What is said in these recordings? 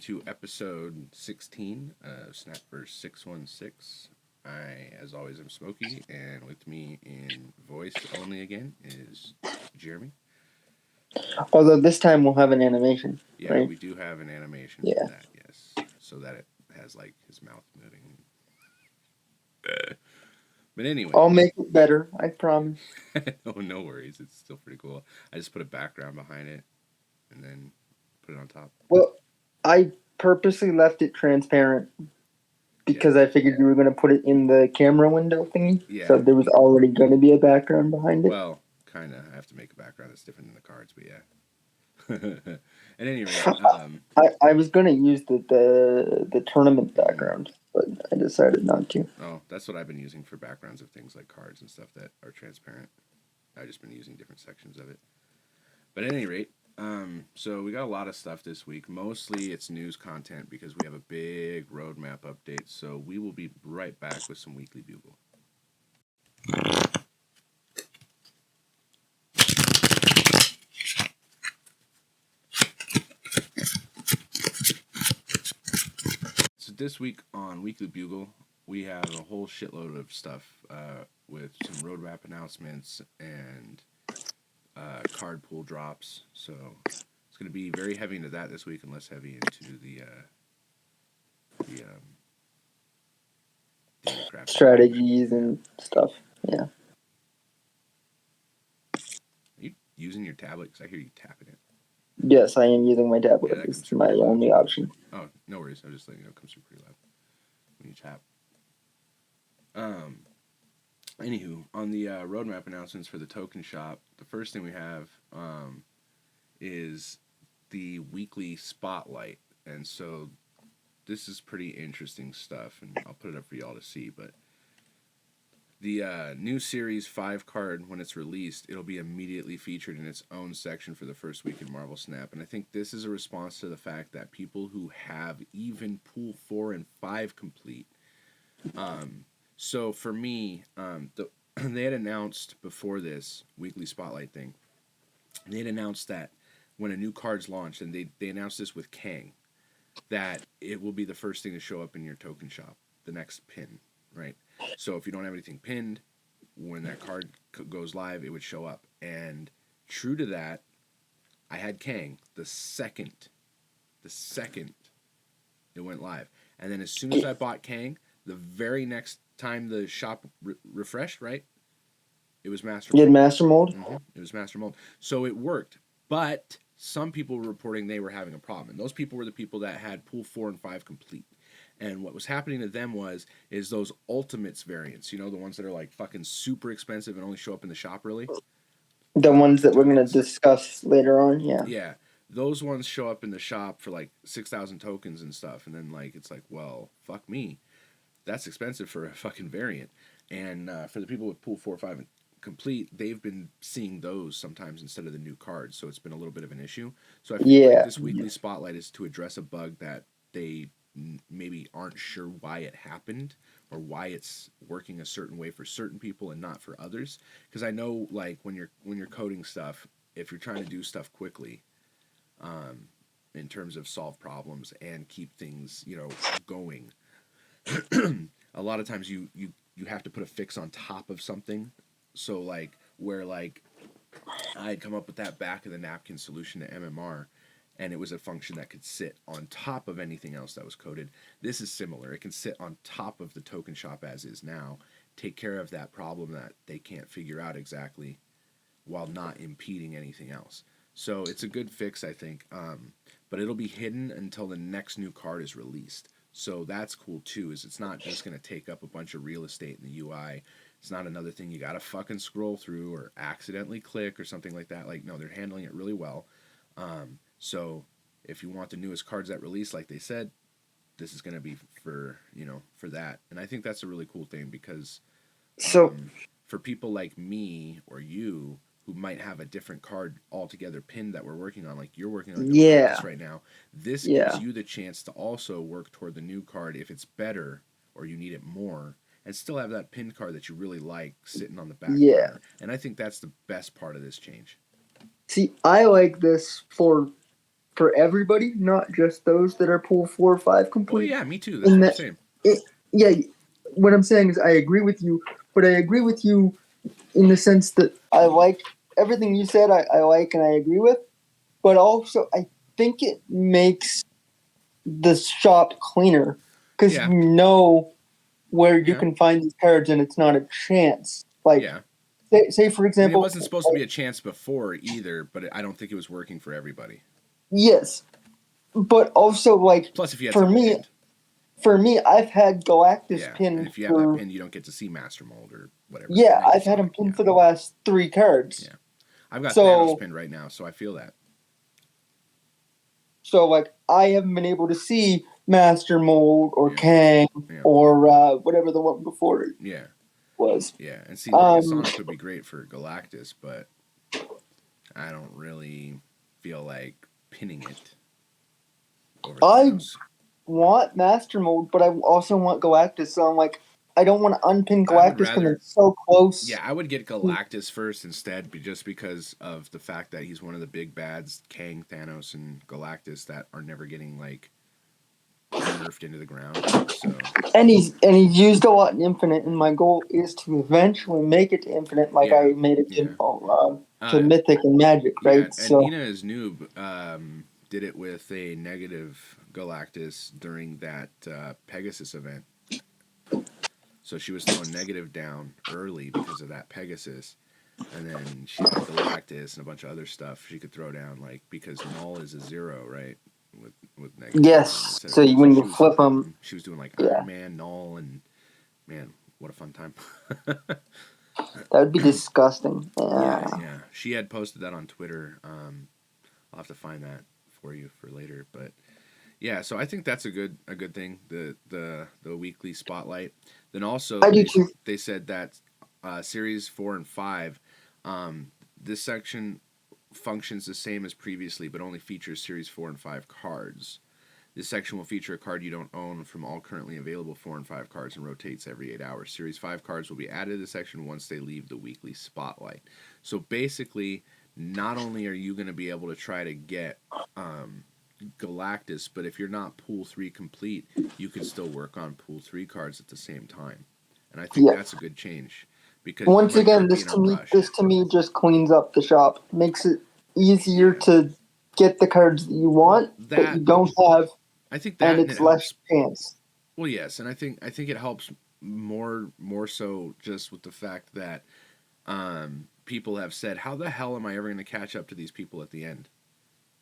to episode 16 of Snapverse616. As always, am Smokey, and with me in voice only again is Jeremy. Although this time we'll have an animation. Yeah, right? We do have an animation for that, yes. So that it has, like, his mouth moving. But anyway. I'll make it better, I promise. Oh, no worries. It's still pretty cool. I just put a background behind it and then put it on top. Well, I purposely left it transparent because I figured you were going to put it in the camera window thingy. Yeah. So there was already going to be a background behind it. Well, kind of. I have to make a background that's different than the cards, but yeah. At any rate, I was going to use the tournament background, but I decided not to. Oh, that's what I've been using for backgrounds of things like cards and stuff that are transparent. I've just been using different sections of it. But at any rate, so we got a lot of stuff this week. Mostly it's news content because we have a big roadmap update. So we will be right back with some Weekly Bugle. So this week on Weekly Bugle, we have a whole shitload of stuff with some roadmap announcements and card pool drops. So it's going to be very heavy into that this week and less heavy into the crap strategies and stuff. Yeah. Are you using your tablet? Because I hear you tapping it. Yes, I am using my tablet. Yeah, it's my only option. Oh, no worries. I was just letting you know it comes through pretty loud when you tap. Anywho, on the roadmap announcements for the token shop, the first thing we have is the weekly spotlight. And so this is pretty interesting stuff, and I'll put it up for y'all to see. But the new Series 5 card, when it's released, it'll be immediately featured in its own section for the first week in Marvel Snap. And I think this is a response to the fact that people who have even Pool 4 and 5 complete... So for me, they had announced before this weekly spotlight thing, they had announced that when a new card's launched, and they announced this with Kang, that it will be the first thing to show up in your token shop, the next pin, right? So if you don't have anything pinned, when that card goes live, it would show up. And true to that, I had Kang the second it went live. And then as soon as I bought Kang, the very next time the shop refreshed, right? It was Master Mold. You had Master Mold? Mm-hmm. It was Master Mold. So it worked. But some people were reporting they were having a problem. And those people were the people that had Pool 4 and 5 complete. And what was happening to them is those Ultimates variants, you know, the ones that are like fucking super expensive and only show up in the shop, really? The ones that we're going to discuss later on, yeah. Yeah. Those ones show up in the shop for like 6,000 tokens and stuff. And then, like, it's like, well, fuck me. That's expensive for a fucking variant. And for the people with Pool 4, 5, and complete, they've been seeing those sometimes instead of the new cards. So it's been a little bit of an issue. So I feel like this weekly spotlight is to address a bug that they maybe aren't sure why it happened or why it's working a certain way for certain people and not for others. Because I know, like, when you're coding stuff, if you're trying to do stuff quickly, in terms of solve problems and keep things, you know, going, a lot of times you have to put a fix on top of something. So like where like I had come up with that back of the napkin solution to MMR, and it was a function that could sit on top of anything else that was coded. This is similar. It can sit on top of the token shop as is now, take care of that problem that they can't figure out exactly while not impeding anything else. So it's a good fix, I think. But it'll be hidden until the next new card is released. So that's cool too, is it's not just going to take up a bunch of real estate in the UI. It's not another thing you got to fucking scroll through or accidentally click or something like that. Like, no, they're handling it really well. So if you want the newest cards that release, like they said, this is going to be for, you know, for that. And I think that's a really cool thing because for people like me or you who might have a different card altogether pinned that we're working on, like you're working on this right now, this gives you the chance to also work toward the new card if it's better or you need it more, and still have that pinned card that you really like sitting on the back burner. And I think that's the best part of this change. See, I like this for for everybody, not just those that are pool 4 or 5 complete. Oh yeah, me too. That's the same. Yeah, what I'm saying is I agree with you, but I agree with you in the sense that I like everything you said. I like and I agree with, but also I think it makes the shop cleaner because you know where you can find these cards and it's not a chance. Like, say for example, it wasn't supposed to be a chance before either, but I don't think it was working for everybody. Yes, but also like plus if you had for me, I've had Galactus pinned. And if you have that pin, you don't get to see Master Mold or whatever. Yeah, I've had him pinned for the last 3 cards. Yeah, I've got Thanos pinned right now, so I feel that. So, like, I haven't been able to see Master Mold or Kang or whatever the one before it was. Yeah, and see, like, Sonic would be great for Galactus, but I don't really feel like pinning it over Thanos. Want Master Mold, but I also want Galactus, so I'm like, I don't want to unpin Galactus because it's so close. Yeah, I would get Galactus first instead, just because of the fact that he's one of the big bads, Kang, Thanos, and Galactus, that are never getting, like, nerfed into the ground. So. And he's used a lot in Infinite, and my goal is to eventually make it to Infinite, like I made it to Mythic and Magic, right? Yeah, and so. Nina is noob. Did it with a negative Galactus during that Pegasus event. So she was throwing negative down early because of that Pegasus. And then she had Galactus and a bunch of other stuff she could throw down, like, because null is a 0, right? With negative. Yes. So when you flip them. She was doing like Iron Man, null, and man, what a fun time. That would be disgusting. Yeah. She had posted that on Twitter. I'll have to find that for you for later, but yeah, so I think that's a good thing, the weekly spotlight. Then also they said that series 4 and 5, this section functions the same as previously, but only features series 4 and 5 cards. This section will feature a card you don't own from all currently available 4 and 5 cards and rotates every 8 hours. Series 5 cards will be added to the section once they leave the weekly spotlight. So basically, not only are you going to be able to try to get Galactus, but if you're not pool 3 complete, you can still work on pool 3 cards at the same time. And I think that's a good change. Because once again, this to me just cleans up the shop, makes it easier to get the cards that you want that you don't have. I think that, and it's less chance. Well, yes, and I think it helps more so just with the fact that people have said, how the hell am I ever going to catch up to these people at the end?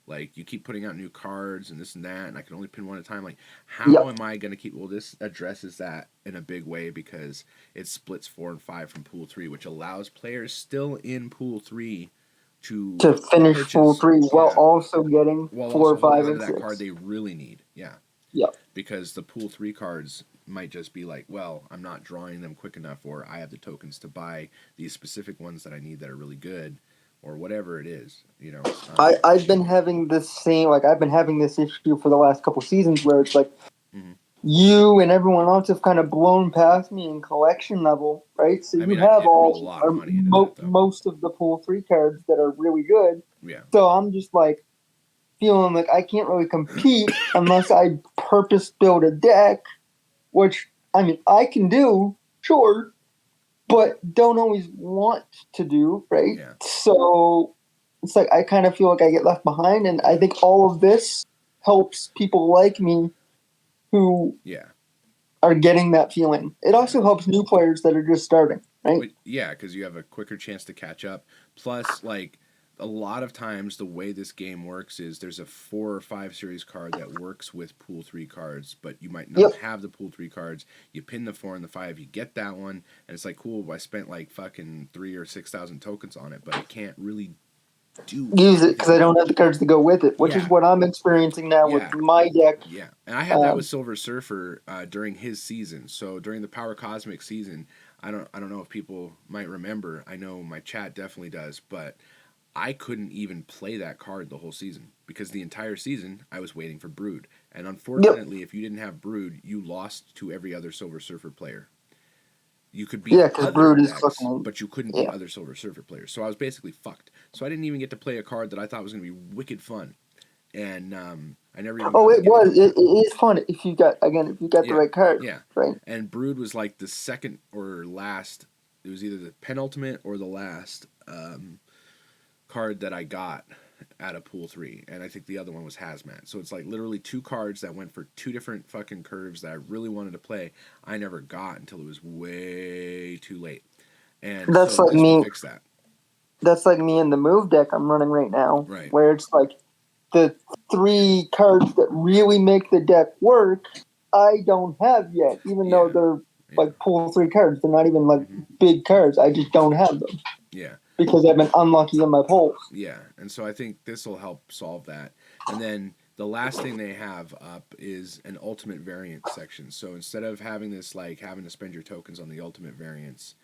Like, you keep putting out new cards and this and that, and I can only pin one at a time. Like, how am I going to keep... Well, this addresses that in a big way because it splits 4 and 5 from Pool 3, which allows players still in Pool 3 to finish Pool 3 while also getting 4, 5, and 6. That card they really need. Yeah. Because the Pool 3 cards might just be like, well, I'm not drawing them quick enough, or I have the tokens to buy these specific ones that I need that are really good, or whatever it is, you know. I've been having this issue for the last couple seasons where it's like you and everyone else have kind of blown past me in collection level, right? So you have most of the Pool 3 cards that are really good. Yeah. So I'm just like feeling like I can't really compete unless I purpose build a deck, which, I mean, I can do, sure, but don't always want to do, right? Yeah. So it's like I kind of feel like I get left behind, and I think all of this helps people like me who are getting that feeling. It also helps new players that are just starting, right? Yeah, because you have a quicker chance to catch up. Plus, like, a lot of times the way this game works is there's a 4 or 5 series card that works with Pool 3 cards, but you might not have the Pool 3 cards. You pin the 4 and the 5, you get that one, and it's like, cool, I spent like fucking 3,000 or 6,000 tokens on it, but I can't really use it because I don't have the cards to go with it, which is what I'm experiencing now with my deck. Yeah, and I had that with Silver Surfer during his season. So during the Power Cosmic season, I don't know if people might remember. I know my chat definitely does, but I couldn't even play that card the whole season because the entire season I was waiting for Brood. And unfortunately, if you didn't have Brood, you lost to every other Silver Surfer player. You could beat other Brood decks, is fucking, but you couldn't beat other Silver Surfer players. So I was basically fucked. So I didn't even get to play a card that I thought was going to be wicked fun. and I never even. Oh, it was. It is fun if you got the right card. Yeah. Right. And Brood was like the second or last. It was either the penultimate or the last card that I got out of Pool 3. And I think the other one was Hazmat. So it's like literally 2 cards that went for 2 different fucking curves that I really wanted to play. I never got until it was way too late. And that's so like me. Fix that. That's like me in the move deck I'm running right now. Right. Where it's like the 3 cards that really make the deck work, I don't have yet. Even though they're like Pool 3 cards. They're not even like big cards. I just don't have them. Yeah. Because I've been unlucky in my polls. Yeah, and so I think this will help solve that. And then the last thing they have up is an ultimate variant section. So instead of having this, like, having to spend your tokens on the ultimate variants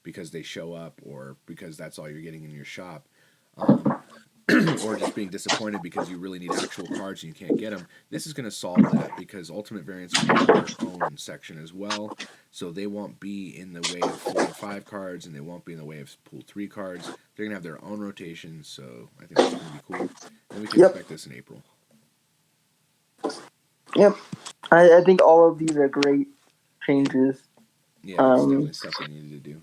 because they show up or because that's all you're getting in your shop, or just being disappointed because you really need actual cards and you can't get them, this is going to solve that because ultimate variants will have their own section as well. So they won't be in the way of 4 or 5 cards, and they won't be in the way of Pool 3 cards. They're going to have their own rotation, so I think that's going to be cool. And we can expect this in April. Yep. I think all of these are great changes. Yeah, it's definitely stuff they needed to do.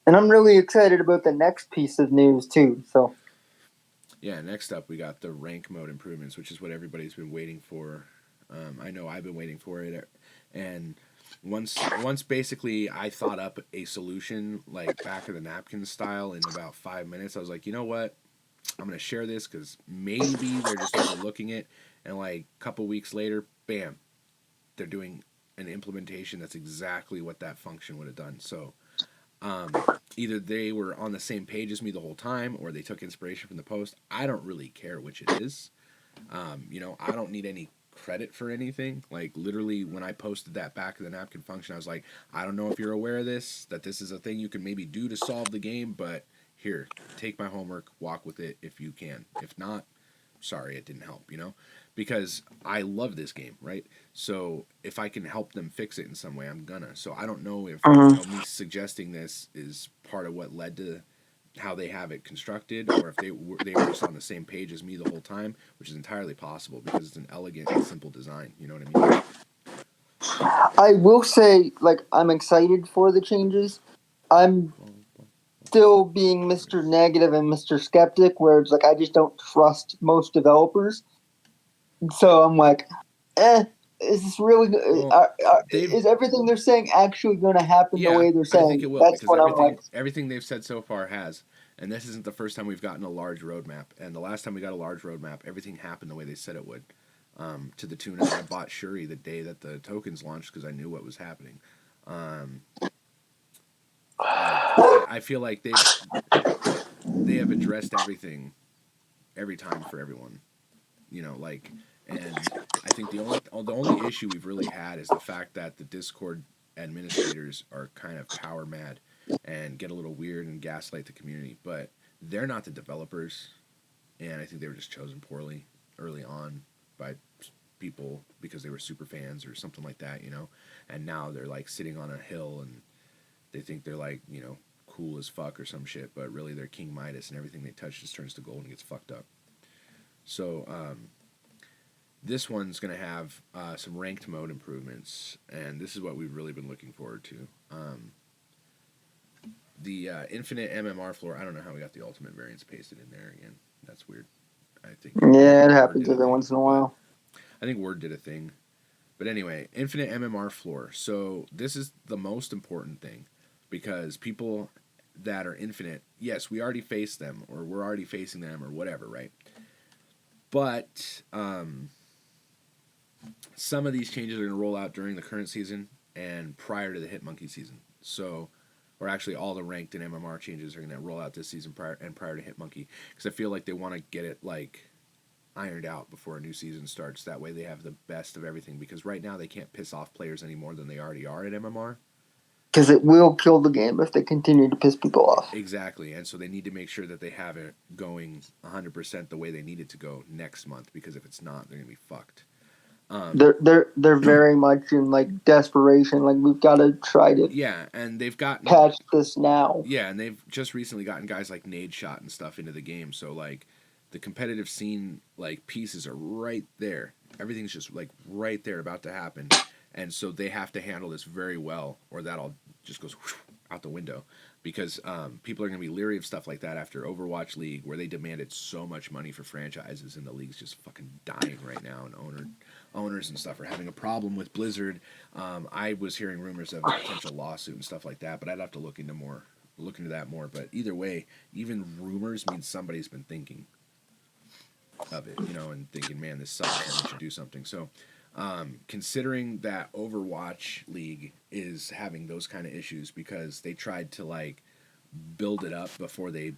And I'm really excited about the next piece of news, too. So. Yeah, next up we got the rank mode improvements, which is what everybody's been waiting for. I know I've been waiting for it, and once basically I thought up a solution like back of the napkin style in about 5 minutes. I was like, you know what, I'm gonna share this because maybe they're just overlooking it. And like a couple weeks later, bam, they're doing an implementation that's exactly what that function would have done. So either they were on the same page as me the whole time, or they took inspiration from the post. I don't really care which it is. I don't need any credit for anything. Like literally when I posted that back of the napkin function, I was like, I don't know if you're aware of this, that this is a thing you can maybe do to solve the game, but here, take my homework, walk with it if you can. If not, sorry, it didn't help, because I love this game, right? So if I can help them fix it in some way, I'm gonna. So I don't know if me suggesting this is part of what led to how they have it constructed, or if they were just on the same page as me the whole time, which is entirely possible because it's an elegant and simple design. You know what I mean? I will say, like, I'm excited for the changes. I'm still being Mr. Negative and Mr. Skeptic, where it's like I just don't trust most developers. So I'm like, is this really? Is everything they're saying actually going to happen the way they're saying? I think it will. That's what everything they've said so far has. And this isn't the first time we've gotten a large roadmap. And the last time we got a large roadmap, everything happened the way they said it would. To the tune of I bought Shuri the day that the tokens launched because I knew what was happening. I feel like they have addressed everything every time for everyone. And I think the only issue we've really had is the fact that the Discord administrators are kind of power mad and get a little weird and gaslight the community, but they're not the developers, and I think they were just chosen poorly early on by people because they were super fans or something like that, and now they're like sitting on a hill and they think they're like, cool as fuck or some shit, but really they're King Midas and everything they touch just turns to gold and gets fucked up. So, this one's going to have some ranked mode improvements, and this is what we've really been looking forward to. The infinite MMR floor, I don't know how we got the ultimate variants pasted in there again. That's weird. I think it happens every once in a while. I think Word did a thing. But anyway, infinite MMR floor. So this is the most important thing because people that are infinite, yes, we already faced them or we're already facing them or whatever, right? But some of these changes are going to roll out during the current season and prior to the Hitmonkey season. So, or actually all the ranked and MMR changes are going to roll out this season prior to Hitmonkey because I feel like they want to get it like ironed out before a new season starts. That way they have the best of everything because right now they can't piss off players any more than they already are at MMR. Because it will kill the game if they continue to piss people off. Exactly, and so they need to make sure that they have it going 100% the way they need it to go next month because if it's not, they're going to be fucked. They're very much in like desperation. Like we've got to try to and they've got patch this now. Yeah, and they've just recently gotten guys like Nade Shot and stuff into the game. So like the competitive scene like pieces are right there. Everything's just like right there about to happen, and so they have to handle this very well, or that all just goes out the window, because people are going to be leery of stuff like that after Overwatch League, where they demanded so much money for franchises, and the league's just fucking dying right now, and owners and stuff are having a problem with Blizzard. I was hearing rumors of a potential lawsuit and stuff like that, but I'd have to look into that more. But either way, even rumors means somebody's been thinking of it, and thinking, man, this sucks, and we should do something. So, considering that Overwatch League is having those kind of issues because they tried to like build it up before they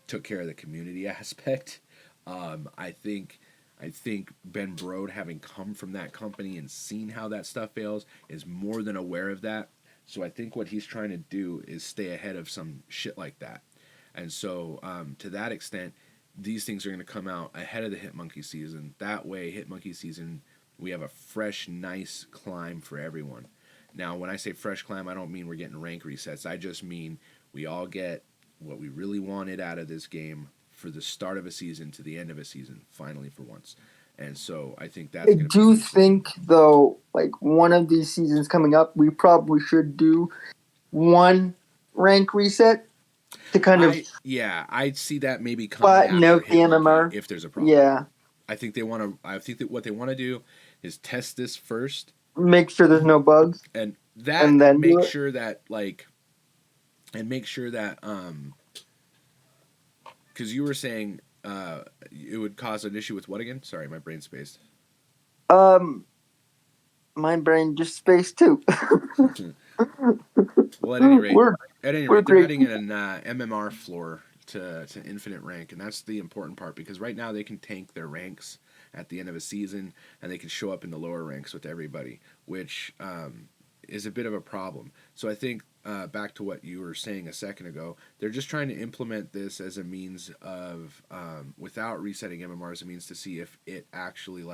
took care of the community aspect, I think Ben Brode, having come from that company and seen how that stuff fails, is more than aware of that. So I think what he's trying to do is stay ahead of some shit like that. And so, to that extent, these things are going to come out ahead of the Hitmonkey season. That way, Hitmonkey season, we have a fresh, nice climb for everyone. Now, when I say fresh climb, I don't mean we're getting rank resets. I just mean we all get what we really wanted out of this game for the start of a season to the end of a season, finally, for once. And so I think that's going to be... I do think, though, like, one of these seasons coming up, we probably should do one rank reset to kind of... Yeah, I'd see that maybe coming after the MMR if there's a problem. Yeah. I think that what they want to do is test this first. Make sure there's no bugs. And then make sure that, because you were saying it would cause an issue with what again? Sorry, my brain spaced. My brain just spaced too. Well, at any rate, they're adding in an MMR floor to infinite rank, and that's the important part, because right now they can tank their ranks at the end of a season, and they can show up in the lower ranks with everybody, which is a bit of a problem. So I think, back to what you were saying a second ago, they're just trying to implement this as a means of, without resetting MMR, as a means to see if it actually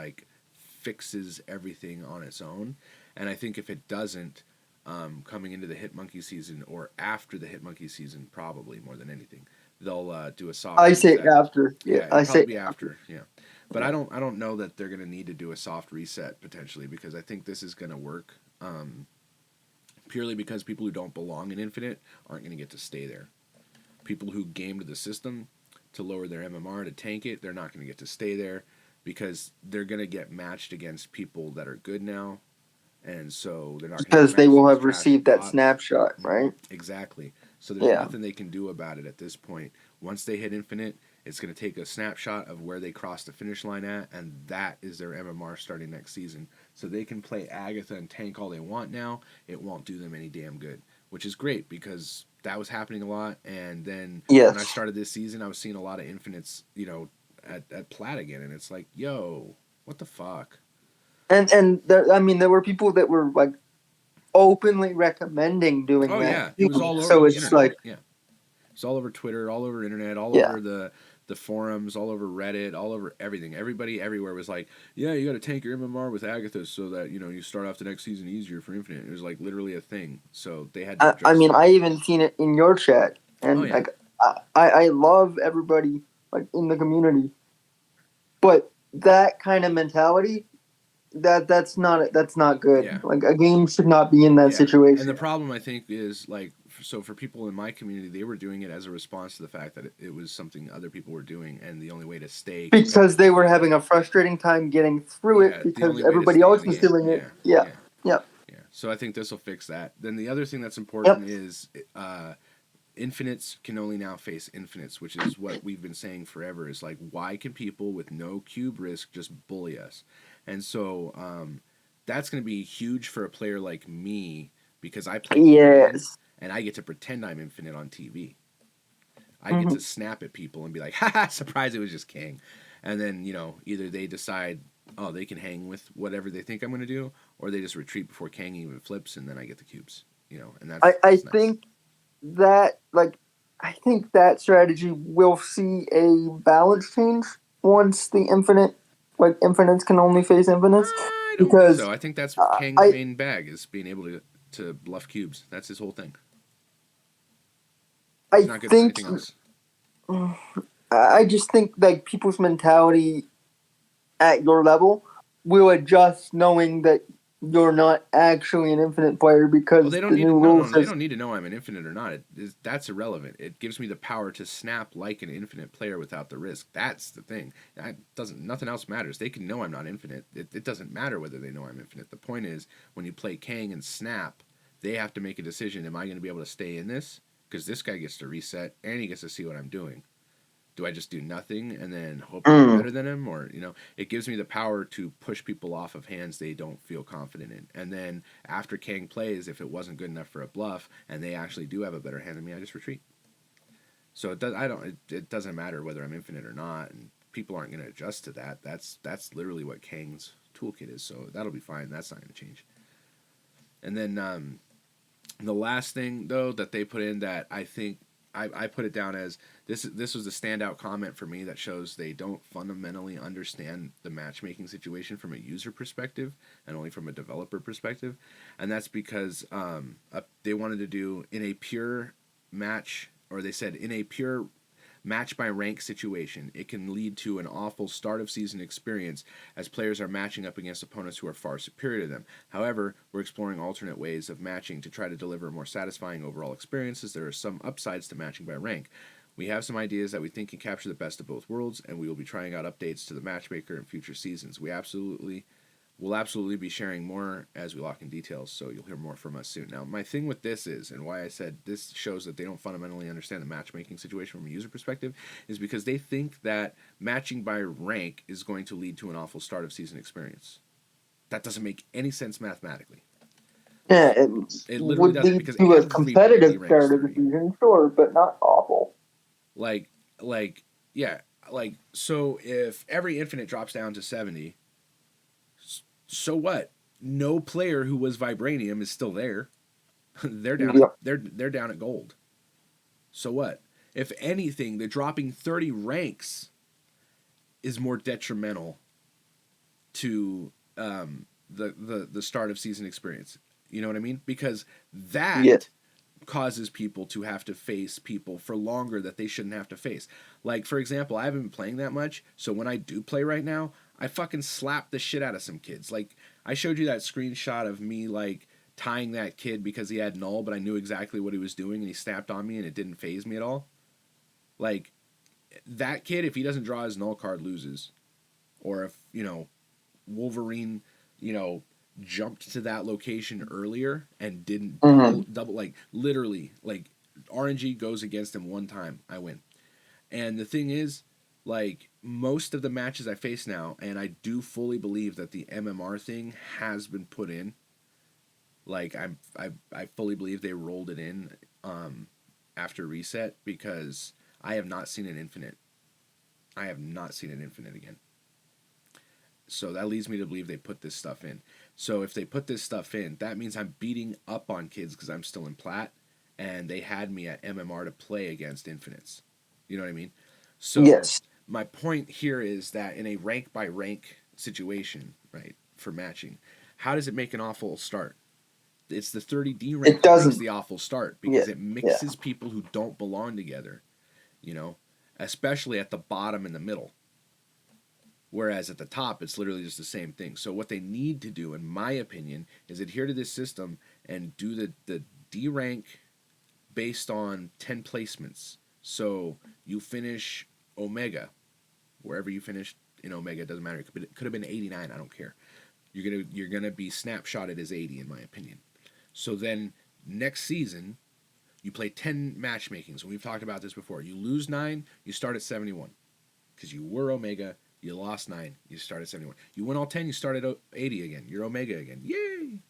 fixes everything on its own. And I think if it doesn't, coming into the Hitmonkey season or after the Hitmonkey season, probably more than anything, they'll do a soft. I say after. Yeah, I say after. Yeah, but I don't know that they're gonna need to do a soft reset potentially, because I think this is gonna work. Purely because people who don't belong in Infinite aren't gonna get to stay there. People who gamed the system to lower their MMR to tank it, they're not gonna get to stay there, because they're gonna get matched against people that are good now. And so they're not, because they will have received that snapshot, right? Exactly. So there's nothing they can do about it at this point. Once they hit Infinite, it's going to take a snapshot of where they crossed the finish line at, and that is their MMR starting next season. So they can play Agatha and tank all they want now. It won't do them any damn good, which is great, because that was happening a lot. And then when I started this season, I was seeing a lot of Infinites, at Plat again, and it's like, yo, what the fuck? And there were people that were openly recommending doing that. Oh yeah, it was all over. So it's internet. It's all over Twitter, all over internet, all over the forums, all over Reddit, all over everything. Everybody everywhere was like, yeah, you got to tank your MMR with Agatha so that you start off the next season easier for Infinite. It was literally a thing. So they had. I even seen it in your chat, and I love everybody in the community, but that kind of mentality. That's not good. Yeah. A game should not be in that situation. And the problem, I think, is so for people in my community, they were doing it as a response to the fact that it was something other people were doing, and the only way to stay, because they were having a frustrating time getting through it, because everybody else was doing it. Yeah. So I think this will fix that. Then the other thing that's important is Infinites can only now face Infinites, which is what we've been saying forever. Is why can people with no cube risk just bully us? And so that's going to be huge for a player like me, because I play and I get to pretend I'm Infinite on TV. I get to snap at people and be like, haha, surprise, it was just King. And then, either they decide, oh, they can hang with whatever they think I'm going to do, or they just retreat before Kang even flips, and then I get the cubes. And that's I think that I think that strategy will see a balance change once the Infinites can only face Infinites. I don't think so. I think that's Kang's main bag, is being able to bluff cubes. That's his whole thing. He's not good for anything else. I just think like people's mentality at your level will adjust knowing that you're not actually an infinite player because Well, they don't the need new to, no, rules no, they says don't need to know I'm an infinite or not. That's irrelevant. It gives me the power to snap like an infinite player without the risk. That's the thing. Nothing else matters. They can know I'm not infinite. It doesn't matter whether they know I'm infinite. The point is, when you play Kang and snap, they have to make a decision. Am I going to be able to stay in this? Because this guy gets to reset and he gets to see what I'm doing. Do I just do nothing and then hope I'm better than him? Or, it gives me the power to push people off of hands they don't feel confident in. And then after Kang plays, if it wasn't good enough for a bluff and they actually do have a better hand than me, I just retreat. So it doesn't matter whether I'm infinite or not, and people aren't going to adjust to that. That's literally what Kang's toolkit is. So that'll be fine. That's not going to change. And then the last thing though that they put in that I think I put it down as this was the standout comment for me that shows they don't fundamentally understand the matchmaking situation from a user perspective and only from a developer perspective, and that's because they wanted to do in a pure match, or they said in a pure match by rank situation, it can lead to an awful start of season experience as players are matching up against opponents who are far superior to them. However, we're exploring alternate ways of matching to try to deliver more satisfying overall experiences. There are some upsides to matching by rank. We have some ideas that we think can capture the best of both worlds, and we will be trying out updates to the matchmaker in future seasons. We'll absolutely be sharing more as we lock in details, so you'll hear more from us soon. Now, my thing with this is, and why I said this shows that they don't fundamentally understand the matchmaking situation from a user perspective, is because they think that matching by rank is going to lead to an awful start of season experience. That doesn't make any sense mathematically. yeah, It literally doesn't, because to a Ads lead by competitive D-ranks start of the 30. season, sure, but not awful. So if every infinite drops down to 70, so what? No player who was vibranium is still there. they're down. Yep. They're down at gold. So what? If anything, the dropping 30 ranks is more detrimental to the start of season experience. You know what I mean? Because that causes people to have to face people for longer that they shouldn't have to face. Like, for example, I haven't been playing that much, so when I do play right now, I fucking slap the shit out of some kids. Like, I showed you that screenshot of me, like, tying that kid because he had null, but I knew exactly what he was doing, and he snapped on me, and it didn't phase me at all. Like, that kid, if he doesn't draw his null card, loses. Or if, Wolverine, jumped to that location earlier and didn't double, like, literally, like, RNG goes against him one time, I win. And the thing is, like, most of the matches I face now, and I do fully believe that the MMR thing has been put in. Like, I fully believe they rolled it in after reset, because I have not seen an infinite. I have not seen an infinite again. So that leads me to believe they put this stuff in. So if they put this stuff in, that means I'm beating up on kids because I'm still in plat, and they had me at MMR to play against infinites. You know what I mean? So my point here is that in a rank by rank situation, right, for matching, how does it make an awful start? It's the 30D rank that makes the awful start, because it mixes people who don't belong together, especially at the bottom and the middle. Whereas at the top, it's literally just the same thing. So what they need to do, in my opinion, is adhere to this system and do the D rank based on 10 placements. So you finish Omega, wherever you finished in Omega, it doesn't matter. It could have been 89, I don't care. You're gonna be snapshotted as 80, in my opinion. So then next season, you play 10 matchmakings. And we've talked about this before. You lose 9, you start at 71. Because you were Omega, you lost 9, you start at 71. You win all 10, you start at 80 again. You're Omega again. Yay!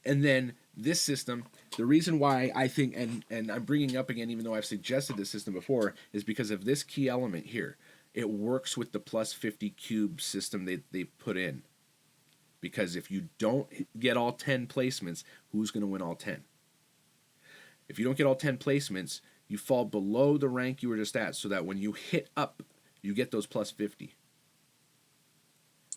And then this system, the reason why I think, and I'm bringing up again, even though I've suggested this system before, is because of this key element here. It works with the plus 50 cube system they put in. Because if you don't get all 10 placements, who's going to win all 10? If you don't get all 10 placements, you fall below the rank you were just at, so that when you hit up, you get those plus 50.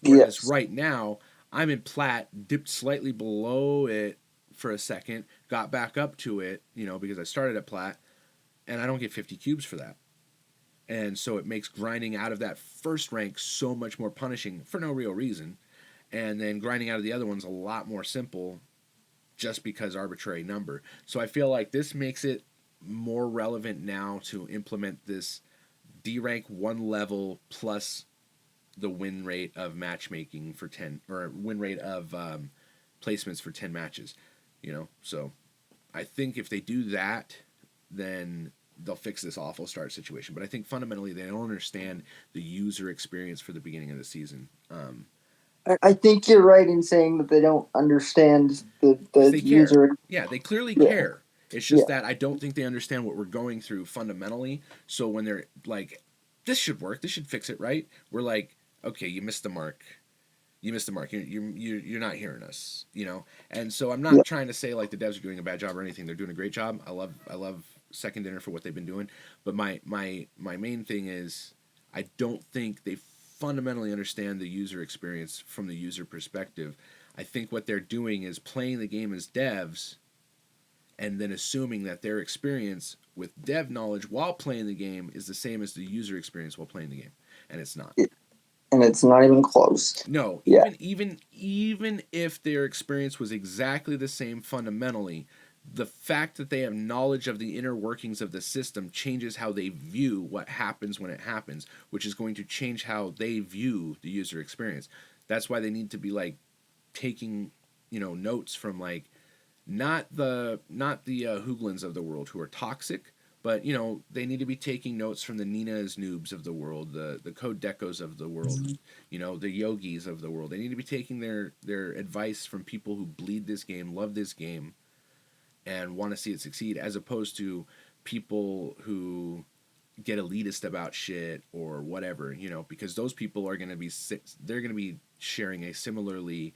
Whereas right now, I'm in plat, dipped slightly below it for a second, got back up to it, because I started at plat, and I don't get 50 cubes for that. And so it makes grinding out of that first rank so much more punishing for no real reason. And then grinding out of the other one's a lot more simple just because arbitrary number. So I feel like this makes it more relevant now to implement this D rank 1 level plus the win rate of matchmaking for 10, or win rate of placements for 10 matches, So I think if they do that, then they'll fix this awful start situation. But I think fundamentally they don't understand the user experience for the beginning of the season. I think you're right in saying that they don't understand the user. Care. Yeah, they clearly care. It's just that I don't think they understand what we're going through fundamentally. So when they're like, this should work, this should fix it, right? We're like, okay, you missed the mark. You're not hearing us, And so I'm not trying to say like the devs are doing a bad job or anything. They're doing a great job. I love Second Dinner for what they've been doing. But my main thing is I don't think they fundamentally understand the user experience from the user perspective. I think what they're doing is playing the game as devs and then assuming that their experience with dev knowledge while playing the game is the same as the user experience while playing the game. And it's not. And it's not even close. No, even if their experience was exactly the same fundamentally, the fact that they have knowledge of the inner workings of the system changes how they view what happens when it happens, which is going to change how they view the user experience. That's why they need to be like taking, notes from like not the Hooglins of the world who are toxic, but they need to be taking notes from the Nina's noobs of the world, the Code Decos of the world, the yogis of the world. They need to be taking their advice from people who bleed this game, love this game, and want to see it succeed, as opposed to people who get elitist about shit or whatever, because those people are going to be they're going to be sharing a similarly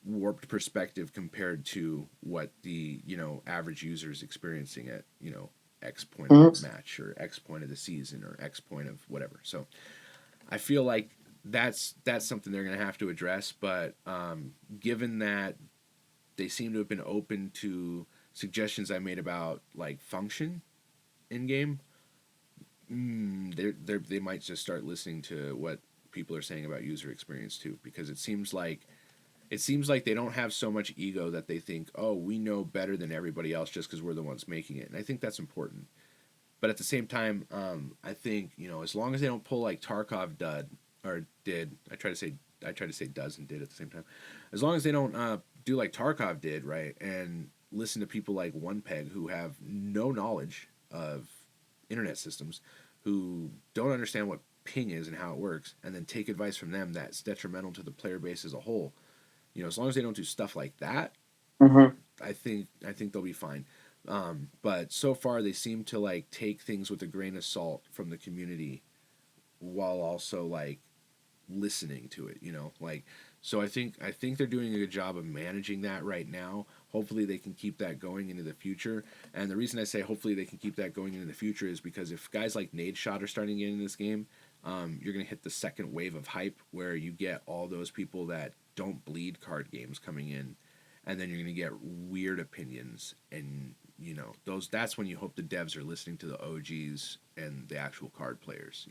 warped perspective compared to what the average user is experiencing at X point of the match or X point of the season or X point of whatever. So I feel like that's something they're going to have to address. But given that they seem to have been open to suggestions I made about like function in game, they might just start listening to what people are saying about user experience too, because it seems like they don't have so much ego that they think, oh, we know better than everybody else just because we're the ones making it. And I think that's important. But at the same time, I think, as long as they don't pull like Tarkov did, I try to say does and did at the same time. As long as they don't do like Tarkov did, right, and listen to people like OnePeg who have no knowledge of internet systems, who don't understand what ping is and how it works, and then take advice from them that's detrimental to the player base as a whole. As long as they don't do stuff like that, I think they'll be fine. But so far they seem to like take things with a grain of salt from the community, while also like listening to it. So I think they're doing a good job of managing that right now. Hopefully they can keep that going into the future. And the reason I say hopefully they can keep that going into the future is because if guys like Nadeshot are starting to get in this game, you're going to hit the second wave of hype where you get all those people that don't bleed card games coming in, and then you're going to get weird opinions, and that's when you hope the devs are listening to the OGs and the actual card players.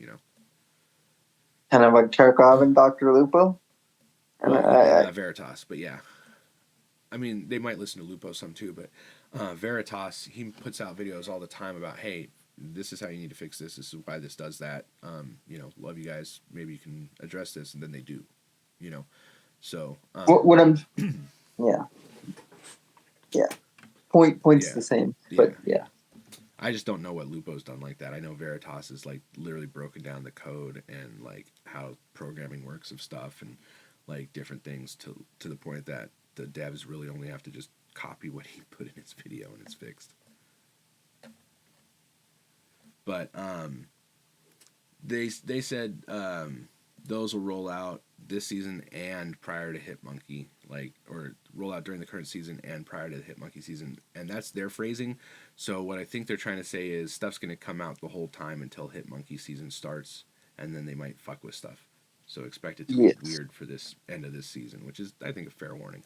Kind of like Tarkov and Dr. Lupo. Well, Veritas, but yeah, I mean they might listen to Lupo some too, but Veritas, he puts out videos all the time about, hey, this is how you need to fix this. This is why this does that. Love you guys. Maybe you can address this, and then they do. So what I'm, point's the same, but yeah. I just don't know what Lupo's done like that. I know Veritas is like literally broken down the code and like how programming works of stuff and like different things to the point that the devs really only have to just copy what he put in his video and it's fixed. But they said those will roll out this season and prior to Hitmonkey, or roll out during the current season and prior to the Hitmonkey season, and that's their phrasing. So what I think they're trying to say is stuff's going to come out the whole time until Hitmonkey season starts, and then they might fuck with stuff. So expect it to be weird for this end of this season, which is, I think, a fair warning.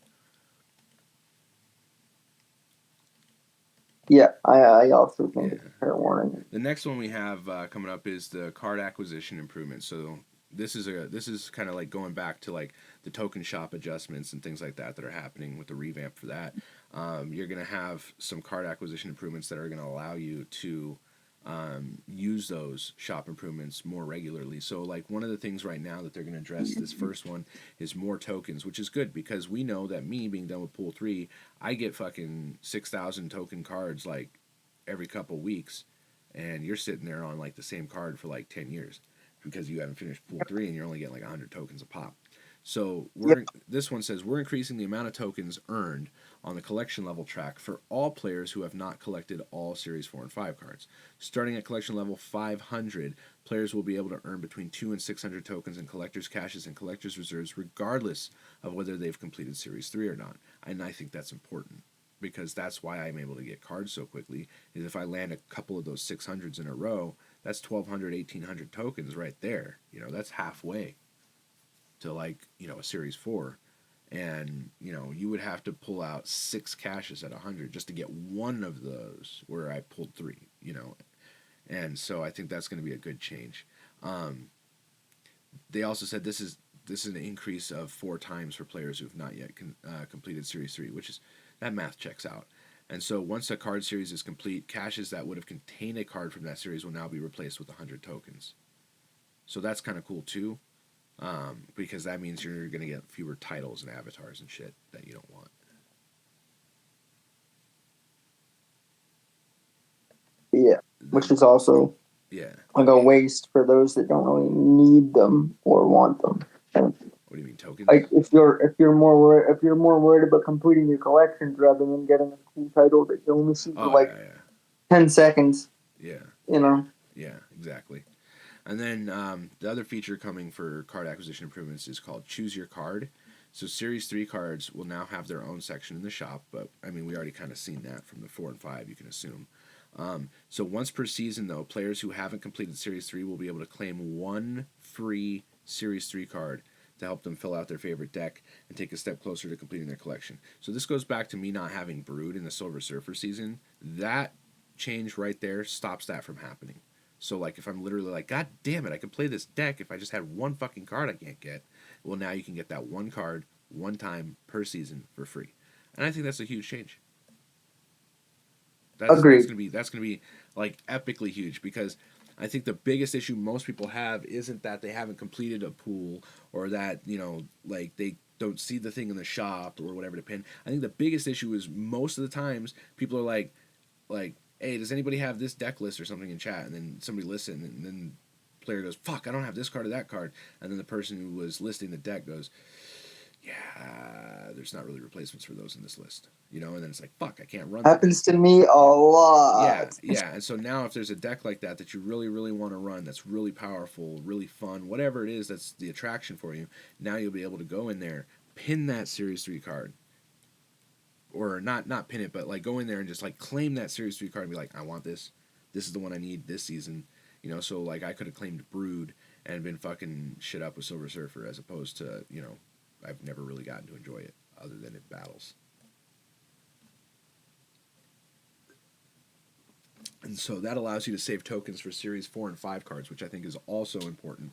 Yeah, I also think Yeah. it's a fair warning. The next one we have coming up is the card acquisition improvements. So this is kind of like going back to like the token shop adjustments and things like that that are happening with the revamp for that. You're gonna have some card acquisition improvements that are gonna allow you to use those shop improvements more regularly. So like one of the things right now that they're gonna address this first one is more tokens, which is good because we know that me being done with pool 3, I get fucking 6,000 token cards like every couple weeks, and you're sitting there on like the same card for like 10 years because you haven't finished pool 3 and you're only getting like 100 tokens a pop. So this one says we're increasing the amount of tokens earned on the collection level track for all players who have not collected all series 4 and 5 cards. Starting at collection level 500, players will be able to earn between 2 and 600 tokens in collector's caches and collector's reserves regardless of whether they've completed series 3 or not. And I think that's important, because that's why I'm able to get cards so quickly, is if I land a couple of those 600s in a row, that's 1,200, 1,800 tokens right there. You know, that's halfway to like, you know, a series 4. And, you know, you would have to pull out 6 caches at 100 just to get one of those where I pulled 3, you know. And so I think that's going to be a good change. They also said this is an increase of 4 times for players who have not yet completed series 3, which is, that math checks out. And so once a card series is complete, caches that would have contained a card from that series will now be replaced with 100 tokens. So that's kind of cool too, because that means you're going to get fewer titles and avatars and shit that you don't want. Yeah, which is also like a waste for those that don't really need them or want them. What do you mean, tokens? Like if you're more worried about completing your collections rather than getting a cool title that you only see for 10 seconds. Yeah. You know. Yeah, exactly. And then the other feature coming for card acquisition improvements is called Choose Your Card. So Series 3 cards will now have their own section in the shop, but I mean we already kind of seen that from the 4 and 5, you can assume. So once per season though, players who haven't completed Series 3 will be able to claim one free Series 3 card to help them fill out their favorite deck and take a step closer to completing their collection. So this goes back to me not having Brood in the Silver Surfer season. That change right there stops that from happening. So like if I'm literally like, God damn it, I could play this deck if I just had one fucking card I can't get. Well, now you can get that one card one time per season for free. And I think that's a huge change. Agreed. That's gonna be like epically huge, because I think the biggest issue most people have isn't that they haven't completed a pool or that, you know, like they don't see the thing in the shop or whatever to pin. I think the biggest issue is most of the times people are like, hey, does anybody have this deck list or something in chat? And then somebody listens, and then the player goes, fuck, I don't have this card or that card. And then the person who was listing the deck goes, yeah, there's not really replacements for those in this list, you know. And then it's like, fuck, I can't run. Happens to me a lot. Yeah. And so now if there's a deck like that you really, really want to run, that's really powerful, really fun, whatever it is, that's the attraction for you. Now you'll be able to go in there, pin that Series 3 card, or not pin it, but like go in there and just like claim that Series 3 card and be like, I want this. This is the one I need this season, you know. So like I could have claimed Brood and been fucking shit up with Silver Surfer, as opposed to, you know, I've never really gotten to enjoy it other than in battles. And so that allows you to save tokens for Series 4 and 5 cards, which I think is also important.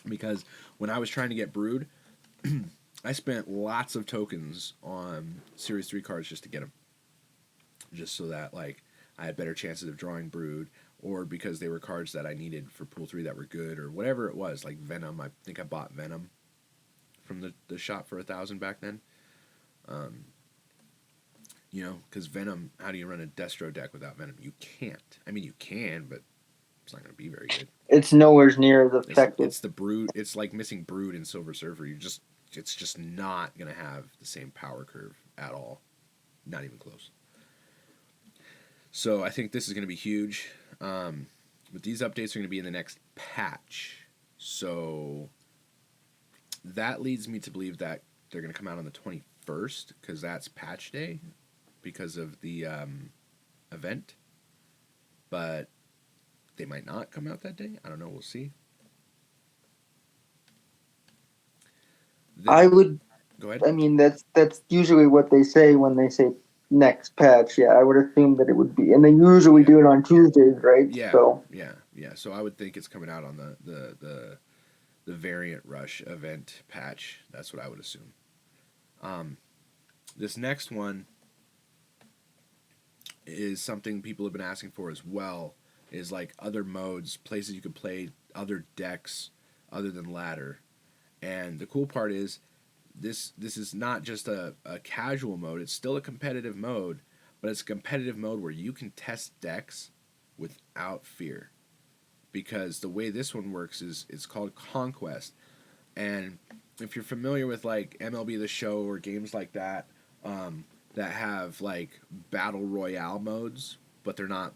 Because when I was trying to get Brood, I spent lots of tokens on Series 3 cards just to get them. Just so that like I had better chances of drawing Brood, or because they were cards that I needed for Pool 3 that were good, or whatever it was. Like Venom, I think I bought Venom from the shop for 1,000 back then. You know, because Venom, how do you run a Destro deck without Venom? You can't. I mean, you can, but it's not going to be very good. It's nowhere near as effective. It's the Brood. It's like missing Brood in Silver Surfer. It's just not going to have the same power curve at all. Not even close. So I think this is going to be huge. But these updates are going to be in the next patch. So that leads me to believe that they're going to come out on the 21st, because that's patch day, because of the event. But they might not come out that day. I don't know. We'll see. I would. Go ahead. I mean, that's usually what they say when they say next patch. Yeah, I would assume that it would be, and they usually do it on Tuesdays, right? Yeah, So yeah, yeah. So I would think it's coming out on the variant rush event patch. That's what I would assume. This next one is something people have been asking for as well. Is like other modes, places you could play other decks other than ladder. And the cool part is this is not just a casual mode. It's still a competitive mode, but it's a competitive mode where you can test decks without fear. Because the way this one works is it's called Conquest. And if you're familiar with like MLB The Show or games like that, that have like battle royale modes, but they're not,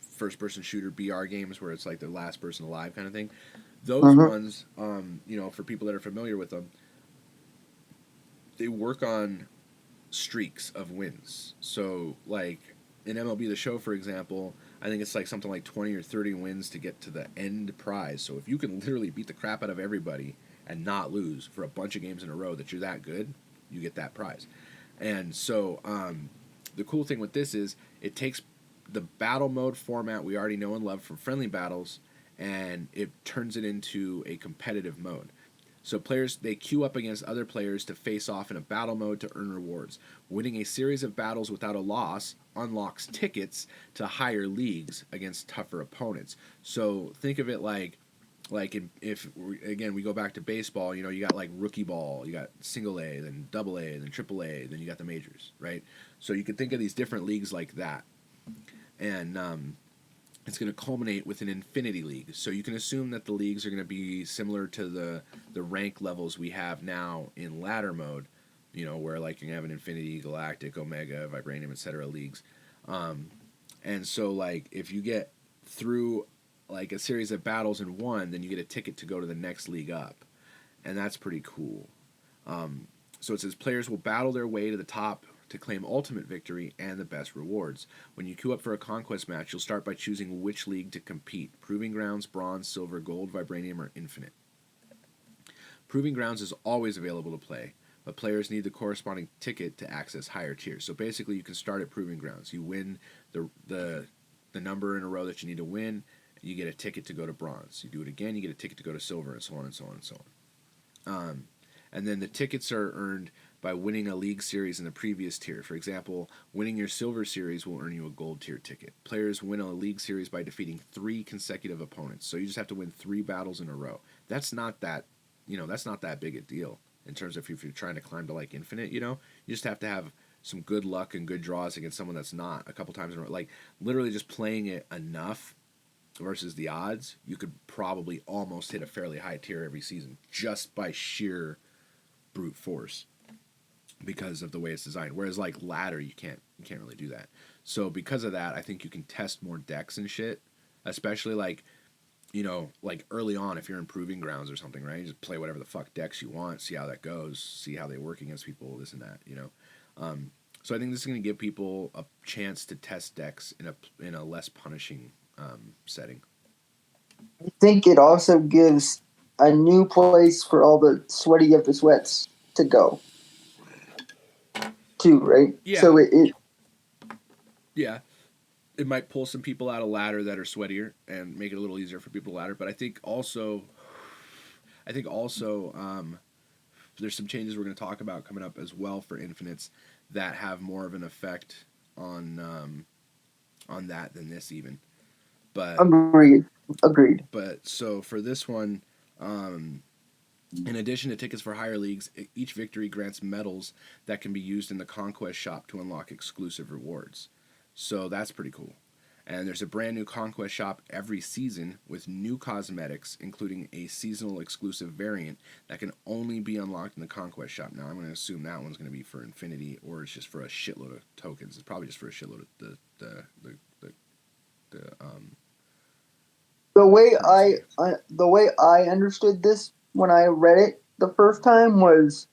first person shooter BR games where it's like the last person alive kind of thing. Those ones, for people that are familiar with them, they work on streaks of wins. So like in MLB The Show, for example, I think it's like something like 20 or 30 wins to get to the end prize. So if you can literally beat the crap out of everybody and not lose for a bunch of games in a row that you're that good, you get that prize. And so the cool thing with this is it takes the battle mode format we already know and love from friendly battles, and it turns it into a competitive mode. So players, they queue up against other players to face off in a battle mode to earn rewards. Winning a series of battles without a loss unlocks tickets to higher leagues against tougher opponents. So think of it if again we go back to baseball, you got like rookie ball, you got single A, then double A, then triple A, then you got the majors, right? So you can think of these different leagues like that, and it's going to culminate with an infinity league. So you can assume that the leagues are going to be similar to the rank levels we have now in ladder mode, where like you have an infinity, galactic, omega, vibranium, etc. leagues. And so like if you get through like a series of battles in one, then you get a ticket to go to the next league up, and that's pretty cool. So it says players will battle their way to the top to claim ultimate victory and the best rewards. When you queue up for a conquest match, you'll start by choosing which league to compete: Proving Grounds, Bronze, Silver, Gold, Vibranium, or Infinite. Proving Grounds is always available to play, but players need the corresponding ticket to access higher tiers. So basically, you can start at Proving Grounds. You win the number in a row that you need to win, you get a ticket to go to Bronze. You do it again, you get a ticket to go to Silver, and so on and so on and so on. And then the tickets are earned by winning a league series in the previous tier. For example, winning your Silver series will earn you a Gold tier ticket. Players win a league series by defeating 3 consecutive opponents. So you just have to win 3 battles in a row. That's not that big a deal in terms of if you're trying to climb to like Infinite, You just have to have some good luck and good draws against someone that's not a couple times in a row. Like literally just playing it enough versus the odds, you could probably almost hit a fairly high tier every season just by sheer brute force because of the way it's designed. Whereas like ladder, you can't really do that. So because of that, I think you can test more decks and shit, especially like like early on if you're in Proving Grounds or something, right? You just play whatever the fuck decks you want, see how that goes, see how they work against people, this and that, So I think this is going to give people a chance to test decks in a less punishing setting. I think it also gives a new place for all the sweaty of the sweats to go, too, right? Yeah. So it Yeah. It might pull some people out of ladder that are sweatier and make it a little easier for people to ladder. But I think also there's some changes we're going to talk about coming up as well for infinites that have more of an effect on that than this even. But agreed. But so for this one, in addition to tickets for higher leagues, each victory grants medals that can be used in the Conquest shop to unlock exclusive rewards. So that's pretty cool. And there's a brand new Conquest shop every season with new cosmetics, including a seasonal exclusive variant that can only be unlocked in the Conquest shop. Now, I'm going to assume that one's going to be for Infinity, or it's just for a shitload of tokens. It's probably just for a shitload of the way I understood this when I read it the first time was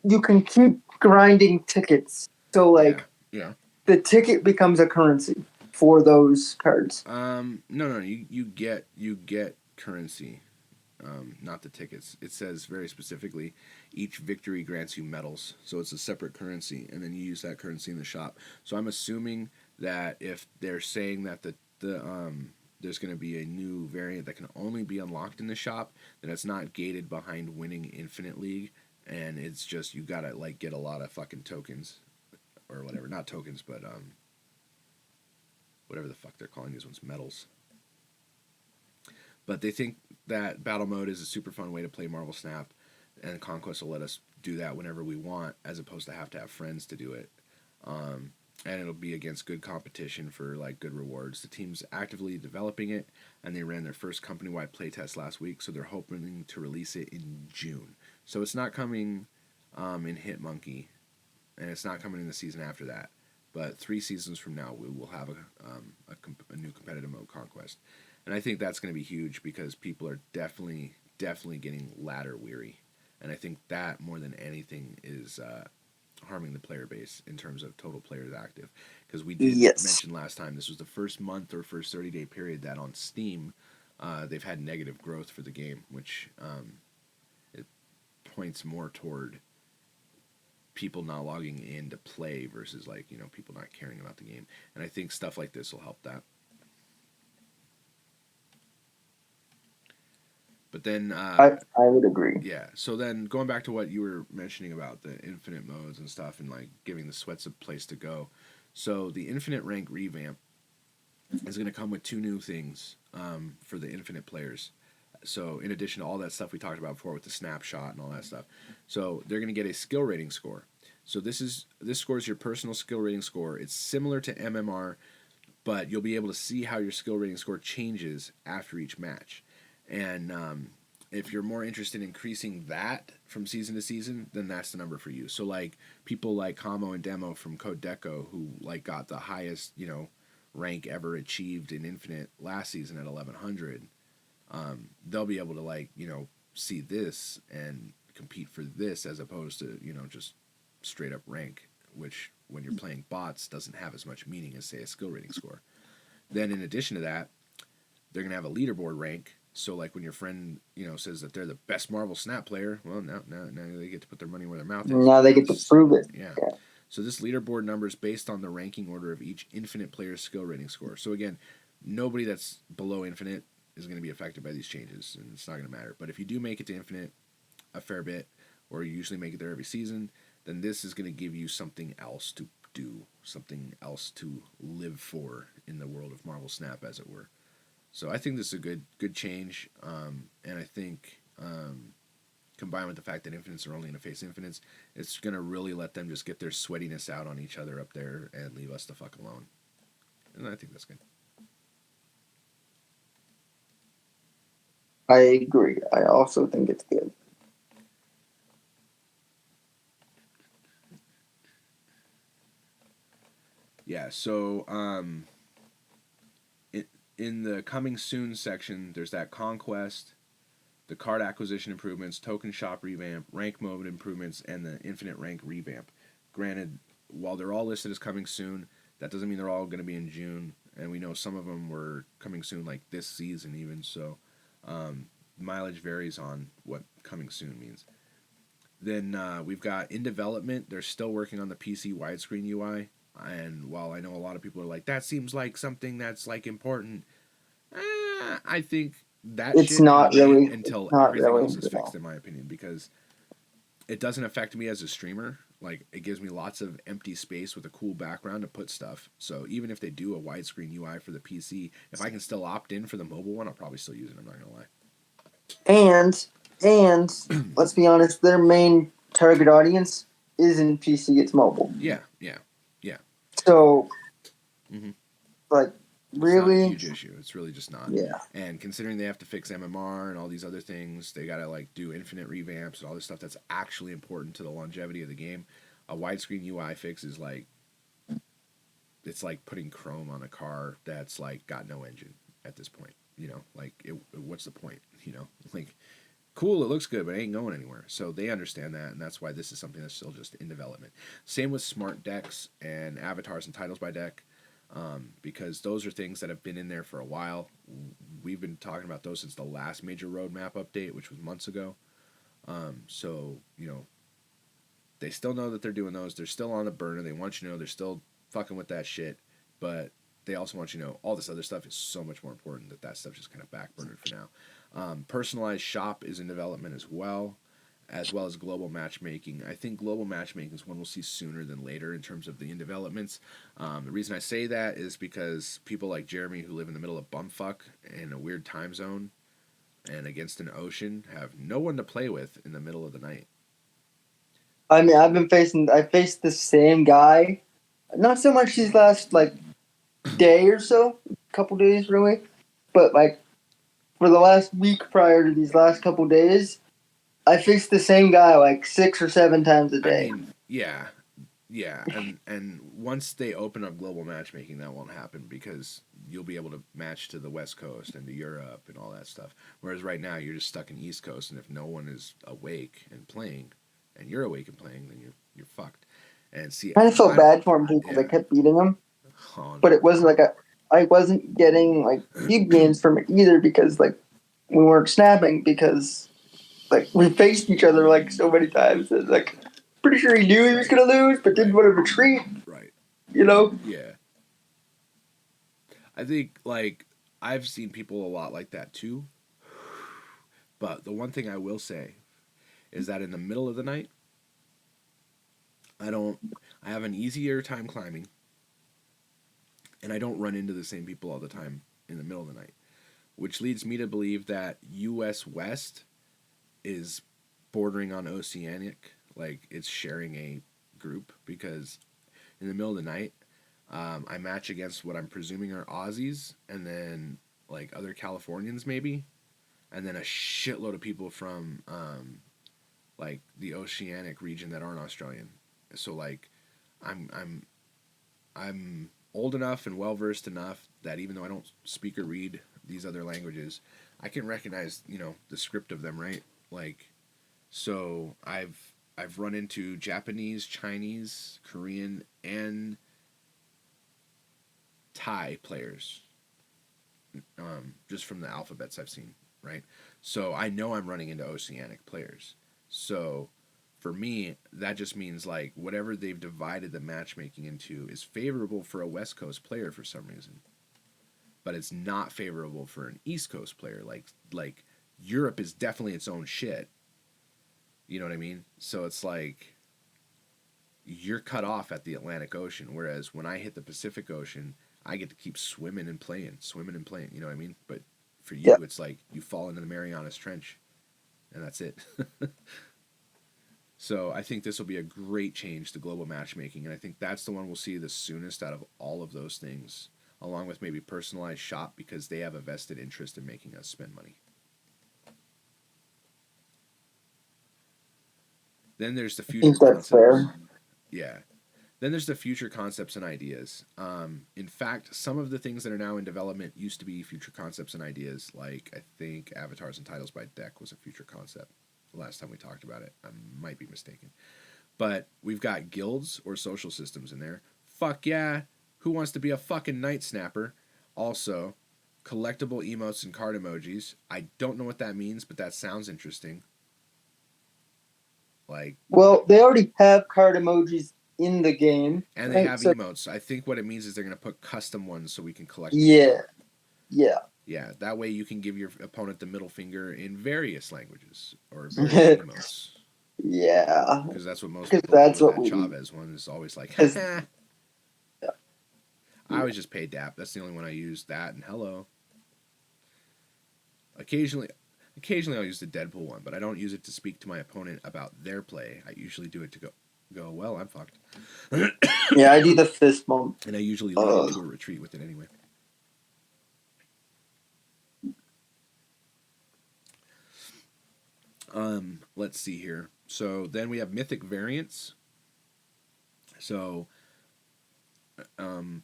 you can keep grinding tickets. So like the ticket becomes a currency for those cards. No, you get currency. not the tickets. It says very specifically, each victory grants you medals, so it's a separate currency, and then you use that currency in the shop. So I'm assuming that if they're saying that there's going to be a new variant that can only be unlocked in the shop, then it's not gated behind winning Infinite League, and it's just you gotta like get a lot of fucking tokens, or whatever, not tokens, but whatever the fuck they're calling these ones, medals. But they think that battle mode is a super fun way to play Marvel Snap, and Conquest will let us do that whenever we want, as opposed to have friends to do it. And it'll be against good competition for like good rewards. The team's actively developing it, and they ran their first company-wide playtest last week, so they're hoping to release it in June. So it's not coming in Hitmonkey, and it's not coming in the season after that. But 3 seasons from now, we will have a new competitive mode, Conquest. And I think that's going to be huge because people are definitely getting ladder weary. And I think that, more than anything, is harming the player base in terms of total players active. Because we did mention last time, this was the first month or first 30-day period that on Steam, they've had negative growth for the game, which it points more toward people not logging in to play versus like, you know, people not caring about the game. And I think stuff like this will help that. But then I would agree. Yeah. So then going back to what you were mentioning about the infinite modes and stuff and like giving the sweats a place to go. So the infinite rank revamp is going to come with 2 new things for the infinite players. So in addition to all that stuff we talked about before with the snapshot and all that stuff. So they're going to get a skill rating score. So this score is your personal skill rating score. It's similar to MMR, but you'll be able to see how your skill rating score changes after each match. And if you're more interested in increasing that from season to season, then that's the number for you. So like people like Kamo and Demo from Code Deco, who like got the highest, you know, rank ever achieved in Infinite last season at 1100, they'll be able to like, you know, see this and compete for this as opposed to, you know, just straight up rank, which when you're playing bots doesn't have as much meaning as say a skill rating score. Then in addition to that, they're going to have a leaderboard rank. So like when your friend, you know, says that they're the best Marvel Snap player, well, now they get to put their money where their mouth is. Now they get to prove it. Yeah. So this leaderboard number is based on the ranking order of each infinite player's skill rating score. So again, nobody that's below infinite is going to be affected by these changes, and it's not going to matter. But if you do make it to infinite a fair bit, or you usually make it there every season, then this is going to give you something else to do, something else to live for in the world of Marvel Snap, as it were. So I think this is a good change, and I think combined with the fact that infinites are only going to face infinites, it's going to really let them just get their sweatiness out on each other up there and leave us the fuck alone. And I think that's good. I agree. I also think it's good. Yeah, so in the coming soon section, there's that Conquest, the card acquisition improvements, token shop revamp, rank mode improvements, and the infinite rank revamp. Granted, while they're all listed as coming soon, that doesn't mean they're all going to be in June, and we know some of them were coming soon, like this season even, so mileage varies on what coming soon means. Then we've got in development, they're still working on the PC widescreen UI, and while I know a lot of people are like, that seems like something that's like important, I think that it's not really until not everything really else is fixed, in my opinion, because it doesn't affect me as a streamer. Like, it gives me lots of empty space with a cool background to put stuff. So even if they do a widescreen UI for the PC, if I can still opt in for the mobile one, I'll probably still use it. I'm not gonna lie. And let's be honest, their main target audience isn't PC; it's mobile. Yeah. So, Mm-hmm. like, really, it's not a huge issue. It's really just not. Yeah. And considering they have to fix MMR and all these other things, they gotta like do infinite revamps and all this stuff that's actually important to the longevity of the game. A widescreen UI fix is like, it's like putting Chrome on a car that's like got no engine at this point. You know, like what's the point? You know, like, cool, it looks good, but it ain't going anywhere. So they understand that, and that's why this is something that's still just in development. Same with smart decks and avatars and titles by deck. because those are things that have been in there for a while. We've been talking about those since the last major roadmap update, which was months ago. So, they still know that they're doing those. They're still on the burner. They want you to know they're still fucking with that shit. But they also want you to know all this other stuff is so much more important that stuff just kind of backburnered for now. Personalized shop is in development as well as global matchmaking. I think global matchmaking is one we'll see sooner than later in terms of the in developments. The reason I say that is because people like Jeremy, who live in the middle of bumfuck in a weird time zone and against an ocean, have no one to play with in the middle of the night. I mean, I faced the same guy, not so much these last, day or so, couple days really, but, for the last week prior to these last couple days, I faced the same guy, 6 or 7 times a day. I mean, yeah, and once they open up global matchmaking, that won't happen because you'll be able to match to the West Coast and to Europe and all that stuff. Whereas right now, you're just stuck in East Coast, and if no one is awake and playing, and you're awake and playing, then you're fucked. And see, I kind of felt bad for him too because I kept beating him, but it wasn't I wasn't getting deep gains from it either because we weren't snapping because we faced each other so many times. It's pretty sure he knew he was gonna lose, but didn't want to retreat. Right. Yeah. I think I've seen people a lot like that too. But the one thing I will say is that in the middle of the night, I have an easier time climbing, and I don't run into the same people all the time in the middle of the night, which leads me to believe that US West is bordering on oceanic, it's sharing a group, because in the middle of the night, I match against what I'm presuming are Aussies, and then other Californians maybe, and then a shitload of people from the oceanic region that aren't Australian. So I'm old enough and well versed enough that even though I don't speak or read these other languages, I can recognize the script of them, right? So I've run into Japanese, Chinese, Korean, and Thai players, just from the alphabets I've seen, right? So I know I'm running into oceanic players. So for me, that just means whatever they've divided the matchmaking into is favorable for a West Coast player for some reason, but it's not favorable for an East Coast player. Like Europe is definitely its own shit. You know what I mean? So it's you're cut off at the Atlantic Ocean, whereas when I hit the Pacific Ocean, I get to keep swimming and playing. You know what I mean? But for you, it's you fall into the Marianas Trench, and that's it. So I think this will be a great change to global matchmaking, and I think that's the one we'll see the soonest out of all of those things, along with maybe personalized shop, because they have a vested interest in making us spend money. Then there's the future concepts. Fair. Yeah. Then there's the future concepts and ideas. In fact, some of the things that are now in development used to be future concepts and ideas. I think Avatars and Titles by Deck was a future concept the last time we talked about it. I might be mistaken. But we've got guilds or social systems in there. Fuck yeah. Who wants to be a fucking night snapper? Also, collectible emotes and card emojis. I don't know what that means, but that sounds interesting. Well, they already have card emojis in the game. And they have emotes. I think what it means is they're going to put custom ones so we can collect them. Yeah, that way you can give your opponent the middle finger in various languages or various emotes. Yeah. Because that's what most people do with that Chavez one is always Yeah. I always just pay DAP. That's the only one I use, that and hello. Occasionally I'll use the Deadpool one, but I don't use it to speak to my opponent about their play. I usually do it to go well, I'm fucked. Yeah, I do the fist bump. And I usually lead into a retreat with it anyway. Let's see here. So then we have mythic variants. So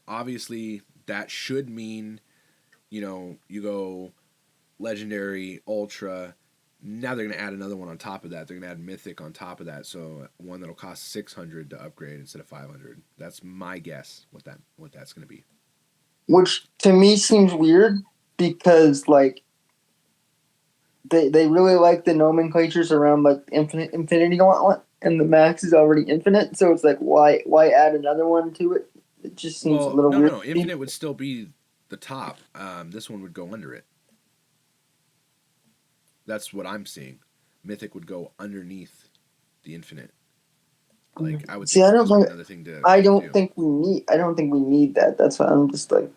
obviously that should mean, you go legendary, ultra. Now they're going to add another one on top of that. They're going to add mythic on top of that. So one that'll cost 600 to upgrade instead of 500. That's my guess what that's going to be. which to me seems weird because like they really like the nomenclatures around like infinity gauntlet, and the max is already infinite, so it's like why add another one to it? It just seems a little weird. No, infinite would still be the top. This one would go under it. That's what I'm seeing. Mythic would go underneath the infinite. Like I would see. I don't like another thing to. I don't think we need. I don't think we need that. That's why I'm just like.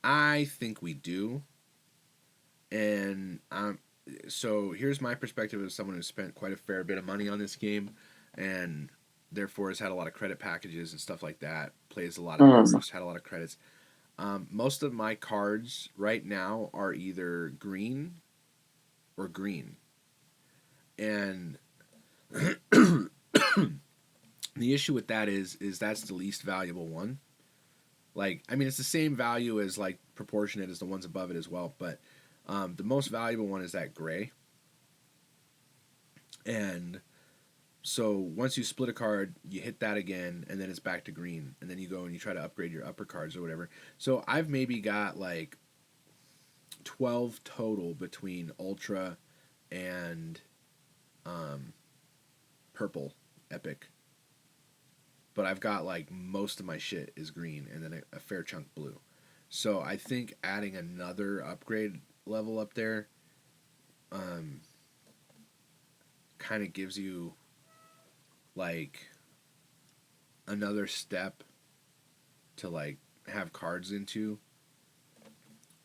I think we do, and so here's my perspective as someone who's spent quite a fair bit of money on this game, and therefore has had a lot of credit packages and stuff like that. Plays a lot of numbers, had a lot of credits. Most of my cards right now are either green or green, and the issue with that is that's the least valuable one. Like, I mean, it's the same value as like proportionate as the ones above it as well, but the most valuable one is that gray. And so once you split a card, you hit that again, and then it's back to green, and then you go and you try to upgrade your upper cards or whatever. So I've maybe got like 12 total between Ultra and Purple Epic. But I've got like most of my shit is green and then a fair chunk blue. So I think adding another upgrade level up there kind of gives you like another step to like have cards into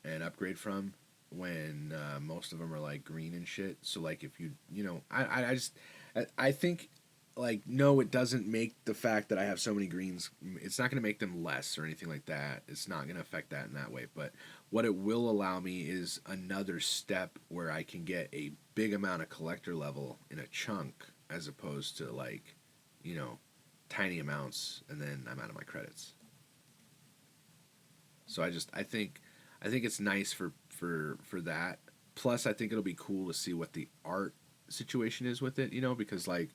and upgrade from when most of them are like green and shit. So like if I think like no, it doesn't make the fact that I have so many greens, it's not going to make them less or anything like that. It's not going to affect that in that way. But what it will allow me is another step where I can get a big amount of collector level in a chunk as opposed to like, tiny amounts and then I'm out of my credits. So I think it's nice for that. Plus I think it'll be cool to see what the art situation is with it, because like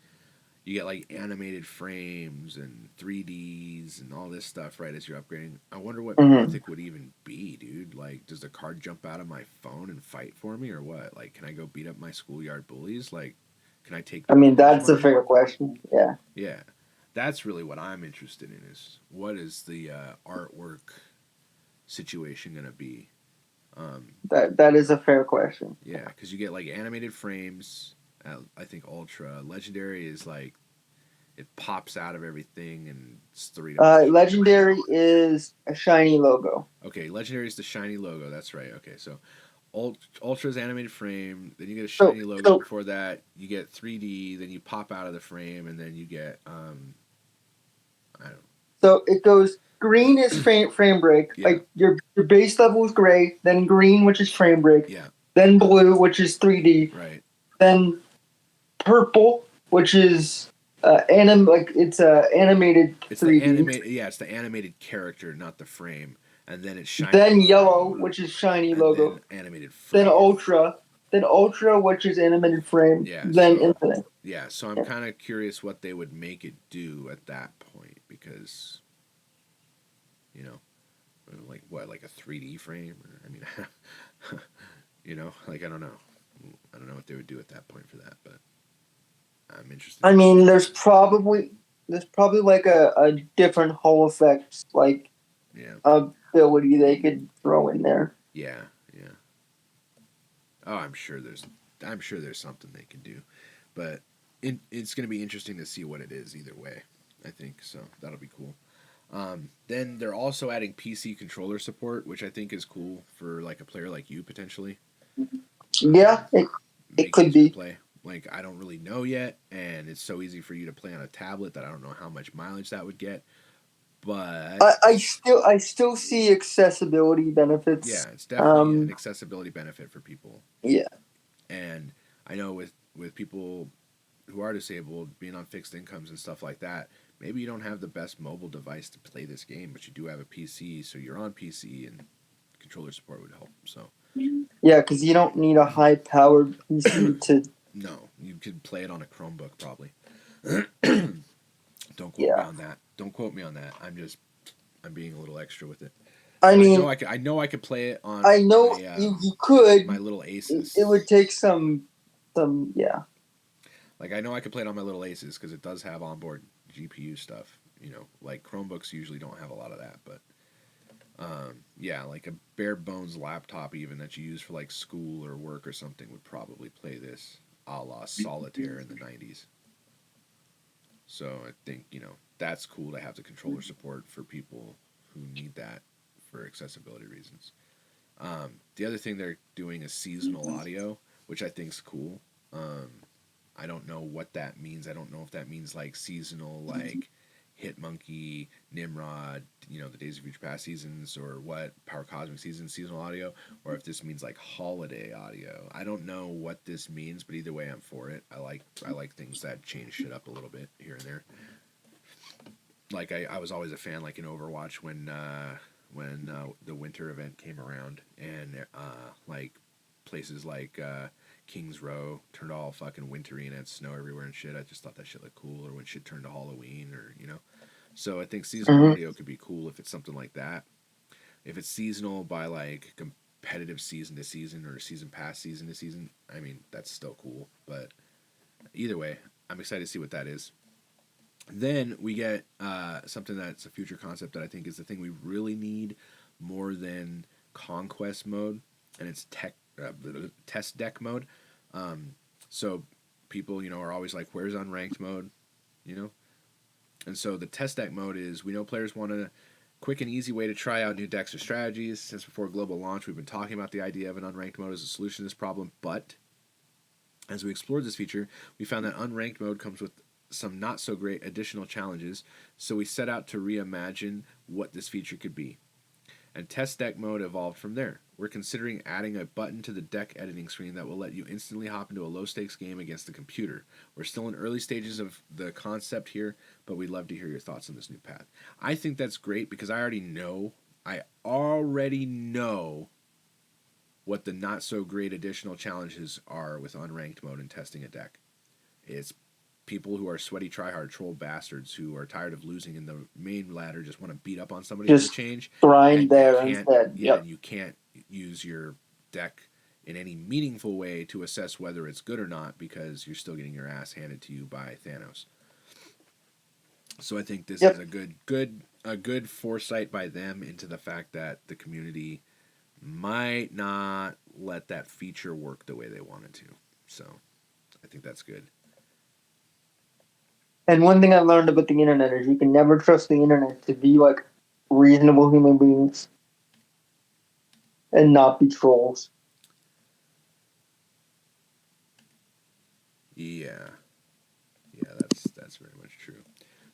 you get like animated frames and 3Ds and all this stuff right as you're upgrading. I wonder what Mythic would even be, dude. Like, does the card jump out of my phone and fight for me or what? Like, can I go beat up my schoolyard bullies? Like, can I take... I mean, that's a fair question. Yeah. Yeah. That's really what I'm interested in is what is the artwork situation going to be? That is a fair question. Yeah, because you get like animated frames... I think Ultra. Legendary is like it pops out of everything and it's 3 Legendary is a shiny logo. Okay, Legendary is the shiny logo. That's right. Okay, so Ultra's animated frame. Then you get a shiny logo. Before that, you get 3D. Then you pop out of the frame, and then you get I don't know. So it goes green is frame break. Yeah. Like your base level is gray. Then green, which is frame break. Yeah. Then blue, which is 3D. Right. Then purple, which is it's animated 3D. It's the animated character, not the frame. And then it's shiny. Then yellow, which is shiny logo. Then animated frame. Then ultra, which is animated frame. Yeah. Then infinite. Yeah, so I'm kind of curious what they would make it do at that point because, like what, like a 3D frame? I mean, like I don't know. I don't know what they would do at that point for that, but I'm interested. I mean, there's probably like a different Hall effects like ability they could throw in there. Yeah. Oh, I'm sure there's something they can do, but it's going to be interesting to see what it is either way. I think so. That'll be cool. Then they're also adding PC controller support, which I think is cool for like a player like you potentially. Yeah, it could be. Play. Like, I don't really know yet, and it's so easy for you to play on a tablet that I don't know how much mileage that would get. But I still see accessibility benefits. Yeah, it's definitely an accessibility benefit for people. Yeah. And I know with people who are disabled, being on fixed incomes and stuff like that, maybe you don't have the best mobile device to play this game, but you do have a PC, so you're on PC, and controller support would help. So. Yeah, because you don't need a high-powered PC to... No, you could play it on a Chromebook, probably. Don't quote me on that. Don't quote me on that. I'm being a little extra with it. I mean, I know I could play it on. I know my, you could. My little aces. It would take some, yeah. Like I know I could play it on my little aces because it does have onboard GPU stuff. You know, like Chromebooks usually don't have a lot of that, but yeah, like a bare bones laptop even that you use for like school or work or something would probably play this a la Solitaire in the 90s. So I think, you know, that's cool to have the controller support for people who need that for accessibility reasons. The other thing they're doing is seasonal audio, which I think is cool. I don't know what that means. I don't know if that means like seasonal, like Hitmonkey, Nimrod, you know, the Days of Future Past seasons, or what, Power Cosmic seasonal audio, or if this means like holiday audio. I don't know what this means, but either way, I'm for it. I like things that change shit up a little bit here and there. Like I was always a fan, like in Overwatch when the winter event came around, and like places like Kings Row turned all fucking wintry and had snow everywhere and shit. I just thought that shit looked cool. Or when shit turned to Halloween, or you know. So I think seasonal audio could be cool if it's something like that. If it's seasonal by like competitive season to season or season past season to season, I mean that's still cool. But either way, I'm excited to see what that is. Then we get something that's a future concept that I think is the thing we really need more than Conquest mode, and it's test deck mode. So people, you know, are always like, where's unranked mode? You know? And so the test deck mode is, we know players want a quick and easy way to try out new decks or strategies. Since before global launch, we've been talking about the idea of an unranked mode as a solution to this problem, but as we explored this feature, we found that unranked mode comes with some not so great additional challenges, so we set out to reimagine what this feature could be. And test deck mode evolved from there. We're considering adding a button to the deck editing screen that will let you instantly hop into a low-stakes game against the computer. We're still in early stages of the concept here, but we'd love to hear your thoughts on this new path. I think that's great because I already know what the not-so-great additional challenges are with unranked mode and testing a deck. It's people who are sweaty tryhard troll bastards who are tired of losing in the main ladder, just want to beat up on somebody for the change. Grind there instead. Yeah, and you can't use your deck in any meaningful way to assess whether it's good or not because you're still getting your ass handed to you by Thanos. So I think this is a good foresight by them into the fact that the community might not let that feature work the way they wanted to. So I think that's good. And one thing I learned about the internet is you can never trust the internet to be like reasonable human beings and not be trolls. Yeah, that's very much true.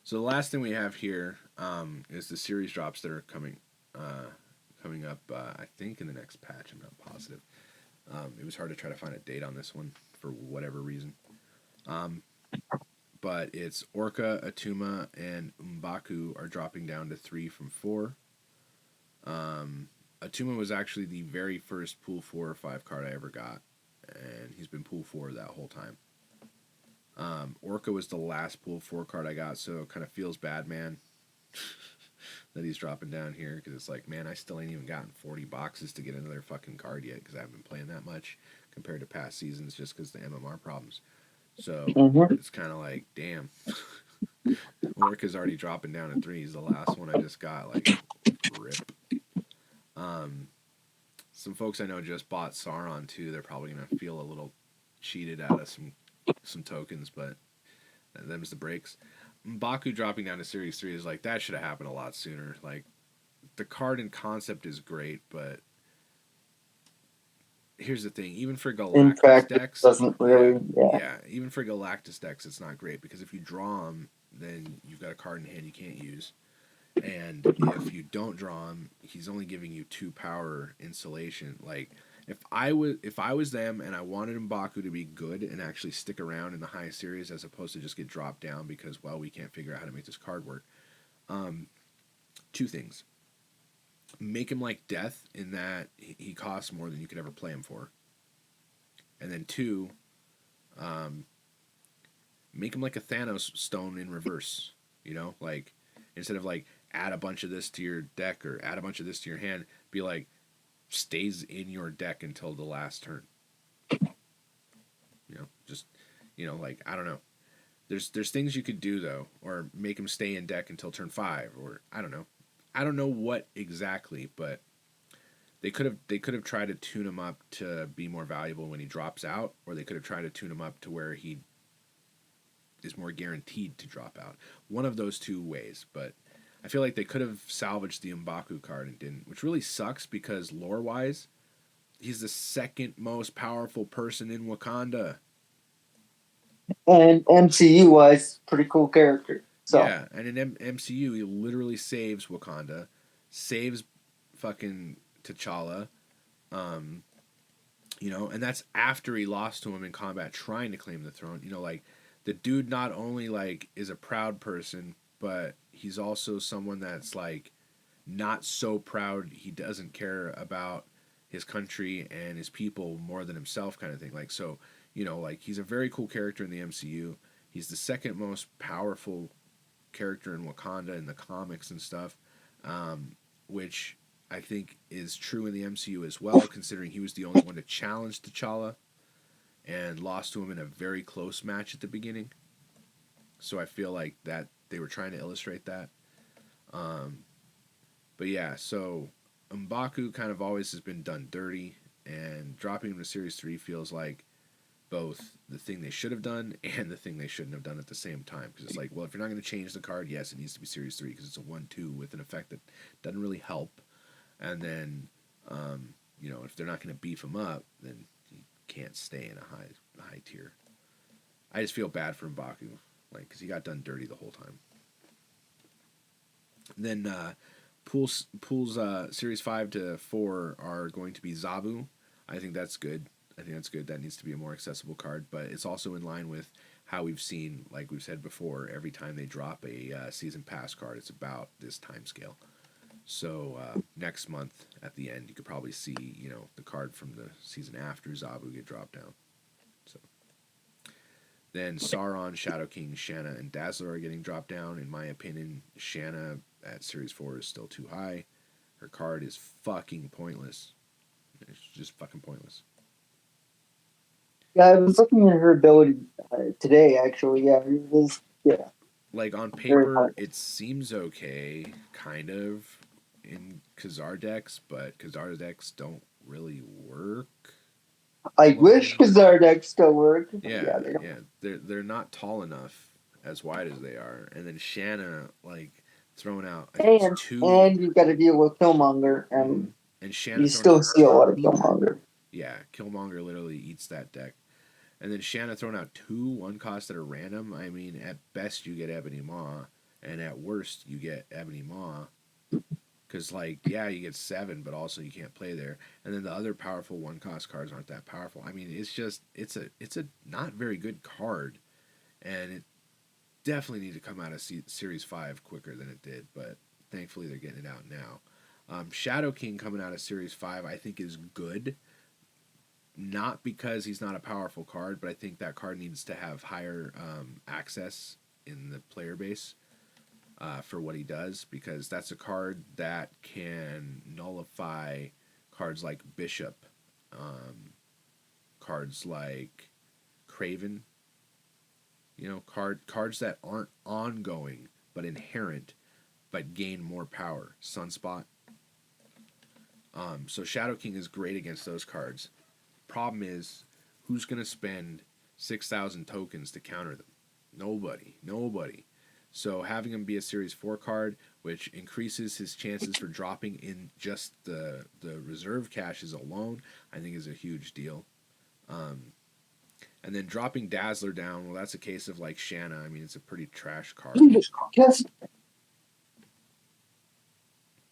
So the last thing we have here is the series drops that are coming up. I think in the next patch. I'm not positive. It was hard to try to find a date on this one for whatever reason. But it's Orka, Attuma, and M'Baku are dropping down to 3 from 4. Attuma was actually the very first pool 4 or 5 card I ever got, and he's been pool 4 that whole time. Orka was the last pool 4 card I got, so it kind of feels bad, man, that he's dropping down here, because it's like, man, I still ain't even gotten 40 boxes to get another fucking card yet, because I haven't been playing that much compared to past seasons, just because the MMR problems. So it's kind of like, damn. Orka's already dropping down to 3. He's the last one I just got. Like, rip. Some folks I know just bought Sauron too. They're probably gonna feel a little cheated out of some tokens, but them's the breaks. M'Baku dropping down to Series 3 is like, that should have happened a lot sooner. Like, the card and concept is great, but here's the thing, even for Galactus decks, doesn't really, even for Galactus decks, it's not great because if you draw them, then you've got a card in hand you can't use, and if you don't draw him, he's only giving you 2 power insulation. Like, if I was them and I wanted M'Baku to be good and actually stick around in the highest series as opposed to just get dropped down because, well, we can't figure out how to make this card work. 2 things. Make him like Death in that he costs more than you could ever play him for. And then 2, make him like a Thanos stone in reverse. You know, like instead of like add a bunch of this to your deck or add a bunch of this to your hand, be like stays in your deck until the last turn. You know, just like I don't know. There's things you could do though, or make him stay in deck until turn 5, or I don't know. I don't know what exactly, but they could have tried to tune him up to be more valuable when he drops out, or they could have tried to tune him up to where he is more guaranteed to drop out. One of those two ways, but I feel like they could have salvaged the M'Baku card and didn't, which really sucks because lore-wise, he's the second most powerful person in Wakanda. And MCU wise, pretty cool character. So. Yeah, and in MCU, he literally saves Wakanda, saves fucking T'Challa, you know, and that's after he lost to him in combat trying to claim the throne. You know, like, the dude not only, like, is a proud person, but he's also someone that's, like, not so proud he doesn't care about his country and his people more than himself kind of thing. Like, so, you know, like, he's a very cool character in the MCU. He's the second most powerful character in Wakanda in the comics and stuff, which I think is true in the MCU as well, considering he was the only one to challenge T'Challa and lost to him in a very close match at the beginning. So I feel like that they were trying to illustrate that. But yeah, so M'Baku kind of always has been done dirty, and dropping him to Series 3 feels like both the thing they should have done and the thing they shouldn't have done at the same time. Because it's like, well, if you're not going to change the card, yes, it needs to be Series 3 because it's a 1/2 with an effect that doesn't really help. And then, you know, if they're not going to beef him up, then he can't stay in a high tier. I just feel bad for M'Baku, like, because he got done dirty the whole time. And then pools Series 5 to 4 are going to be Zabu. I think that's good. That needs to be a more accessible card, but it's also in line with how we've seen, like we've said before, every time they drop a season pass card, it's about this time scale. So next month at the end, you could probably see, you know, the card from the season after Zabu get dropped down. So then Sauron, Shadow King, Shanna, and Dazzler are getting dropped down. In my opinion, Shanna at Series 4 is still too high. Her card is fucking pointless. It's just fucking pointless. Yeah, I was looking at her ability today, actually. Yeah, it was, yeah. Like, on paper, it seems okay, kind of, in Khazar decks, but Khazar decks don't really work. I wish Khazar decks still work. Yeah. They're not tall enough, as wide as they are. And then Shanna, like, throwing out, I think it's 2. And you've got to deal with Killmonger, and Shanna, you still see a lot of Killmonger. Yeah, Killmonger literally eats that deck. And then Shanna throwing out 2 1-cost that are random. I mean, at best you get Ebony Maw, and at worst you get Ebony Maw. Because, like, yeah, you get 7, but also you can't play there. And then the other powerful 1-cost cards aren't that powerful. I mean, it's just, it's a not very good card. And it definitely needed to come out of Series 5 quicker than it did. But thankfully they're getting it out now. Shadow King coming out of Series 5 I think is good. Not because he's not a powerful card, but I think that card needs to have higher access in the player base for what he does, because that's a card that can nullify cards like Bishop, cards like Craven, you know, cards that aren't ongoing but inherent but gain more power. Sunspot. So Shadow King is great against those cards. Problem is, who's going to spend 6,000 tokens to counter them? Nobody. So having him be a Series 4 card, which increases his chances for dropping in just the reserve caches alone, I think is a huge deal. And then dropping Dazzler down, well, that's a case of like Shanna. I mean, it's a pretty trash card.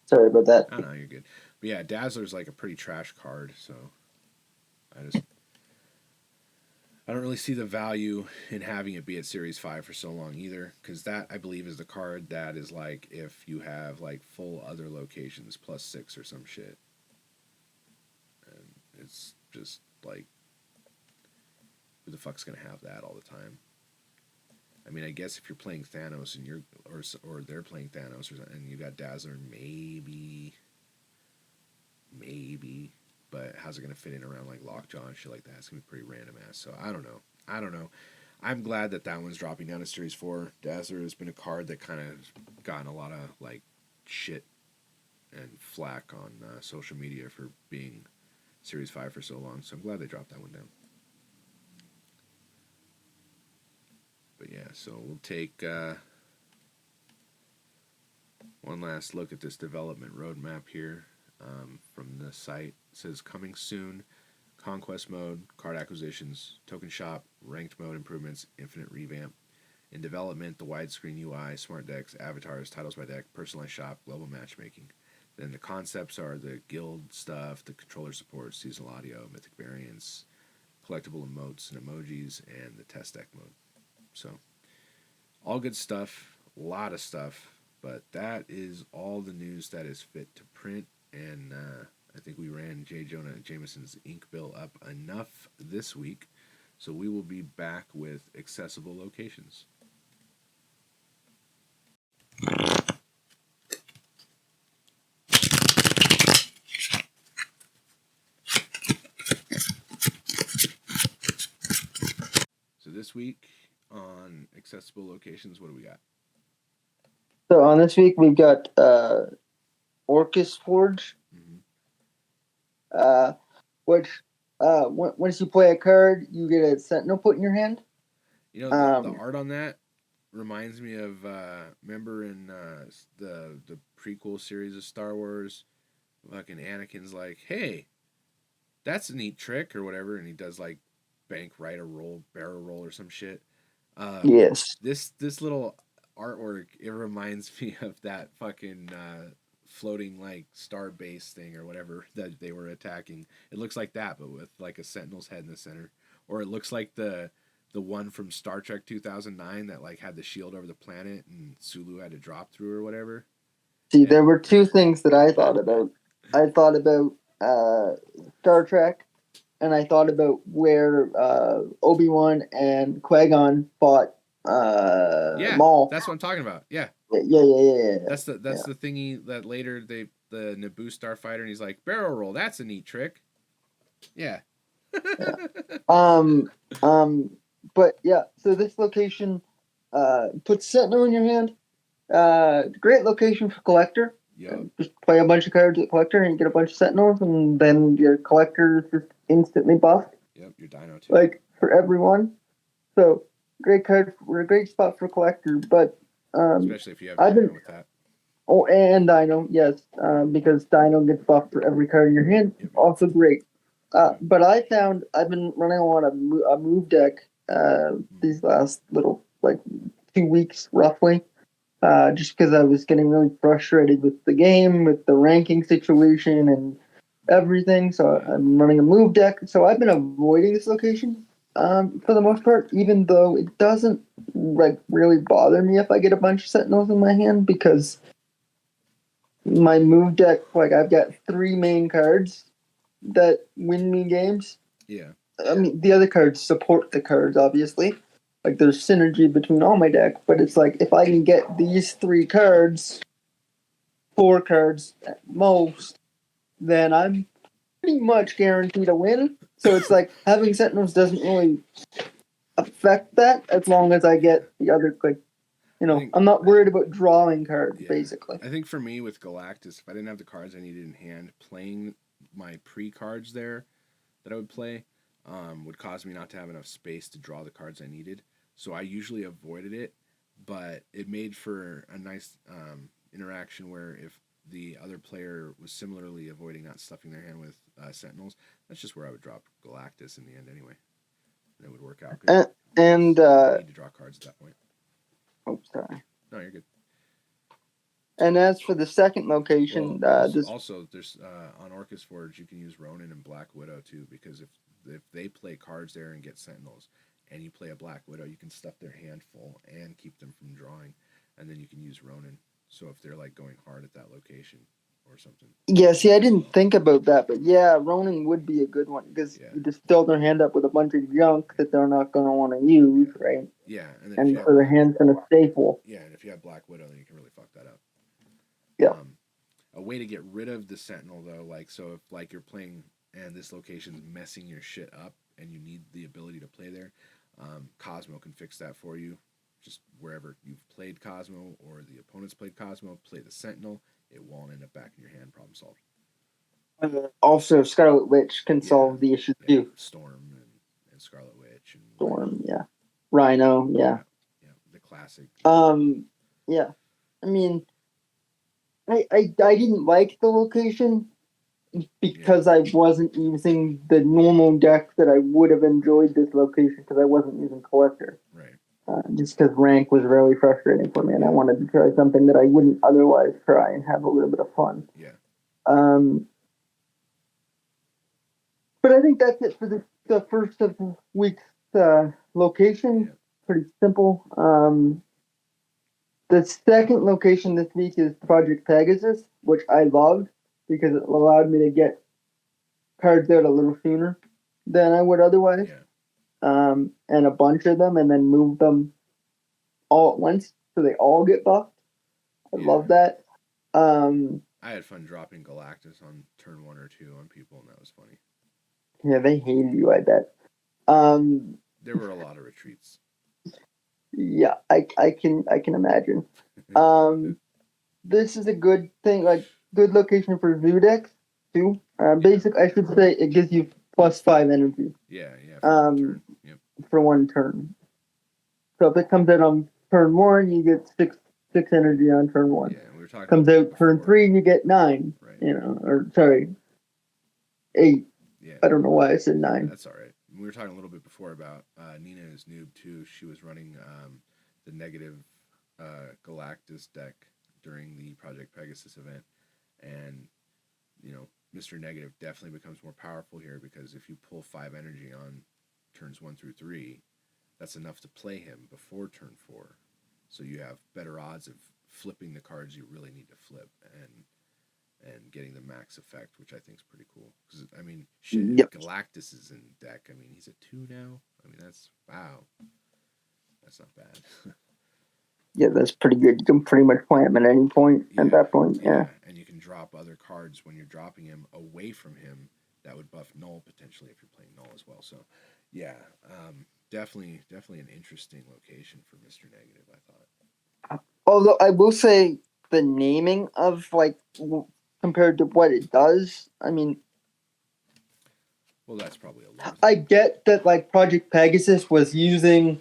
Sorry about that. Oh, no, you're good. But yeah, Dazzler's like a pretty trash card, so I don't really see the value in having it be at Series 5 for so long either, because that, I believe, is the card that is like if you have like full other locations +6 or some shit. And it's just like, who the fuck's going to have that all the time? I mean, I guess if you're playing Thanos and or they're playing Thanos and you got Dazzler, maybe, but how's it gonna fit in around like Lockjaw and shit like that? It's gonna be pretty random ass. So I don't know. I'm glad that one's dropping down to Series 4. Dazzler has been a card that kind of gotten a lot of like shit and flack on social media for being Series 5 for so long. So I'm glad they dropped that one down. But yeah, so we'll take one last look at this development roadmap here from the site. It says coming soon, Conquest mode, card acquisitions, token shop, ranked mode improvements, infinite revamp. In development, the widescreen UI, smart decks, avatars, titles by deck, personalized shop, global matchmaking. Then the concepts are the guild stuff, the controller support, seasonal audio, mythic variants, collectible emotes and emojis, and the test deck mode. So, all good stuff, a lot of stuff, but that is all the news that is fit to print, and I think we ran J. Jonah Jameson's ink bill up enough this week, so we will be back with accessible locations. So this week on accessible locations, what do we got? So on this week we've got Orchis Forge, which once you play a card, you get a Sentinel put in your hand. You know, the art on that reminds me of remember in the prequel series of Star Wars, fucking Anakin's like, hey, that's a neat trick or whatever, and he does like bank right a roll, barrel roll or some shit. Yes. This little artwork, it reminds me of that fucking floating like star base thing or whatever that they were attacking. It looks like that, but with like a Sentinel's head in the center. Or it looks like the one from Star Trek 2009 that like had the shield over the planet and Sulu had to drop through or whatever. See, there were two things that I thought about. I thought about Star Trek, and I thought about where Obi-Wan and Qui-Gon fought Maul. That's what I'm talking about. Yeah. That's the thingy that later the Naboo starfighter, and he's like, barrel roll, that's a neat trick. Yeah. But yeah, so this location puts Sentinel in your hand. Great location for collector. Yep. Just play a bunch of cards at collector and you get a bunch of Sentinels, and then your collector is just instantly buffed. Yep, your Dino too. Like for everyone. So great card. We're a great spot for collector, but especially if you have Dino with that. Oh, and Dino, yes, because Dino gets buffed for every card in your hand. Yep. Also great. But I've been running a lot of a move deck these last little 2 weeks roughly, just because I was getting really frustrated with the game, with the ranking situation and everything. So I'm running a move deck. So I've been avoiding this location for the most part, even though it doesn't really bother me if I get a bunch of Sentinels in my hand, because my move deck, I've got 3 main cards that win me games. Yeah. I mean, the other cards support the cards, obviously. There's synergy between all my deck, but it's if I can get these 3 cards, 4 cards at most, then I'm pretty much guaranteed a win. So it's having Sentinels doesn't really affect that as long as I get the other, I'm not worried about drawing cards, basically. I think for me with Galactus, if I didn't have the cards I needed in hand, playing my pre-cards there that I would play would cause me not to have enough space to draw the cards I needed. So I usually avoided it, but it made for a nice interaction where if the other player was similarly avoiding not stuffing their hand with Sentinels, that's just where I would drop Galactus in the end anyway. And it would work out. And need to draw cards at that point. Oh, sorry. No, you're good. And as for the second location, there's on Orchis Forge you can use Ronin and Black Widow too, because if they play cards there and get Sentinels, and you play a Black Widow, you can stuff their hand full and keep them from drawing, and then you can use Ronin. So if they're going hard at that location, or something. Yeah, see, I didn't think about that, but yeah, Ronin would be a good one because Yeah. you just fill their hand up with a bunch of junk that they're not going to want to use, right? Yeah, and then And so their hand's going to stay full. Yeah, and if you have Black Widow, then you can really fuck that up. Yeah. A way to get rid of the Sentinel, though, like, so if, like, you're playing and this location's messing your shit up and you need the ability to play there, Cosmo can fix that for you. Just wherever you've played Cosmo or the opponent's played Cosmo, play the Sentinel. It won't end up back in your hand. Problem solved. Also, Scarlet Witch can solve the issue too. Storm and Scarlet Witch and Storm, yeah. Rhino, yeah. Yeah, the classic. Yeah. I mean, I didn't like the location because I wasn't using the normal deck that I would have enjoyed this location because I wasn't using Collector. Right. Just because rank was really frustrating for me, and I wanted to try something that I wouldn't otherwise try and have a little bit of fun. Yeah. But I think that's it for the first of the week's location. Yeah. Pretty simple. The second location this week is Project Pegasus, which I loved because it allowed me to get cards out a little sooner than I would otherwise. Yeah. And a bunch of them, and then move them all at once so they all get buffed. I love that. I had fun dropping Galactus on turn 1 or 2 on people, and that was funny. Yeah, they hated you, I bet. There were a lot of retreats. Yeah, I can imagine. This is a good thing, like good location for zoo decks too. Basic, I should say, it gives you +5 energy. Yeah. For one turn. Yep. For one turn. So if it comes out on turn 1, you get six energy on turn 1. Yeah, we were talking. Comes out turn 3, you get 9. Right. You know, or sorry, 8. Yeah. I don't know why I said 9. That's all right. We were talking a little bit before about Nina is noob too. She was running the negative Galactus deck during the Project Pegasus event, and Mr. Negative definitely becomes more powerful here because if you pull 5 energy on turns 1 through 3, that's enough to play him before turn 4. So you have better odds of flipping the cards you really need to flip and getting the max effect, which I think is pretty cool. Because I mean, shit, Galactus is in deck. I mean, he's a 2 now. I mean, that's wow. That's not bad. Yeah, that's pretty good. You can pretty much play him at any point at that point. Yeah. And you can drop other cards when you're dropping him away from him that would buff Null potentially if you're playing Null as well. So, yeah, definitely an interesting location for Mr. Negative, I thought. Although I will say the naming of compared to what it does, I mean, well, that's probably a loser. I get that Project Pegasus was using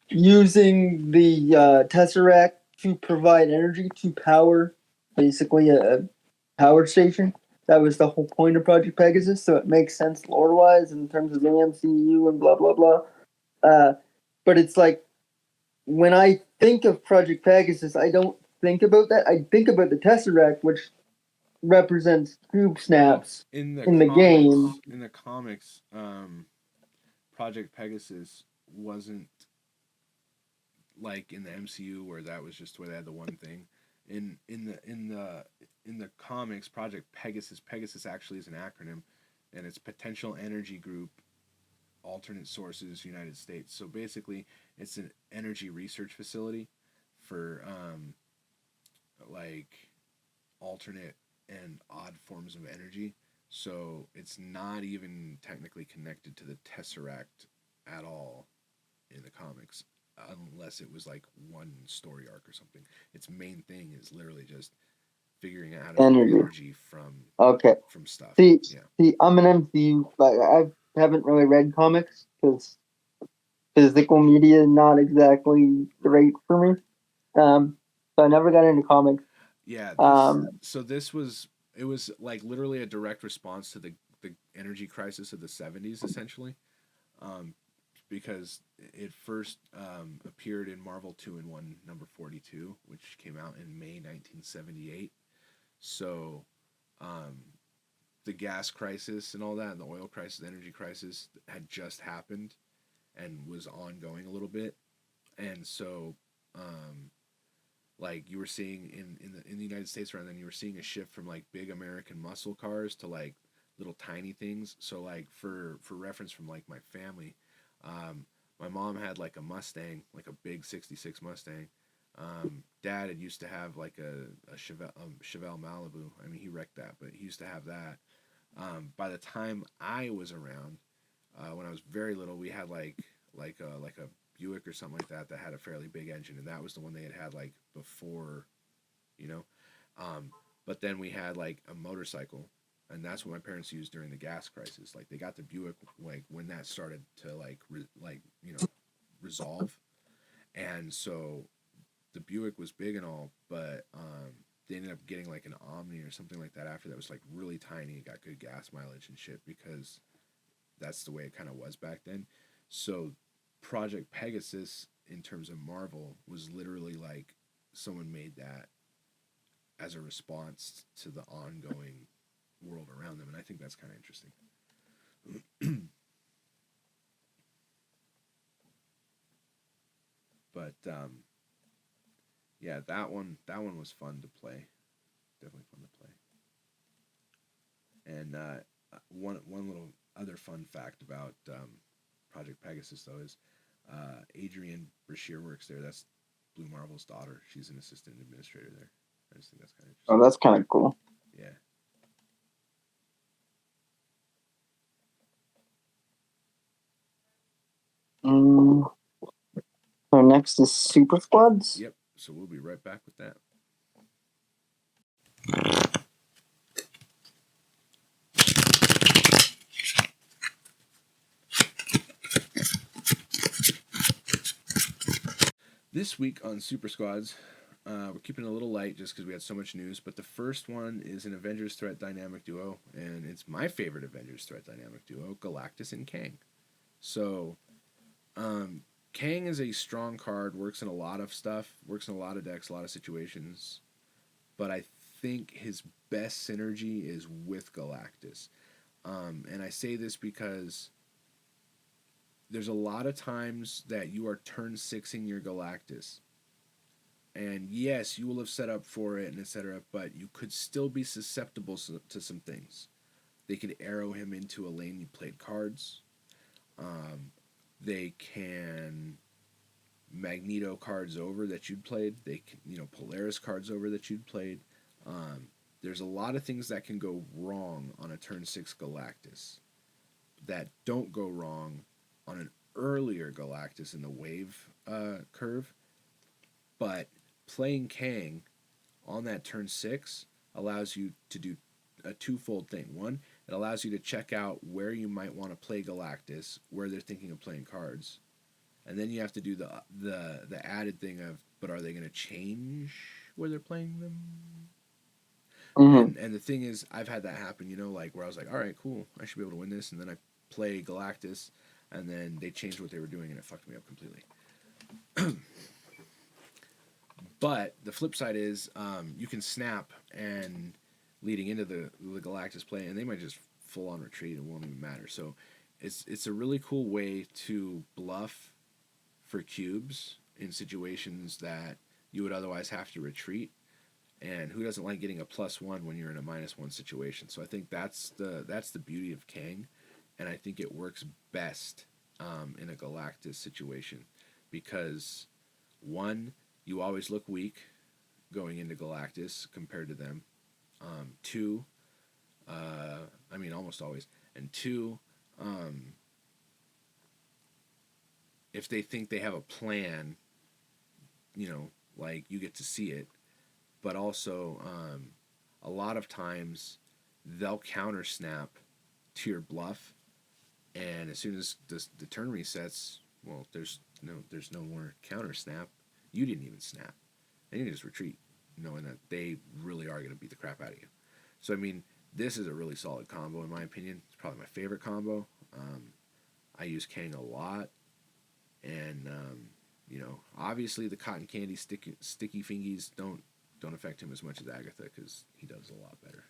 the Tesseract to provide energy to power basically a power station. That was the whole point of Project Pegasus, so it makes sense lore-wise in terms of the MCU and blah blah blah. But it's like when I think of Project Pegasus, I don't think about that. I think about the Tesseract, which represents cube snaps in the game. In the comics, Project Pegasus wasn't like in the MCU where that was just where they had the one thing. In the comics, Project Pegasus actually is an acronym, and it's Potential Energy Group, Alternate Sources, United States. So basically, it's an energy research facility for alternate and odd forms of energy. So it's not even technically connected to the Tesseract at all in the comics, unless it was like one story arc or something. Its main thing is literally just figuring out how to get energy from stuff. See, I'm an MCU. I haven't really read comics because physical media is not exactly great for me. So I never got into comics. Yeah. So it was like literally a direct response to the energy crisis of the 70s, essentially. Because it first appeared in Marvel 2-in-1 number 42, which came out in May 1978. So the gas crisis and all that, and the oil crisis, the energy crisis had just happened and was ongoing a little bit. And so like you were seeing in the United States around then, you were seeing a shift from like big American muscle cars to like little tiny things. So like for reference from like my family, um, my mom had like a Mustang, like a big '66 Mustang. Dad had used to have like a Chevelle Malibu. I mean, he wrecked that, but he used to have that. By the time I was around, when I was very little, we had like a Buick or something like that that had a fairly big engine, and that was the one they had like before, you know. Um, but then we had like a motorcycle, and that's what my parents used during the gas crisis. Like they got the Buick like when that started to resolve, and so the Buick was big and all, but they ended up getting like an Omni or something like that after that was like really tiny. It got good gas mileage and shit because that's the way it kind of was back then. So Project Pegasus in terms of Marvel was literally like someone made that as a response to the ongoing world around them, and I think that's kind of interesting. But yeah, that one was fun to play. Definitely fun to play. And one little other fun fact about Project Pegasus though is Adrienne Brashear works there. That's Blue Marvel's daughter. She's an assistant administrator there. I just think that's kind of interesting. Oh, that's kind of cool. Yeah. So next is Super Squads. Yep. So we'll be right back with that. This week on Super Squads, we're keeping it a little light just because we had so much news. But the first one is an Avengers Threat dynamic duo, and it's my favorite Avengers Threat dynamic duo, Galactus and Kang. So, Kang is a strong card, works in a lot of stuff, works in a lot of decks, a lot of situations. But I think his best synergy is with Galactus. And I say this because there's a lot of times that you are turn 6ing your Galactus. And yes, you will have set up for it and etc., but you could still be susceptible to some things. They could arrow him into a lane you played cards. They can Magneto cards over that you'd played. They can, Polaris cards over that you'd played. There's a lot of things that can go wrong on a turn 6 Galactus that don't go wrong on an earlier Galactus in the wave curve. But playing Kang on that turn 6 allows you to do a twofold thing. One, it allows you to check out where you might want to play Galactus, where they're thinking of playing cards. And then you have to do the added thing of, but are they going to change where they're playing them? Mm-hmm. And the thing is, I've had that happen, like where I was like, all right, cool, I should be able to win this. And then I play Galactus, and then they changed what they were doing, and it fucked me up completely. But the flip side is you can snap and leading into the Galactus play, and they might just full on retreat and won't even matter. So it's a really cool way to bluff for cubes in situations that you would otherwise have to retreat. And who doesn't like getting a +1 when you're in a -1 situation? So I think that's the beauty of Kang, and I think it works best in a Galactus situation because one, you always look weak going into Galactus compared to them. Two, almost always. And two, if they think they have a plan, like you get to see it. But also, a lot of times they'll counter snap to your bluff, and as soon as the turn resets, well, there's no more counter snap. You didn't even snap, and you can just retreat, knowing that they really are going to beat the crap out of you. So this is a really solid combo in my opinion. It's probably my favorite combo. I use Kang a lot, and obviously the cotton candy sticky fingies don't affect him as much as Agatha because he does a lot better.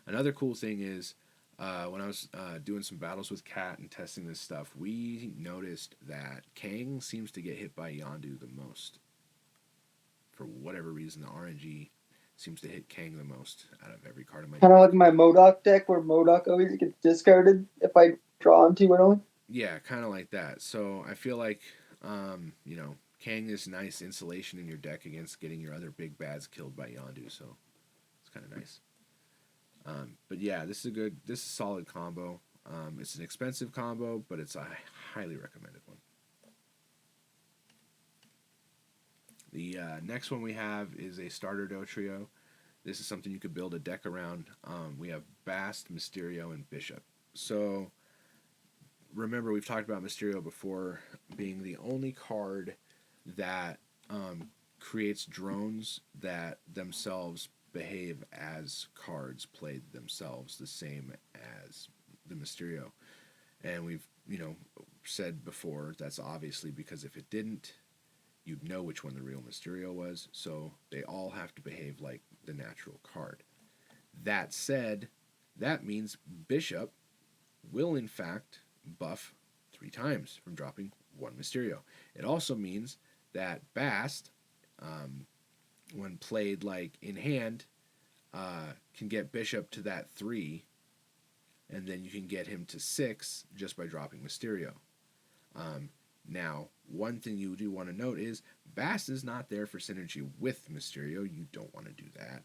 Another cool thing is when I was doing some battles with Kat and testing this stuff, we noticed that Kang seems to get hit by Yondu the most for whatever reason, the RNG seems to hit Kang the most out of every card in my Kind of deck. like my MODOK deck, where MODOK always gets discarded if I draw on 2 and 0. Yeah, kind of like that. So I feel like, you know, Kang is nice insulation in your deck against getting your other big bads killed by Yondu. So it's kind of nice. But yeah, this is a solid combo. It's an expensive combo, but it's a highly recommended one. The next one we have is a starter do trio. This is something you could build a deck around. We have Bast, Mysterio, and Bishop. So remember, we've talked about Mysterio before being the only card that creates drones that themselves behave as cards played themselves, the same as the Mysterio. And we've, said before that's obviously because if it didn't, you'd know which one the real Mysterio was. So they all have to behave like the natural card. That said, that means Bishop will in fact buff 3 times from dropping 1 Mysterio. It also means that Bast, when played like in hand, can get Bishop to that 3, and then you can get him to 6 just by dropping Mysterio. Now, one thing you do want to note is Bast is not there for synergy with Mysterio. You don't want to do that.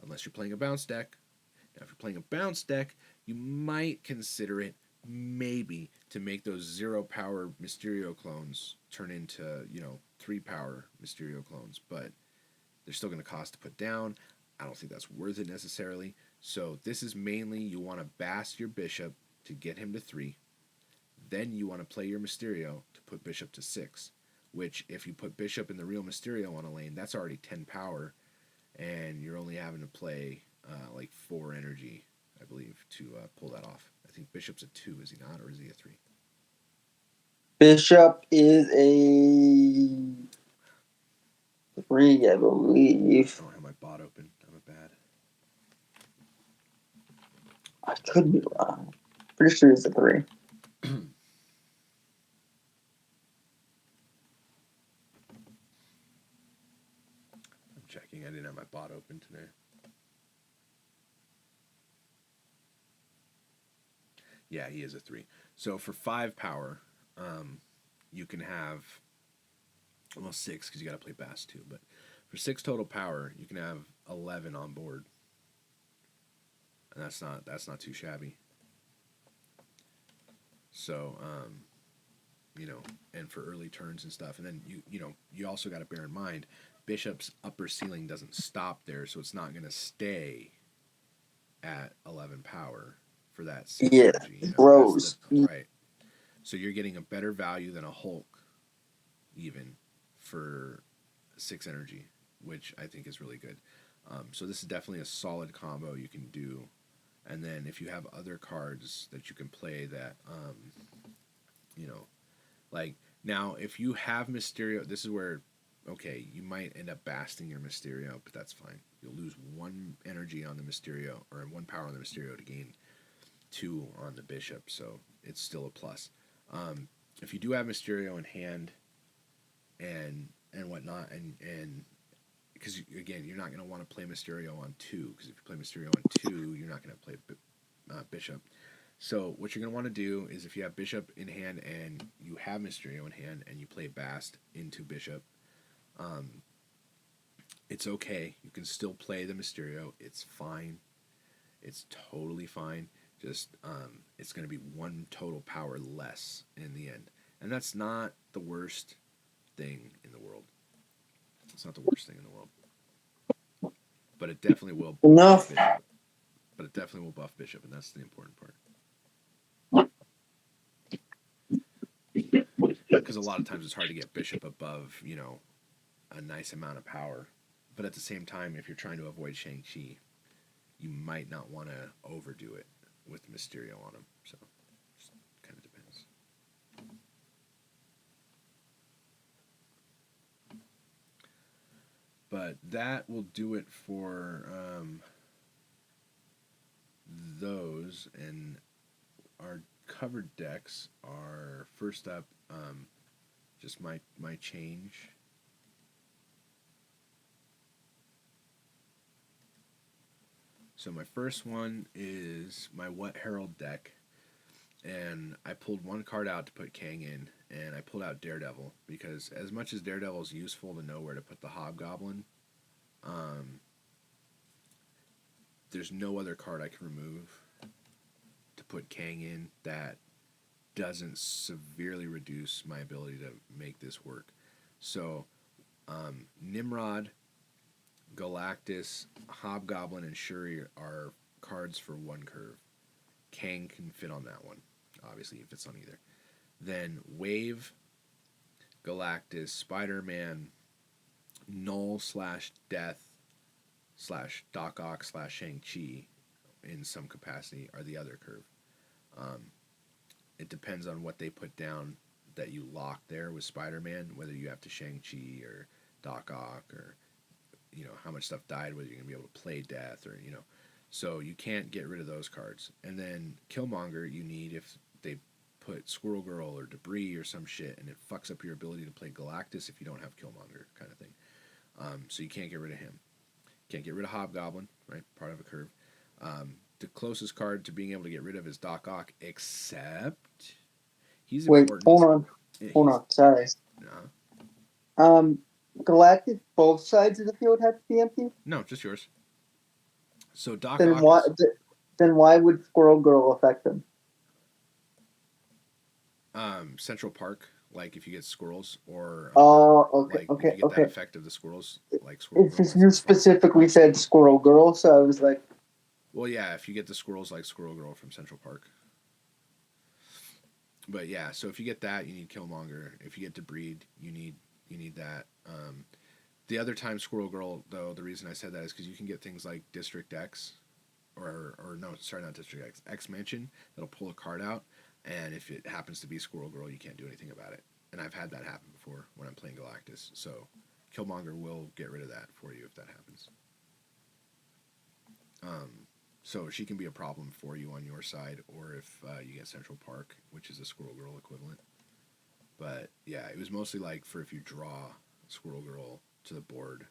Unless you're playing a bounce deck. Now, if you're playing a bounce deck, you might consider it maybe to make those 0 power Mysterio clones turn into, 3 power Mysterio clones, but they're still going to cost to put down. I don't think that's worth it necessarily. So this is mainly you want to Bast your Bishop to get him to 3. Then you want to play your Mysterio to put Bishop to 6, which if you put Bishop in the real Mysterio on a lane, that's already 10 power, and you're only having to play like 4 energy, I believe, to pull that off. I think Bishop's a 2, is he not, or is he a 3? Bishop is a 3, I believe. I don't have my bot open. I'm a bad. I could be wrong. Pretty sure it's a 3. I'm checking. I didn't have my bot open today. Yeah, he is a 3. So for 5 power, you can have, well, 6 because you got to play Bast too. But for 6 total power, you can have 11 on board, and that's not too shabby. So, and for early turns and stuff, and then you also got to bear in mind, Bishop's upper ceiling doesn't stop there, so it's not going to stay at 11 power for that 6 energy. It grows. Right. So you're getting a better value than a Hulk, even for 6 energy, which I think is really good. So this is definitely a solid combo you can do. And then if you have other cards that you can play that, like now if you have Mysterio, this is where, okay, you might end up basting your Mysterio, but that's fine. You'll lose 1 energy on the Mysterio, or 1 power on the Mysterio to gain 2 on the Bishop, so it's still a plus. If you do have Mysterio in hand and whatnot, and because again, you're not going to want to play Mysterio on 2, because if you play Mysterio on 2, you're not going to play Bishop. So what you're going to want to do is, if you have Bishop in hand and you have Mysterio in hand and you play Bast into Bishop, it's okay. You can still play the Mysterio. It's fine. It's totally fine. Just it's going to be 1 total power less in the end, and that's not the worst thing in the world. It's not the worst thing in the world, but it definitely will buff Bishop. But it definitely will buff Bishop, and that's the important part. Because a lot of times it's hard to get Bishop above, a nice amount of power. But at the same time, if you're trying to avoid Shang-Chi, you might not want to overdo it with Mysterio on him. So, just kind of depends. But that will do it for those. And our covered decks are, first up, just my change So my first one is my What Herald deck, and I pulled one card out to put Kang in, and I pulled out Daredevil because as much as Daredevil is useful to know where to put the Hobgoblin, there's no other card I can remove to put Kang in that doesn't severely reduce my ability to make this work. So Nimrod, Galactus, Hobgoblin, and Shuri are cards for one curve. Kang can fit on that one. Obviously, it fits on either. Then Wave, Galactus, Spider-Man, Null / Death / Doc Ock / Shang-Chi in some capacity are the other curve. It depends on what they put down that you lock there with Spider-Man, whether you have to Shang-Chi or Doc Ock or, how much stuff died, whether you're going to be able to play Death or, So you can't get rid of those cards. And then Killmonger you need if they put Squirrel Girl or Debris or some shit and it fucks up your ability to play Galactus if you don't have Killmonger kind of thing. So you can't get rid of him. Can't get rid of Hobgoblin, right? Part of a curve. The closest card to being able to get rid of is Doc Ock, except he's important. Hold on. Sorry. Galactic, both sides of the field have to be empty? No, just yours. So Doc then Ock then why would Squirrel Girl affect them? Central Park, like if you get squirrels or okay. if you get that effect of the squirrels, like Squirrel Girl. You specifically said Squirrel Girl, so I was like, well, yeah, if you get the squirrels like Squirrel Girl from Central Park. But yeah, so if you get that, you need Killmonger. If you get Debris, you need that. The other time Squirrel Girl, though, the reason I said that is because you can get things like District X, or no, sorry, not District X, X Mansion, that'll pull a card out, and if it happens to be Squirrel Girl, you can't do anything about it. And I've had that happen before when I'm playing Galactus, so Killmonger will get rid of that for you if that happens. So she can be a problem for you on your side, or if you get Central Park, which is a Squirrel Girl equivalent. But yeah, it was mostly like for if you draw Squirrel Girl to the board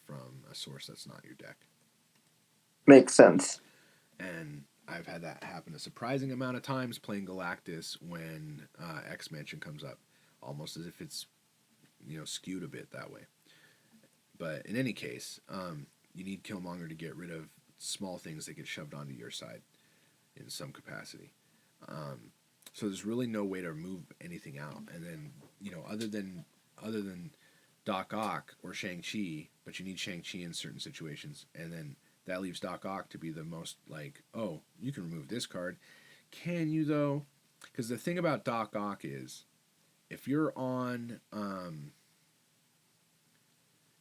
from a source that's not your deck. Makes sense. And I've had that happen a surprising amount of times playing Galactus when X Mansion comes up, almost as if it's skewed a bit that way. But in any case, you need Killmonger to get rid of small things that get shoved onto your side in some capacity. So there's really no way to move anything out. And then, other than Doc Ock or Shang-Chi, but you need Shang-Chi in certain situations. And then that leaves Doc Ock to be the most like, oh, you can remove this card. Can you, though? Because the thing about Doc Ock is, if you're on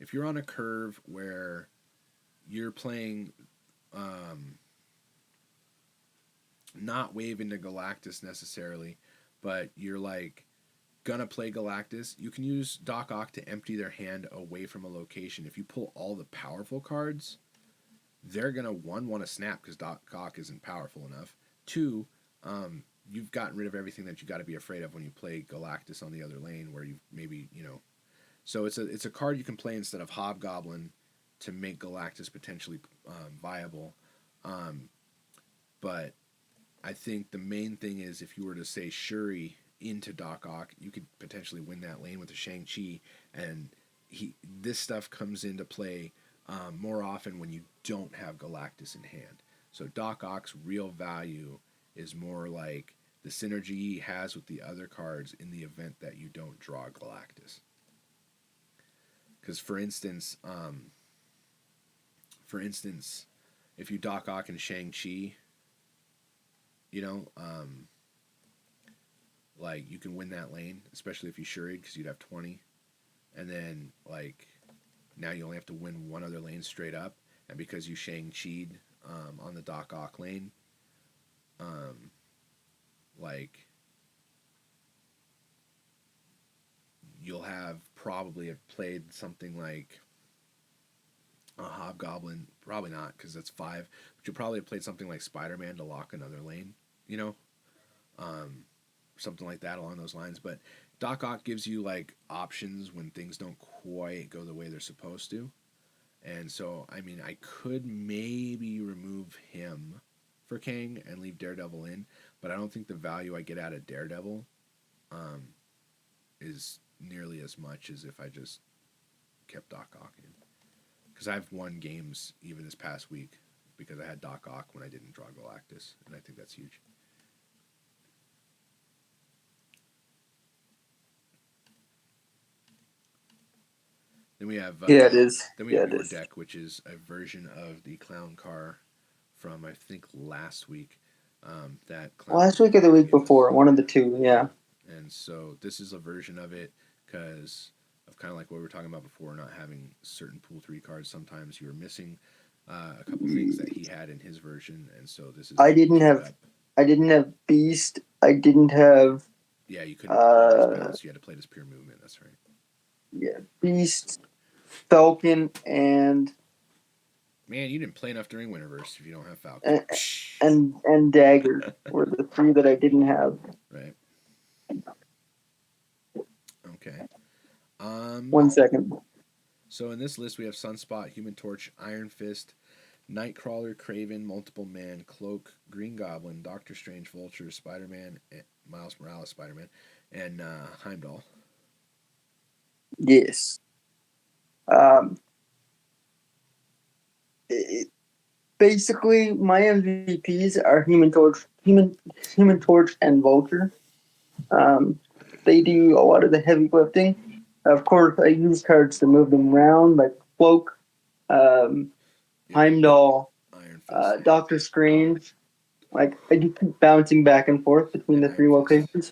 a curve where you're playing not Wave into Galactus necessarily, but you're like gonna play Galactus, you can use Doc Ock to empty their hand away from a location. If you pull all the powerful cards, they're gonna want to snap because Doc Ock isn't powerful enough. 2, you've gotten rid of everything that you got to be afraid of when you play Galactus on the other lane, where you maybe So it's a card you can play instead of Hobgoblin to make Galactus potentially viable. But I think the main thing is if you were to say Shuri into Doc Ock, you could potentially win that lane with a Shang-Chi, and this stuff comes into play more often when you don't have Galactus in hand. So Doc Ock's real value is more like the synergy he has with the other cards in the event that you don't draw Galactus. Because for instance, if you Doc Ock and Shang-Chi, like you can win that lane, especially if you Shuried, because you'd have 20, and then like now you only have to win one other lane straight up, and because you Shang-Chi'd on the Doc Ock lane, like you'll have played something like a Hobgoblin, probably not because that's 5, but you'll probably have played something like Spider-Man to lock another lane, something like that along those lines. But Doc Ock gives you like options when things don't quite go the way they're supposed to, And so, I mean, I could maybe remove him for Kang and leave Daredevil in, but I don't think the value I get out of Daredevil is nearly as much as if I just kept Doc Ock in. Because I've won games even this past week because I had Doc Ock when I didn't draw Galactus, and I think that's huge. Then we have it is. Then we have your deck, which is a version of the clown car from I think last week. Last week or the week before, one of the two, yeah. And so this is a version of it because of kind of like what we were talking about before, not having certain pool 3 cards. Sometimes you were missing a couple things that he had in his version, and so this is. I didn't have Beast. I didn't have. Yeah, you couldn't play this bounce. You had to play this pure movement. That's right. Yeah, Beast, Falcon, and. Man, you didn't play enough during Winterverse if you don't have Falcon. And Dagger were the 3 that I didn't have. Right. Okay. 1 second. So in this list we have Sunspot, Human Torch, Iron Fist, Nightcrawler, Kraven, Multiple Man, Cloak, Green Goblin, Doctor Strange, Vulture, Spider-Man, Miles Morales, Spider-Man, and Heimdall. Yes. Basically, my MVPs are Human Torch, and Vulture. They do a lot of the heavy lifting. Of course, I use cards to move them around, like Cloak, Heimdall, Doctor Strange. Like I do keep bouncing back and forth between the 3 locations,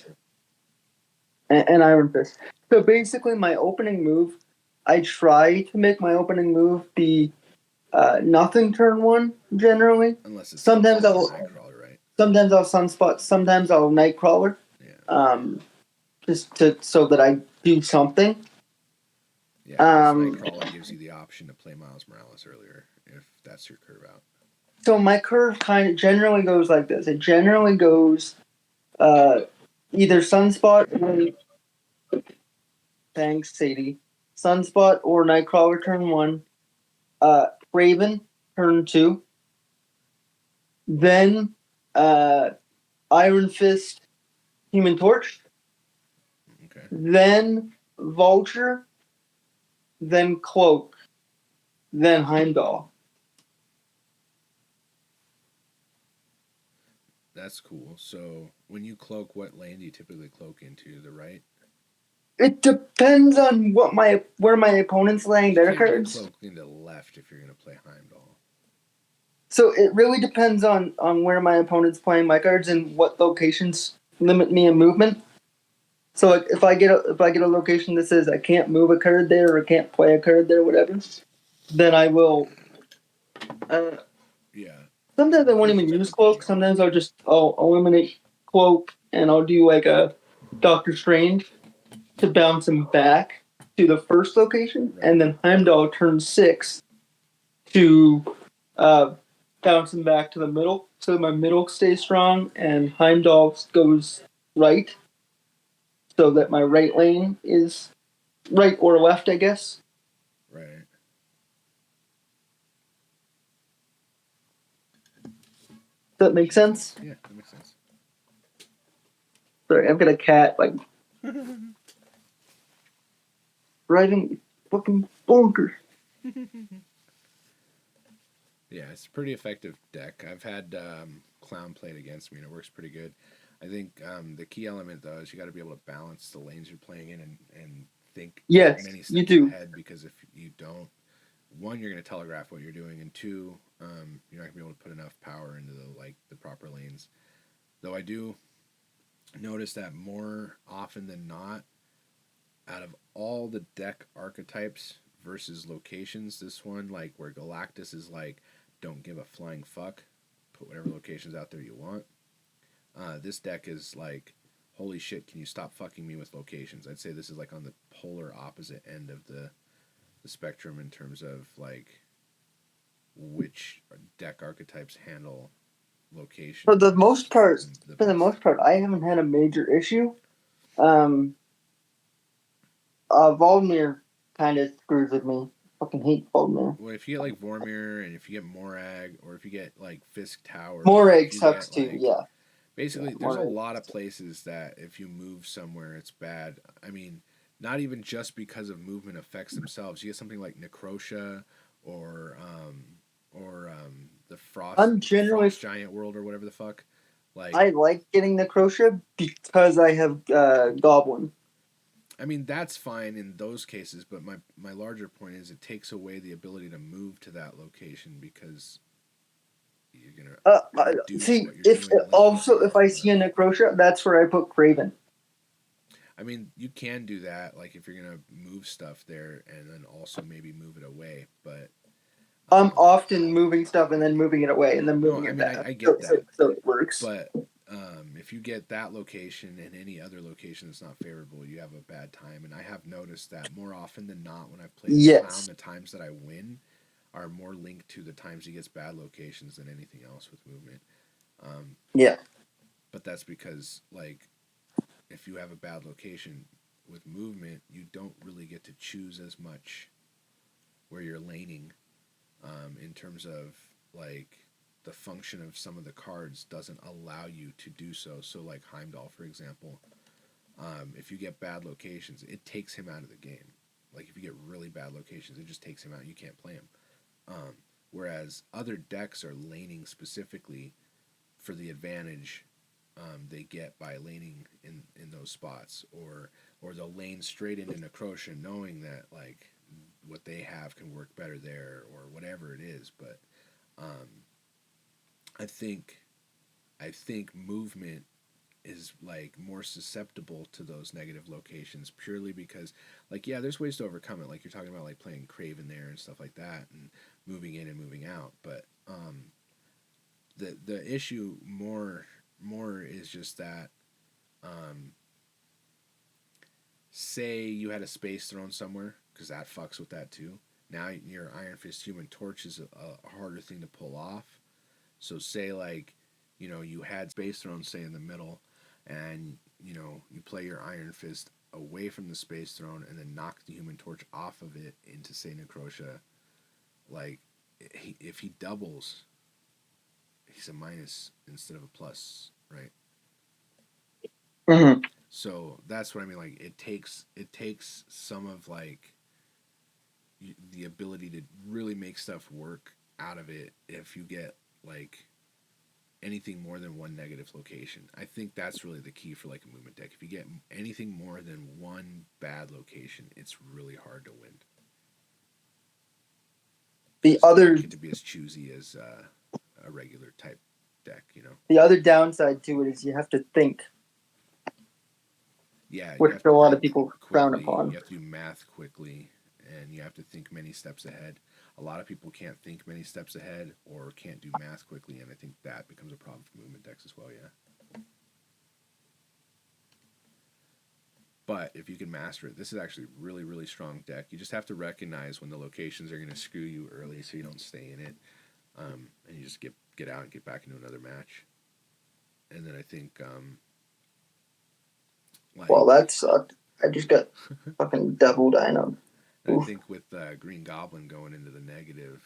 and Iron Fist. So basically, my opening move, I try to make my opening move be nothing turn 1 generally. Unless it's sometimes I'll Nightcrawler, right? Sometimes I'll Sunspot. Sometimes I'll Nightcrawler. Yeah. Just so that I do something. Yeah. Nightcrawler gives you the option to play Miles Morales earlier if that's your curve out. So my curve kind of generally goes like this. It generally goes either Sunspot or thanks, Sadie. Sunspot or Nightcrawler turn 1. Raven turn 2. Then Iron Fist, Human Torch. Okay. Then Vulture. Then Cloak. Then Heimdall. That's cool. So when you cloak, what lane do you typically cloak into? The right? It depends on where my opponent's laying their cards. Cloak into the left if you're going to play Heimdall. So it really depends on where my opponent's playing my cards and what locations limit me in movement. So like if I get a location that says I can't move a card there or I can't play a card there, whatever, then I will. Yeah. Sometimes I won't even use Cloak. Sometimes I'll eliminate Cloak and I'll do like a Doctor Strange to bounce him back to the first location, and then Heimdall turns 6 to bounce him back to the middle, so my middle stays strong, and Heimdall goes right, so that my right lane is right or left, I guess. Right. Does that make sense? Yeah, that makes sense. Sorry, I've got a cat, like, driving me fucking bonkers. Yeah, it's a pretty effective deck. I've had Clown played against me, and it works pretty good. I think the key element, though, is you got to be able to balance the lanes you're playing in and think many steps ahead, because if you don't, 1, you're going to telegraph what you're doing, and 2, you're not going to be able to put enough power into the proper lanes. Though I do notice that more often than not, out of all the deck archetypes versus locations, this one, like where Galactus is like, don't give a flying fuck, put whatever locations out there you want. This deck is like, holy shit, can you stop fucking me with locations? I'd say this is like on the polar opposite end of the spectrum in terms of like which deck archetypes handle location. For the most part, I haven't had a major issue. Voldemir kind of screws with me fucking hate Baldmere. Well, if you get like Vormir, and if you get Morag, or if you get like Fisk Tower, Morag if you sucks get, too, like, yeah. basically, Yeah, there's a Morag. lot of places that if you move somewhere, it's bad. I mean, not even just because of movement effects themselves. You get something like Necrotia, or the I'm generally Frost Giant World, or whatever the fuck. Like, I like getting Necrotia because I have Goblin. I mean, that's fine in those cases, but my larger point is it takes away the ability to move to that location because you're gonna reduce See, what you're if doing. also if I see a Necrotia, that's where I put Craven. I mean, you can do that, like if you're gonna move stuff there, and then also maybe move it away. But I'm often moving stuff and then moving it away and then no, moving I it mean, back. I get that, So it works. but if you get that location and any other location that's not favorable, you have a bad time. And I have noticed that more often than not when I've played Yes. Clown, the times that I win are more linked to the times he gets bad locations than anything else with movement. Yeah. But that's because, like, if you have a bad location with movement, you don't really get to choose as much where you're laning, in terms of, like, the function of some of the cards doesn't allow you to do so. So, like Heimdall, for example, if you get bad locations, it takes him out of the game. Like, if you get really bad locations, it just takes him out. You can't play him. Whereas other decks are laning specifically for the advantage they get by laning in those spots, or they'll lane straight into Necrotia knowing that, like, what they have can work better there, or whatever it is. But I think movement is, like, more susceptible to those negative locations purely because, like, yeah, there's ways to overcome it. Like, you're talking about, like, playing Craven there and stuff like that, and moving in and moving out. But the issue more is just that, say you had a space thrown somewhere, because that fucks with that too. Now your Iron Fist Human Torch is a harder thing to pull off. So say, like, you had space thrown, say, in the middle, and you play your Iron Fist away from the space throne and then knock the Human Torch off of it into, say, Necrotia. Like, if he doubles, he's a minus instead of a plus, right? Mm-hmm. So that's what I mean. Like, it takes some of, like, the ability to really make stuff work out of it if you get, like, anything more than one negative location. I think that's really the key for, like, a movement deck. If you get anything more than one bad location, it's really hard to win. The other get to be as choosy as a regular type deck, The other downside to it is you have to think. Yeah, which a lot of people frown upon. You have to do math quickly, and you have to think many steps ahead. A lot of people can't think many steps ahead or can't do math quickly, and I think that becomes a problem for movement decks as well, yeah. But if you can master it, this is actually a really, really strong deck. You just have to recognize when the locations are going to screw you early so you don't stay in it, and you just get out and get back into another match. And then I think... well, that sucked. I just got fucking double dino. I think with Green Goblin going into the negative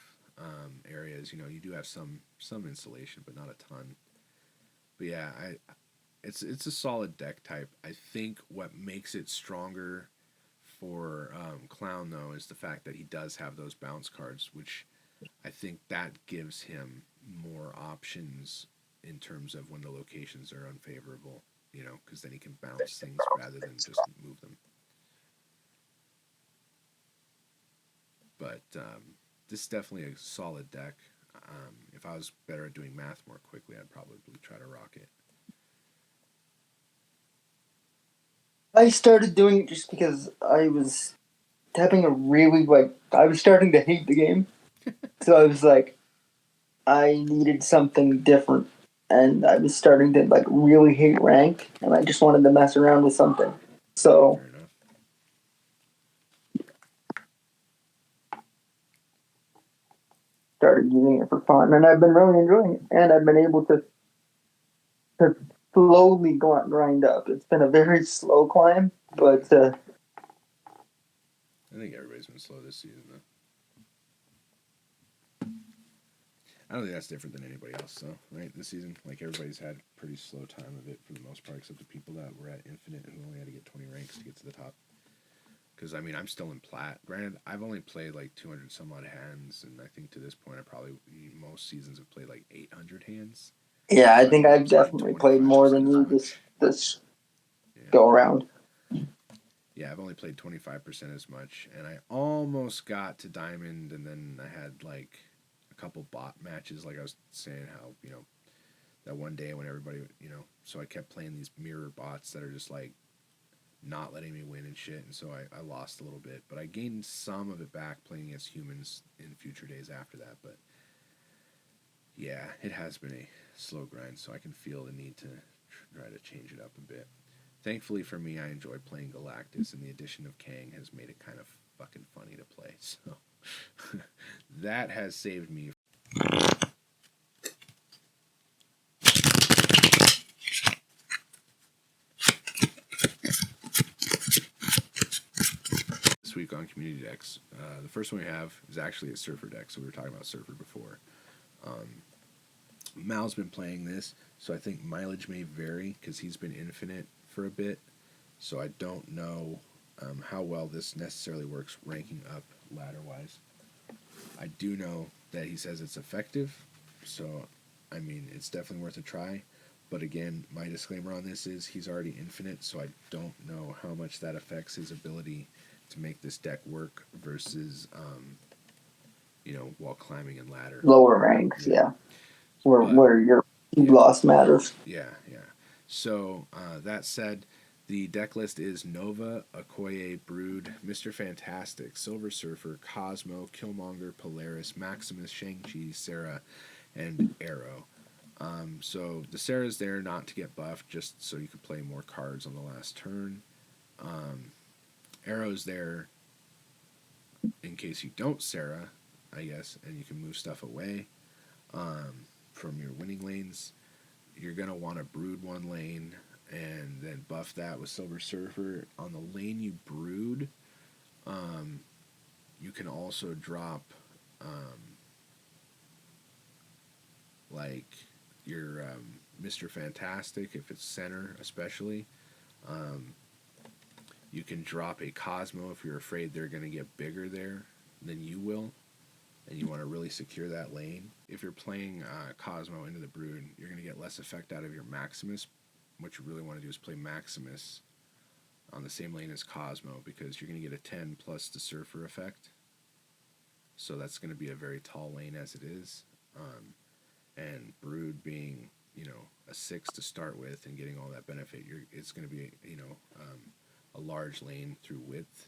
areas, you do have some insulation, but not a ton. But yeah, it's a solid deck type. I think what makes it stronger for Clown, though, is the fact that he does have those bounce cards, which I think that gives him more options in terms of when the locations are unfavorable, because then he can bounce things rather than just move them. But this is definitely a solid deck. If I was better at doing math more quickly, I'd probably try to rock it. I started doing it just because I was having I was starting to hate the game. So I was like, I needed something different. And I was starting to, like, really hate rank, and I just wanted to mess around with something. So... Fair enough. Started using it for fun, and I've been really enjoying it. And I've been able to slowly grind up. It's been a very slow climb, but... I think everybody's been slow this season, though. I don't think that's different than anybody else, though, right? This season, like, everybody's had a pretty slow time of it for the most part, except the people that were at Infinite who only had to get 20 ranks to get to the top. Because, I mean, I'm still in Plat. Granted, I've only played, like, 200 some odd hands, and I think to this point, most seasons have played, like, 800 hands. Yeah, I think I've definitely played more than you this go around. Yeah, I've only played 25% as much, and I almost got to Diamond, and then I had, like, a couple bot matches, like I was saying how, you know, that one day when everybody, you know, so I kept playing these mirror bots that are just, like, not letting me win and shit, and so I lost a little bit, but I gained some of it back playing against humans in future days after that, but yeah, it has been a slow grind, so I can feel the need to try to change it up a bit. Thankfully for me, I enjoy playing Galactus, and the addition of Kang has made it kind of fucking funny to play, so that has saved me. This week on community decks, the first one we have is actually a Surfer deck, so we were talking about Surfer before. Mal's been playing this, so I think mileage may vary because he's been Infinite for a bit, so I don't know how well this necessarily works ranking up ladder-wise. I do know that he says it's effective, so, I mean, it's definitely worth a try, but again, my disclaimer on this is he's already Infinite, so I don't know how much that affects his ability to make this deck work versus, you know, while climbing in ladder. Lower ranks, yeah. Where your loss matters. Yeah. So, that said, the deck list is Nova, Okoye, Brood, Mr. Fantastic, Silver Surfer, Cosmo, Killmonger, Polaris, Maximus, Shang-Chi, Sarah, and Arrow. So the Sarah's there not to get buffed, just so you can play more cards on the last turn. Arrow's there in case you don't Sarah, I guess, and you can move stuff away from your winning lanes. You're going to want to Brood one lane and then buff that with Silver Surfer. On the lane you Brood, you can also drop like your Mr. Fantastic, if it's center especially. You can drop a Cosmo if you're afraid they're going to get bigger there than you will, and you want to really secure that lane. If you're playing Cosmo into the Brood, you're going to get less effect out of your Maximus. What you really want to do is play Maximus on the same lane as Cosmo, because you're going to get a 10 plus the Surfer effect. So that's going to be a very tall lane as it is. And Brood being, you know, a 6 to start with and getting all that benefit, it's going to be, you know, a large lane through width.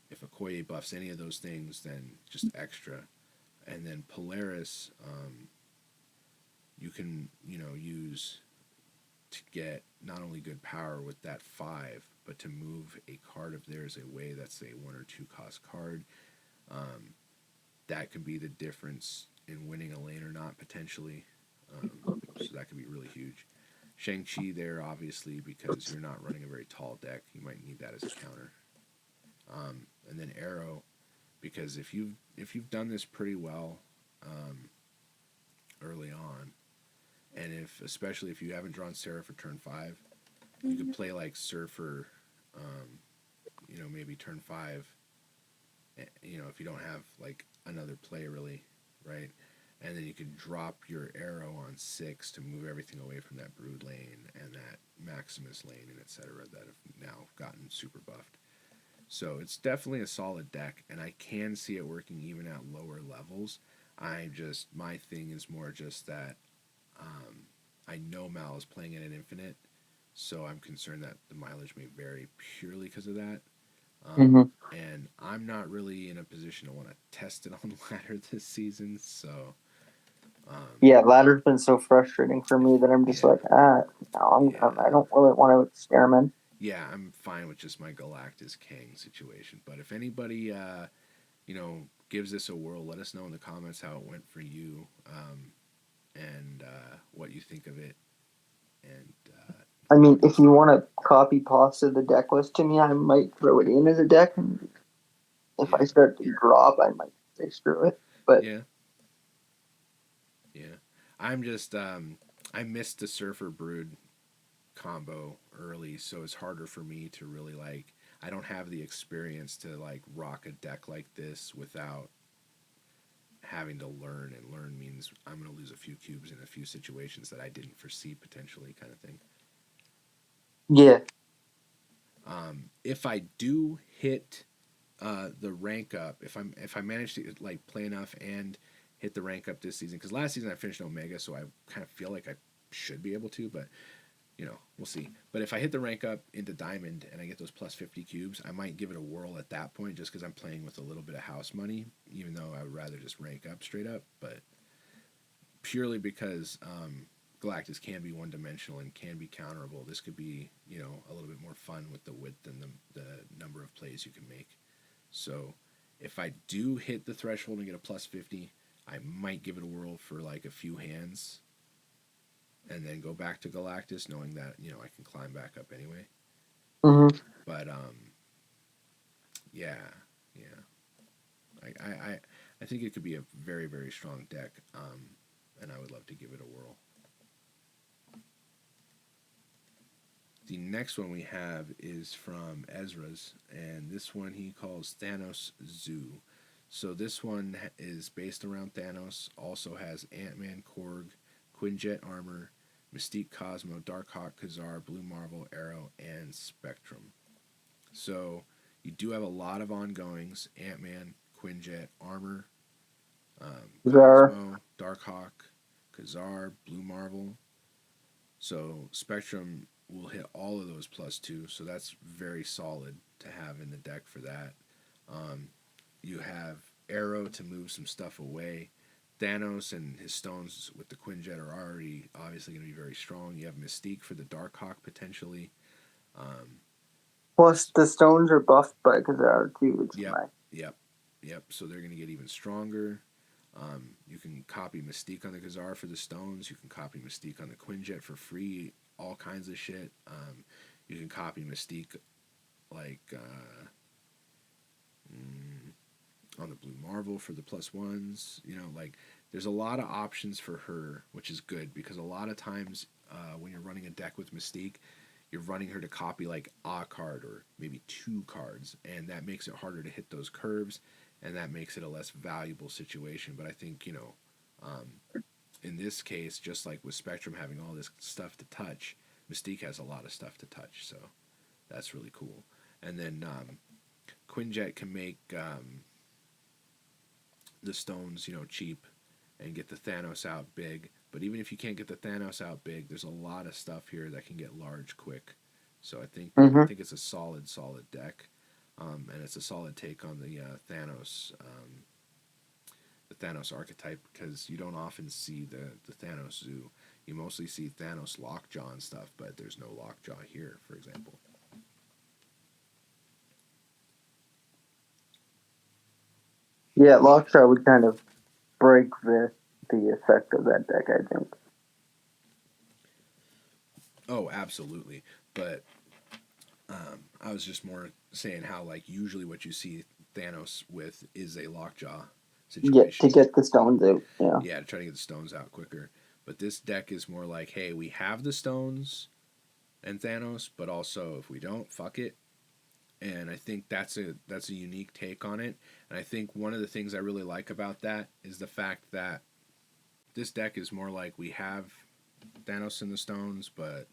If Okoye buffs any of those things, then just extra. And then Polaris, you can, you know, use to get not only good power with that 5, but to move a card of theirs away that's a 1 or 2 cost card. That could be the difference in winning a lane or not, potentially. So that could be really huge. Shang-Chi there, obviously, because you're not running a very tall deck. You might need that as a counter. And then Arrow, because if you've done this pretty well early on, and especially if you haven't drawn Sarah for turn 5, you could play like Surfer, you know, maybe turn 5, you know, if you don't have like another play really, right? And then you could drop your Arrow on 6 to move everything away from that Brood lane and that Maximus lane and etc. that have now gotten super buffed. So it's definitely a solid deck, and I can see it working even at lower levels. My thing is more just that I know Mal is playing it at Infinite, so I'm concerned that the mileage may vary purely because of that. And I'm not really in a position to want to test it on ladder this season, so... yeah, ladder's been so frustrating for me that I'm just like, I don't really want to experiment. Yeah, I'm fine with just my Galactus Kang situation. But if anybody, you know, gives this a whirl, let us know in the comments how it went for you, and what you think of it. And I mean, if you want to copy pasta the deck list to me, I might throw it in as a deck. And if I start to drop, I might say screw it. But yeah, I'm just I missed the Surfer Brood combo early, so it's harder for me to really like. I don't have the experience to like rock a deck like this without having to learn, and learn means I'm going to lose a few cubes in a few situations that I didn't foresee potentially, kind of thing. Yeah. If I do hit the rank up, if I manage to like play enough and hit the rank up this season, because last season I finished Omega, so I kind of feel like I should be able to, but you know, we'll see. But if I hit the rank up into Diamond and I get those plus 50 cubes, I might give it a whirl at that point, just because I'm playing with a little bit of house money, even though I would rather just rank up straight up. But purely because Galactus can be one-dimensional and can be counterable, this could be, you know, a little bit more fun with the width and the number of plays you can make. So if I do hit the threshold and get a plus 50, I might give it a whirl for like a few hands and then go back to Galactus, knowing that, you know, I can climb back up anyway. Mm-hmm. But yeah. I think it could be a very, very strong deck, and I would love to give it a whirl. The next one we have is from Ezras, and this one he calls Thanos Zoo. So this one is based around Thanos, also has Ant-Man, Korg, Quinjet Armor, Mystique Cosmo, Darkhawk, Khazar, Blue Marvel, Arrow, and Spectrum. So you do have a lot of ongoings: Ant-Man, Quinjet, Armor, Cosmo, Darkhawk, Khazar, Blue Marvel. So Spectrum will hit all of those +2, so that's very solid to have in the deck for that. You have Arrow to move some stuff away. Thanos and his stones with the Quinjet are already obviously going to be very strong. You have Mystique for the Darkhawk potentially. Plus, the stones are buffed by Khazar too, which is nice. Yep. So they're going to get even stronger. You can copy Mystique on the Khazar for the stones. You can copy Mystique on the Quinjet for free. All kinds of shit. You can copy Mystique like on the Blue Marvel for the +1s. You know, like there's a lot of options for her, which is good because a lot of times when you're running a deck with Mystique, you're running her to copy like a card or maybe 2 cards, and that makes it harder to hit those curves, and that makes it a less valuable situation. But I think, you know, in this case, just like with Spectrum having all this stuff to touch, Mystique has a lot of stuff to touch, so that's really cool. And then Quinjet can make the stones, you know, cheap and get the Thanos out big. But even if you can't get the Thanos out big, there's a lot of stuff here that can get large quick. So I think it's a solid deck, and it's a solid take on the Thanos archetype, because you don't often see the Thanos Zoo. You mostly see Thanos Lockjaw and stuff, but there's no Lockjaw here, for example. Yeah, Lockjaw would kind of break the effect of that deck, I think. Oh, absolutely. But I was just more saying how, like, usually what you see Thanos with is a Lockjaw situation. Yeah, to get the stones out. Yeah. Yeah, to try to get the stones out quicker. But this deck is more like, hey, we have the stones and Thanos, but also if we don't, fuck it. And I think that's a unique take on it. And I think one of the things I really like about that is the fact that this deck is more like we have Thanos and the stones, but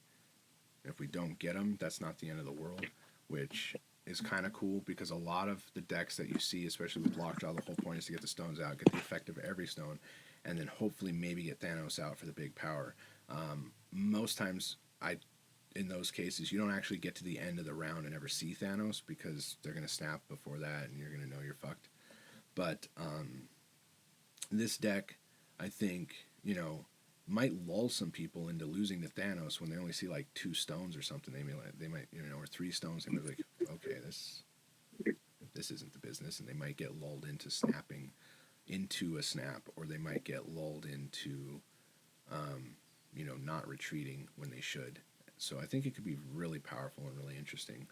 if we don't get them, that's not the end of the world, which is kind of cool because a lot of the decks that you see, especially with Lockjaw, the whole point is to get the stones out, get the effect of every stone, and then hopefully maybe get Thanos out for the big power. Most times, in those cases, you don't actually get to the end of the round and ever see Thanos because they're going to snap before that and you're going to know you're fucked. But this deck, I think, you know, might lull some people into losing to Thanos when they only see like 2 stones or something. They might, you know, or 3 stones. They might be like, okay, this isn't the business, and they might get lulled into snapping into a snap, or they might get lulled into, you know, not retreating when they should. So I think it could be really powerful and really interesting.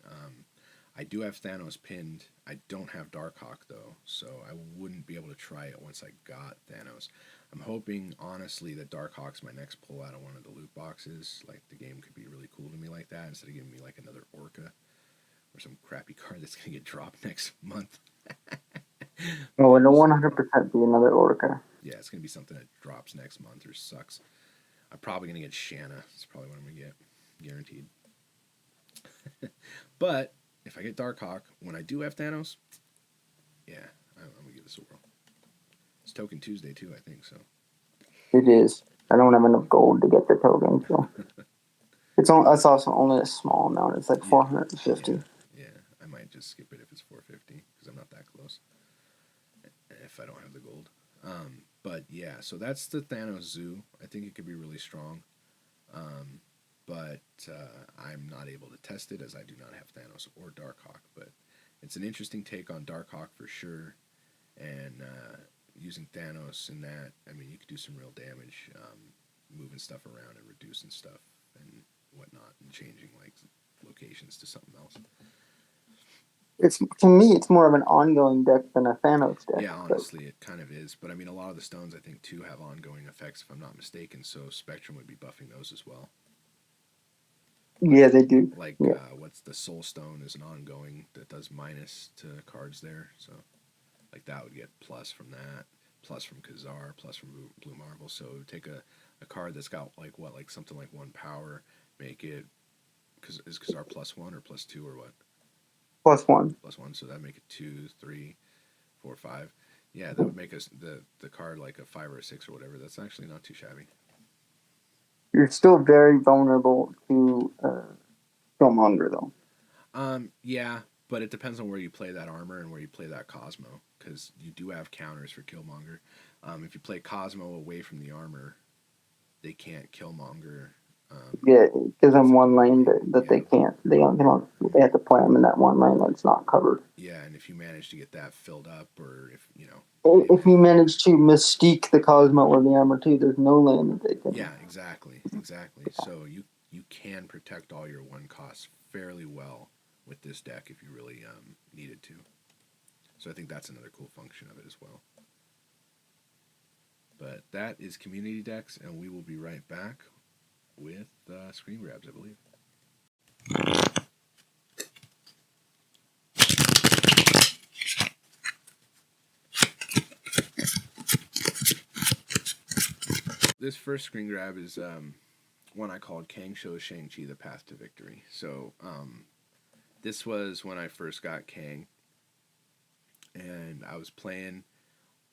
I do have Thanos pinned. I don't have Darkhawk though, so I wouldn't be able to try it once I got Thanos. I'm hoping, honestly, that Darkhawk's my next pull out of one of the loot boxes. Like, the game could be really cool to me like that, instead of giving me, like, another Orca or some crappy card that's going to get dropped next month. Oh, it'll 100% be another Orca. Yeah, it's going to be something that drops next month or sucks. I'm probably going to get Shanna. That's probably what I'm going to get. Guaranteed. But, if I get Darkhawk, when I do have Thanos, yeah, I'm going to give this a whirl. It's Token Tuesday, too, I think, so. It is. I don't have enough gold to get the token, so. It's also only a small amount. It's like 450. Yeah, I might just skip it if it's 450, because I'm not that close. If I don't have the gold. But yeah, so that's the Thanos Zoo. I think it could be really strong. But I'm not able to test it as I do not have Thanos or Darkhawk. But it's an interesting take on Darkhawk for sure. And using Thanos in that, I mean, you could do some real damage, moving stuff around and reducing stuff and whatnot, and changing like locations to something else. To me, it's more of an ongoing deck than a Thanos deck. Yeah, honestly, it kind of is. But I mean, a lot of the stones I think too have ongoing effects, if I'm not mistaken. So Spectrum would be buffing those as well. Yeah, they do. Like, yeah. What's the Soul Stone is an ongoing that does minus to cards there. So, like, that would get plus from that, plus from Khazar, plus from Blue Marble. So, take a card that's got, like, what, like something like 1 power, make it, is Khazar +1 or +2 or what? +1. +1, so that'd make it 2, 3, 4, 5. Yeah, that would make us the card like a 5 or a 6 or whatever. That's actually not too shabby. You're still very vulnerable to Killmonger, though. Yeah, but it depends on where you play that armor and where you play that Cosmo, because you do have counters for Killmonger. If you play Cosmo away from the armor, they can't Killmonger. Yeah, because in one lane that they can't. They have to play them in that one lane that's not covered. Yeah, and if you manage to get that filled up, or if if you manage to mystique the Cosmo or the armor too, there's no lane that they can. Yeah, exactly. So you can protect all your 1 costs fairly well with this deck if you really needed to. So I think that's another cool function of it as well. But that is community decks, and we will be right back with screen grabs, I believe. This first screen grab is one I called Kang Shows Shang-Chi the Path to Victory. So this was when I first got Kang, and I was playing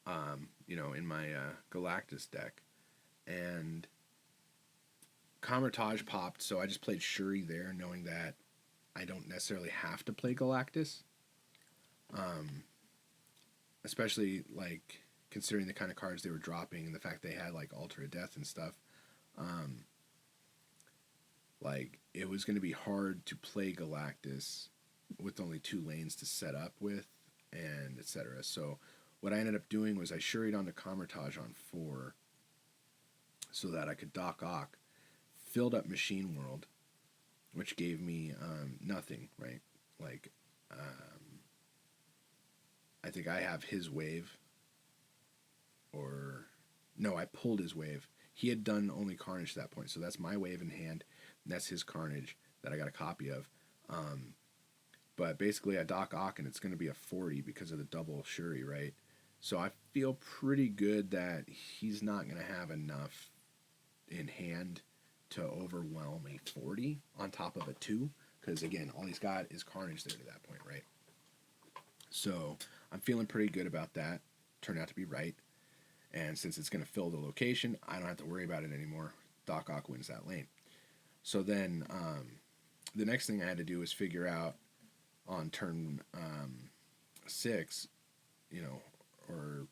in my Galactus deck, and Kamar-Taj popped, so I just played Shuri there, knowing that I don't necessarily have to play Galactus. Especially, like, considering the kind of cards they were dropping and the fact they had, like, Altar of Death and stuff. Like, it was going to be hard to play Galactus with only 2 lanes to set up with, and etc. So, what I ended up doing was I Shuried onto Kamar-Taj on 4 so that I could Doc Ock, filled up Machine World, which gave me nothing, right? Like, I think I have his wave, or no, I pulled his wave. He had done only Carnage to that point, so that's my wave in hand, and that's his Carnage that I got a copy of. But basically, I Doc Ock, and it's going to be a 40 because of the double Shuri, right? So I feel pretty good that he's not going to have enough in hand to overwhelm a 40 on top of a 2, because again, all he's got is Carnage there to that point, right? So I'm feeling pretty good about that. Turned out to be right. And since it's going to fill the location, I don't have to worry about it anymore. Doc Ock wins that lane. So then the next thing I had to do was figure out on turn 6, or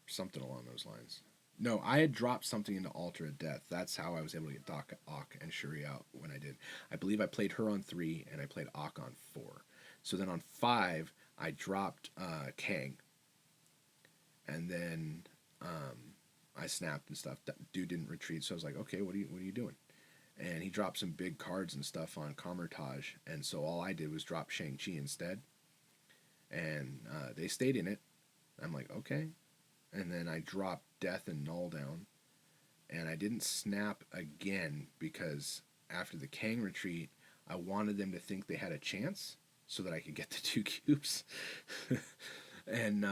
something along those lines. No, I had dropped something into Altar of Death. That's how I was able to get Doc Ock and Shuri out when I did. I believe I played her on 3, and I played Ock on 4. So then on 5, I dropped Kang. And then I snapped and stuff. That dude didn't retreat, so I was like, okay, what are you doing? And he dropped some big cards and stuff on Kamar-Taj, and so all I did was drop Shang-Chi instead. And they stayed in it. I'm like, okay. and then I dropped Death and Null down, and I didn't snap again because after the Kang retreat, I wanted them to think they had a chance so that I could get the 2 cubes. And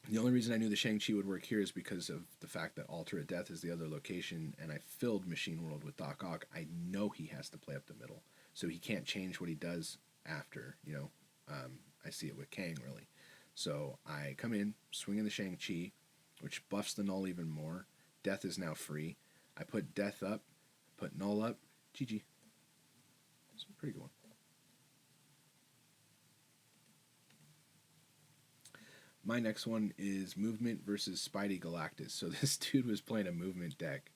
the only reason I knew the Shang-Chi would work here is because of the fact that Altar of Death is the other location, and I filled Machine World with Doc Ock. I know he has to play up the middle, so he can't change what he does after, I see it with Kang, really. So I come in, swing in the Shang-Chi, which buffs the Null even more. Death is now free. I put Death up, put Null up. GG. It's a pretty good one. My next one is Movement versus Spidey Galactus. So this dude was playing a movement deck,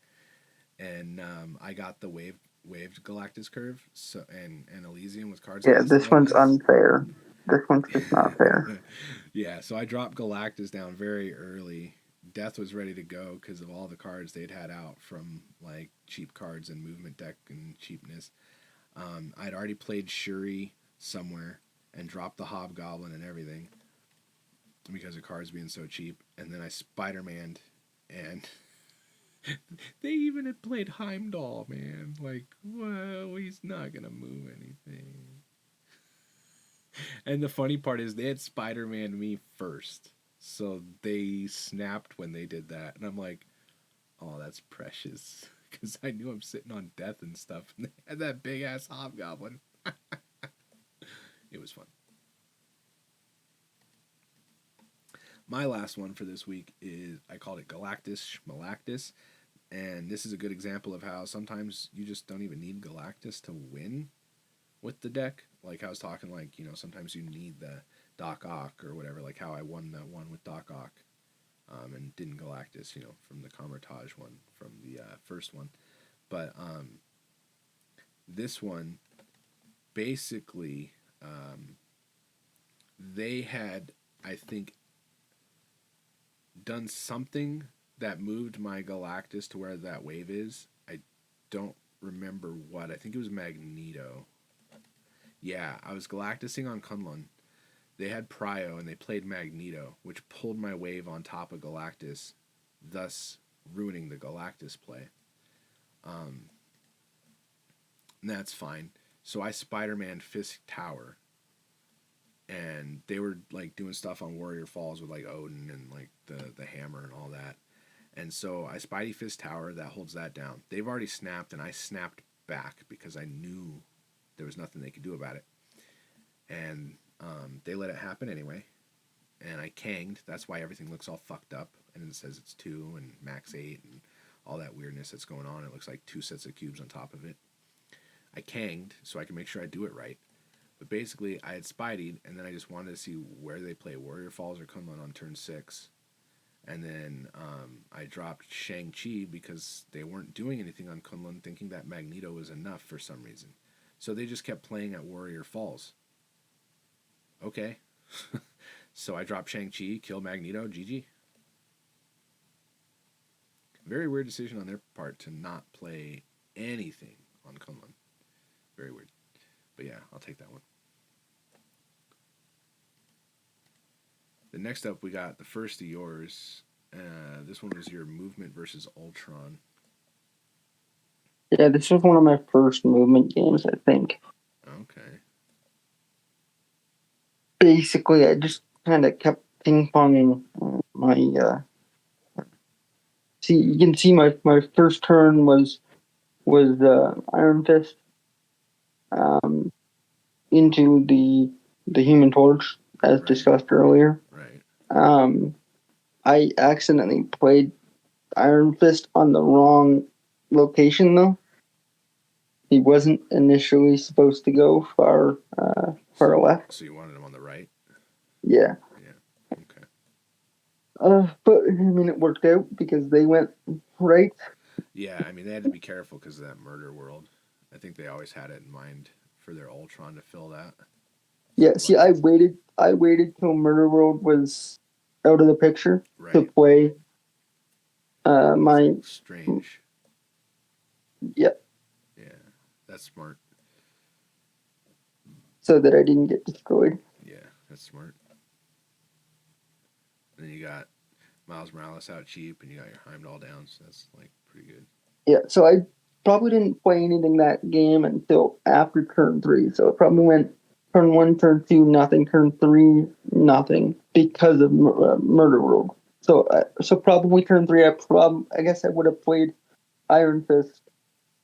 and I got the waved Galactus curve, so and Elysium with cards. Yeah, this one's unfair. This one's just not fair. Yeah, so I dropped Galactus down very early. Death was ready to go because of all the cards they'd had out from like cheap cards and movement deck and cheapness. I'd already played Shuri somewhere and dropped the Hobgoblin and everything because of cards being so cheap. And then I Spider-Man'd, and they even had played Heimdall, man. Like, well, he's not going to move anything. And the funny part is they had Spider-Man me first. So they snapped when they did that. And I'm like, oh, that's precious. Because I knew I'm sitting on Death and stuff. And they had that big-ass Hobgoblin. It was fun. My last one for this week is, I called it Galactus Schmalactus. And this is a good example of how sometimes you just don't even need Galactus to win with the deck. Like I was talking, like, sometimes you need the Doc Ock or whatever, like how I won that one with Doc Ock and didn't Galactus, from the Camertage one, from the first one. But this one, basically, they had, I think, done something that moved my Galactus to where that wave is. I don't remember what. I think it was Magneto. Yeah, I was Galactusing on Kunlun. They had Prio and they played Magneto, which pulled my wave on top of Galactus, thus ruining the Galactus play. And that's fine. So I Spider-Man Fisk Tower. And they were like doing stuff on Warrior Falls with like Odin and like the hammer and all that. And so I Spidey Fist Tower, that holds that down. They've already snapped, and I snapped back because I knew there was nothing they could do about it. And they let it happen anyway. And I Kanged. That's why everything looks all fucked up. And it says it's 2 and max 8 and all that weirdness that's going on. It looks like 2 sets of cubes on top of it. I Kanged so I can make sure I do it right. But basically, I had Spidey'd, and then I just wanted to see where they play Warrior Falls or Kunlun on turn 6. And then I dropped Shang-Chi because they weren't doing anything on Kunlun, thinking that Magneto was enough for some reason. So they just kept playing at Warrior Falls. Okay. So I dropped Shang-Chi, killed Magneto, GG. Very weird decision on their part to not play anything on Kunlun. Very weird. But yeah, I'll take that one. The next up, we got the first of yours. This one was your Movement versus Ultron. Yeah, this was one of my first movement games, I think. Okay. Basically, I just kind of kept ping-ponging my... See, you can see my first turn was Iron Fist into the Human Torch, as discussed earlier. Right. I accidentally played Iron Fist on the wrong location, though. He wasn't initially supposed to go far left. So you wanted him on the right? Yeah. Yeah. Okay. But I mean, it worked out because they went right. Yeah, I mean, they had to be careful because of that murder world. I think they always had it in mind for their Ultron to fill that. Yeah, see, I waited till Murder World was out of the picture to play my... Strange. Yeah. Yeah, that's smart. So that I didn't get destroyed. Yeah, that's smart. And then you got Miles Morales out cheap, and you got your Heimdall down, so that's like pretty good. Yeah, so I probably didn't play anything that game until after turn 3. So it probably went turn 1, turn 2, nothing, turn 3, nothing because of Murder World. So probably turn 3, I guess I would have played Iron Fist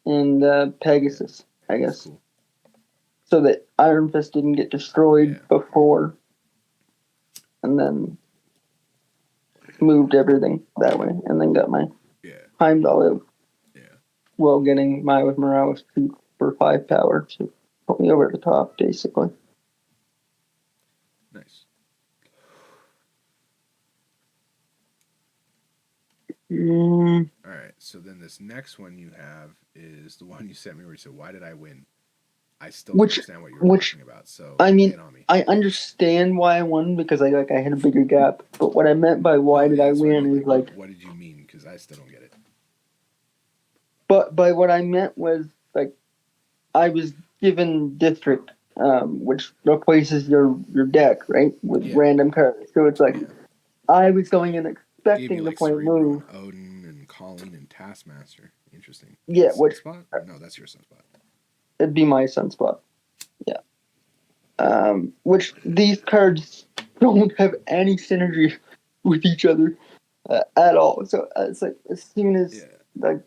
and Pegasus, I guess. Cool. So that Iron Fist didn't get destroyed before, and then moved everything that way, and then got my Heimdall out. Well, getting Miles Morales 2 for 5 power to put me over the top, basically. Nice. All right, so then this next one you have is the one you sent me where you said, "Why did I win?" I still don't understand what you were talking about. So I mean, I understand why I won because I had a bigger gap. But what I meant by why did I win is like, what did you mean? Because I still don't get it. But by what I meant was like, I was given district, which replaces your deck, right, with random cards. So it's like I was going in expecting to play move. Odin and Colleen and Taskmaster. Interesting. Yeah, Sunspot? No, that's your Sunspot. It'd be my Sunspot. Yeah. Which these cards don't have any synergy with each other at all. So it's like as soon as like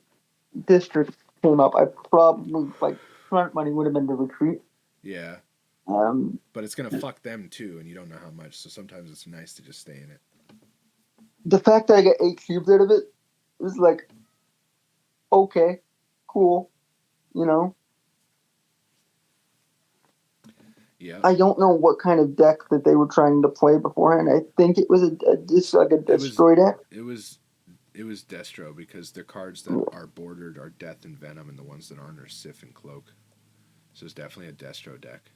district came up, I probably like front money would have been to retreat. Yeah. But it's gonna fuck them too, and you don't know how much. So sometimes it's nice to just stay in it. The fact that I got 8 cubes out of it was like, okay, cool, you know. Yeah. I don't know what kind of deck that they were trying to play beforehand. I think it was just like a destroy deck. It was Destro because the cards that are bordered are Death and Venom, and the ones that aren't are Sif and Cloak. So it's definitely a Destro deck.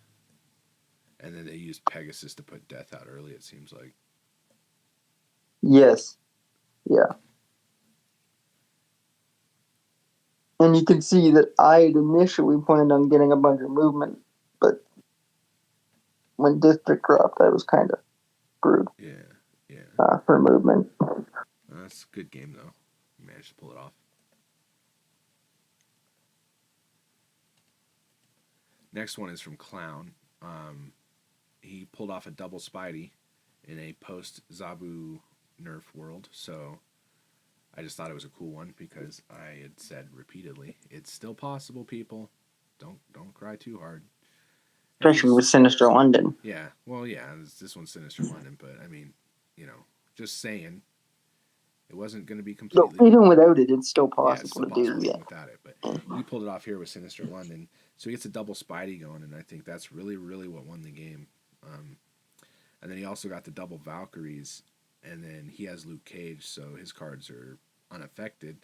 And then they used Pegasus to put Death out early, it seems like. Yes. Yeah. And you can see that I had initially planned on getting a bunch of movement, but when district dropped, I was kind of screwed. Yeah. For movement. That's a good game, though. You managed to pull it off. Next one is from Clown. He pulled off a double Spidey in a post-Zabu nerf world, so I just thought it was a cool one because I had said repeatedly, it's still possible, people. Don't cry too hard. Especially with Sinister London. Yeah, well, yeah, this one's Sinister London, but I mean, you know, just saying, it wasn't going to be completely... No, even without it, it's still possible it's still to possible do, without it, but he pulled it off here with Sinister London, so he gets a double Spidey going, and I think that's really, really what won the game. And then he also got the double Valkyries, and then he has Luke Cage, so his cards are unaffected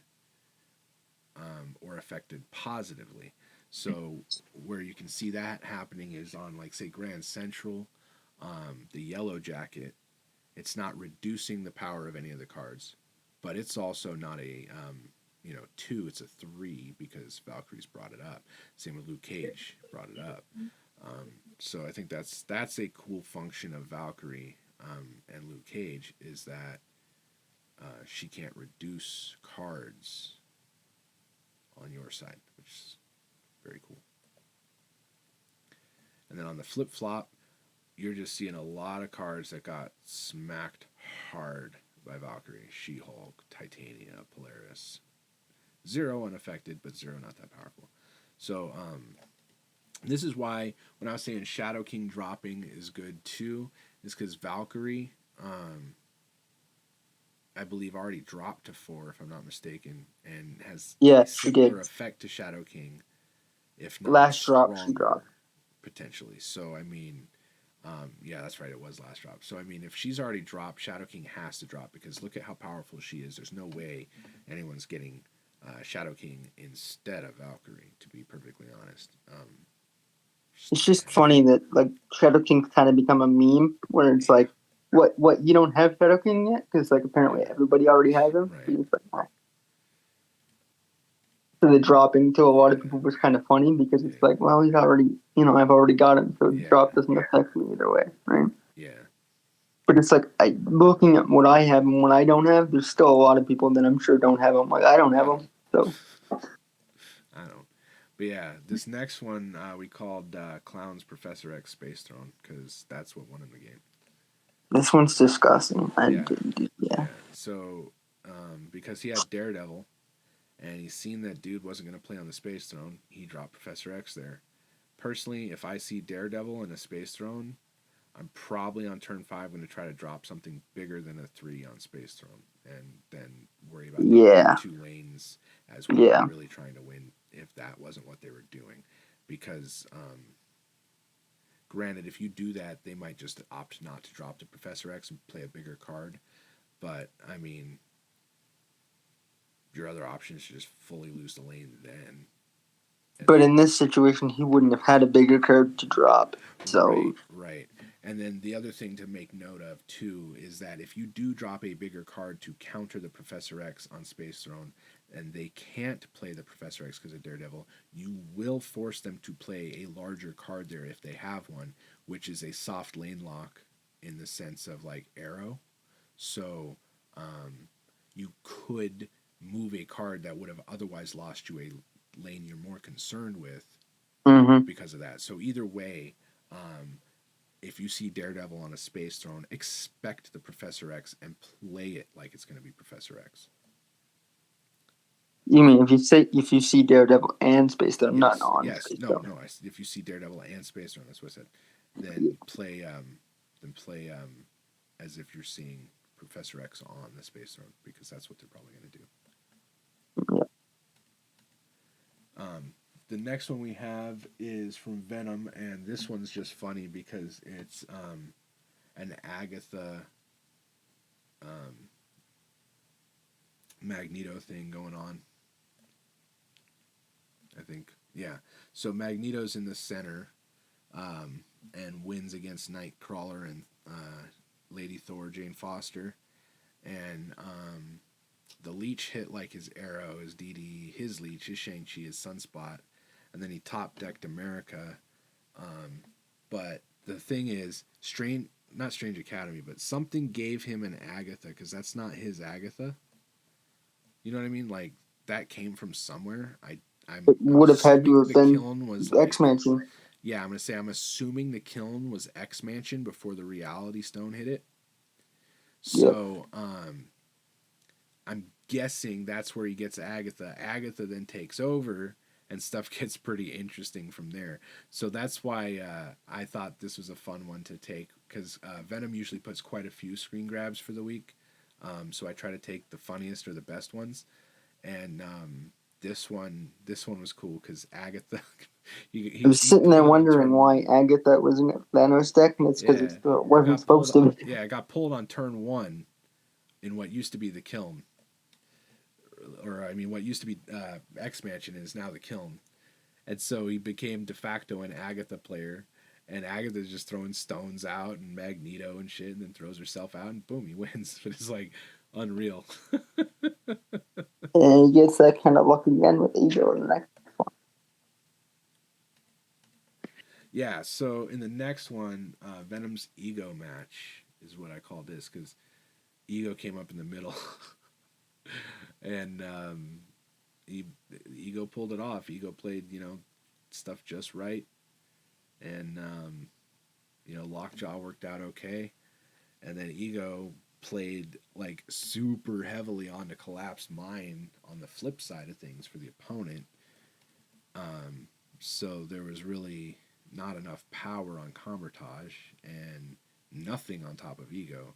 or affected positively. So where you can see that happening is on, like, say, Grand Central, the Yellow Jacket. It's not reducing the power of any of the cards, but it's also not a 2, it's a 3 because Valkyries brought it up. Same with Luke Cage brought it up. So I think that's a cool function of Valkyrie and Luke Cage is that she can't reduce cards on your side, which is very cool. And then on the flip-flop, you're just seeing a lot of cards that got smacked hard by Valkyrie. She-Hulk, Titania, Polaris. 0 unaffected, but 0 not that powerful. So, this is why when I was saying Shadow King dropping is good too, is because Valkyrie, I believe, already dropped to 4, if I'm not mistaken, and has a similar effect to Shadow King, if not last stronger, drop she dropped. Potentially. So, I mean, yeah, that's right, it was last drop. So, I mean, if she's already dropped, Shadow King has to drop, because look at how powerful she is. There's no way anyone's getting Shadow King instead of Valkyrie, to be perfectly honest. It's just funny that like Shadow King's kind of become a meme where it's like, what you don't have Shadow King yet because like apparently everybody already has him. Right. So, it's like, so the dropping to a lot of people was kind of funny because it's like, well, he's already, I've already got him, so the drop doesn't affect me either way, right? Yeah. But it's like looking at what I have and what I don't have. There's still a lot of people that I'm sure don't have them. Like I don't have them, so I don't. But yeah, this next one we called Clown's Professor X Space Throne because that's what won in the game. this one's disgusting. Yeah. So because he had Daredevil, and he's seen that dude wasn't going to play on the Space Throne, he dropped Professor X there. Personally, if I see Daredevil in a Space Throne, I'm probably on turn 5 going to try to drop something bigger than a 3 on Space Throne, and then worry about the 2 lanes as we were really trying to win if that wasn't what they were doing. Because, granted, if you do that, they might just opt not to drop the Professor X and play a bigger card. But, I mean, your other option is to just fully lose the lane then. But in this situation, he wouldn't have had a bigger card to drop. So Right. And then the other thing to make note of, too, is that if you do drop a bigger card to counter the Professor X on Space Throne, and they can't play the Professor X because of Daredevil, you will force them to play a larger card there if they have one, which is a soft lane lock in the sense of, like, Arrow. So you could move a card that would have otherwise lost you a lane you're more concerned with because of that. So either way, if you see Daredevil on a Space Throne, expect the Professor X and play it like it's going to be Professor X. You mean if you see Daredevil and Space Throne, not on Space Throne? No. If you see Daredevil and Space Throne, that's what I said. Then play as if you're seeing Professor X on the Space Throne, because that's what they're probably going to do. Yeah. The next one we have is from Venom, and this one's just funny because it's an Agatha Magneto thing going on. I think. Yeah. So Magneto's in the center and wins against Nightcrawler and Lady Thor, Jane Foster. And the Leech hit like his Arrow, his DD, his Leech, his Shang-Chi, his Sunspot. And then he top-decked America. But the thing is, not Strange Academy, but something gave him an Agatha, because that's not his Agatha. You know what I mean? Like, that came from somewhere. It would have had to have been X-Mansion. Like, yeah, I'm going to say I'm assuming the kiln was X-Mansion before the Reality Stone hit it. So, I'm guessing that's where he gets Agatha. Agatha then takes over, and stuff gets pretty interesting from there. So that's why I thought this was a fun one to take, because Venom usually puts quite a few screen grabs for the week. So I try to take the funniest or the best ones. And this one was cool because Agatha. I was sitting there wondering why Agatha was in a Thanos deck, and it's because it wasn't supposed to be. Yeah, it got pulled on turn 1 in what used to be the kiln. Or, I mean, what used to be X-Mansion is now the kiln. And so he became de facto an Agatha player. And Agatha's just throwing stones out and Magneto and shit, and then throws herself out, and boom, he wins. But it's like unreal. And he gets that kind of luck again with Ego in the next one. Yeah, so in the next one, Venom's Ego match is what I call this, because Ego came up in the middle. And Ego pulled it off. Ego played, stuff just right. And, Lockjaw worked out okay. And then Ego played, like, super heavily on the Collapsed Mine on the flip side of things for the opponent. So there was really not enough power on Combertage and nothing on top of Ego.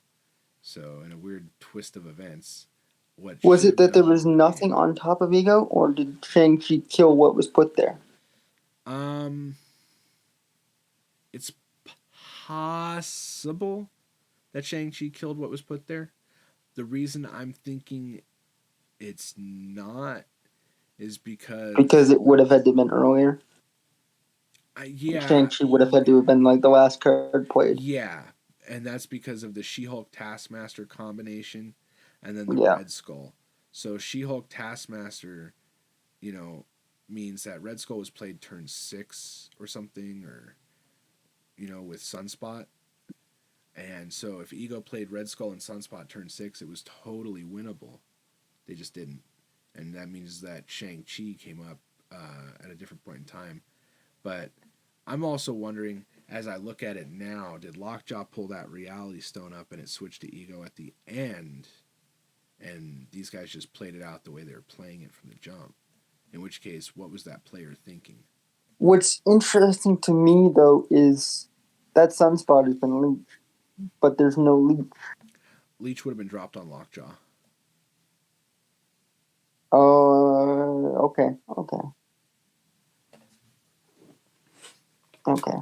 So in a weird twist of events, was it that there was nothing on top of Ego, or did Shang-Chi kill what was put there? It's possible that Shang-Chi killed what was put there. The reason I'm thinking it's not is because it would have had to have been earlier. Yeah, Shang-Chi would have had to have been like the last card played. Yeah, and that's because of the She-Hulk Taskmaster combination, and then the Red Skull. So She-Hulk Taskmaster, means that Red Skull was played turn 6 or something, or with Sunspot. And so if Ego played Red Skull and Sunspot turn 6, it was totally winnable. They just didn't. And that means that Shang-Chi came up at a different point in time. But I'm also wondering, as I look at it now, did Lockjaw pull that Reality Stone up and it switched to Ego at the end? And these guys just played it out the way they were playing it from the jump. In which case, what was that player thinking? What's interesting to me, though, is that Sunspot has been leaked, but there's no leak. Leech would have been dropped on Lockjaw. Okay.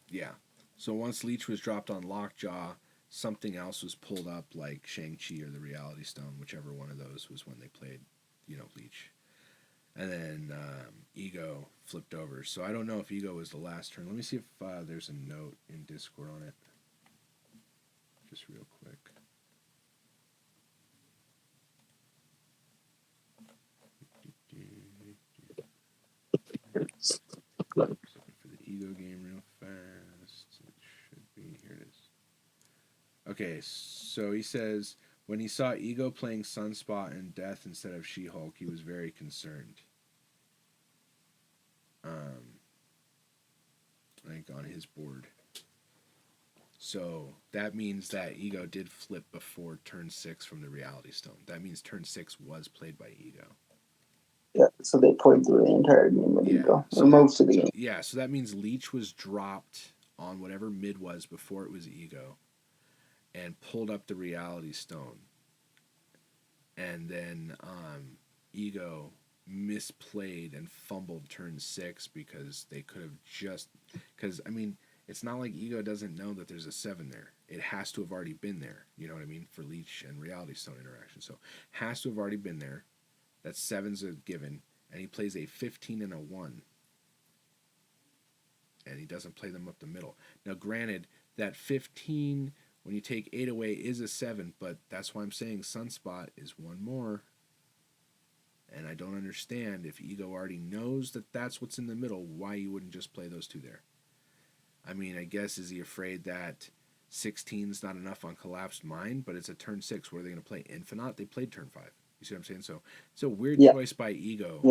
Yeah. So once Leech was dropped on Lockjaw, something else was pulled up, like Shang-Chi or the Reality Stone, whichever one of those was when they played, Leech. And then Ego flipped over. So I don't know if Ego was the last turn. Let me see if there's a note in Discord on it. Just real quick. Looking for the Ego game real fast. It should be. Here it is. Okay, so he says, when he saw Ego playing Sunspot and Death instead of She-Hulk, he was very concerned. I think on his board. So that means that Ego did flip before turn 6 from the Reality Stone. That means turn 6 was played by Ego. Yeah, so they played through the entire game with Ego, so or most of the game. Yeah, so that means Leech was dropped on whatever mid was before it was Ego, and pulled up the Reality Stone. And then Ego misplayed and fumbled turn 6 because they could have just... Because, I mean, it's not like Ego doesn't know that there's a 7 there. It has to have already been there, you know what I mean, for Leech and Reality Stone interaction. So, has to have already been there. That 7's a given, and he plays a 15 and a 1. And he doesn't play them up the middle. Now, granted, that 15, when you take 8 away, is a 7, but that's why I'm saying Sunspot is one more. And I don't understand, if Ego already knows that that's what's in the middle, why you wouldn't just play those 2 there. I mean, I guess, is he afraid that 16's not enough on Collapsed Mind, but it's a turn 6. Where are they going to play? Infinite? They played turn 5. You see what I'm saying? So it's a weird choice by Ego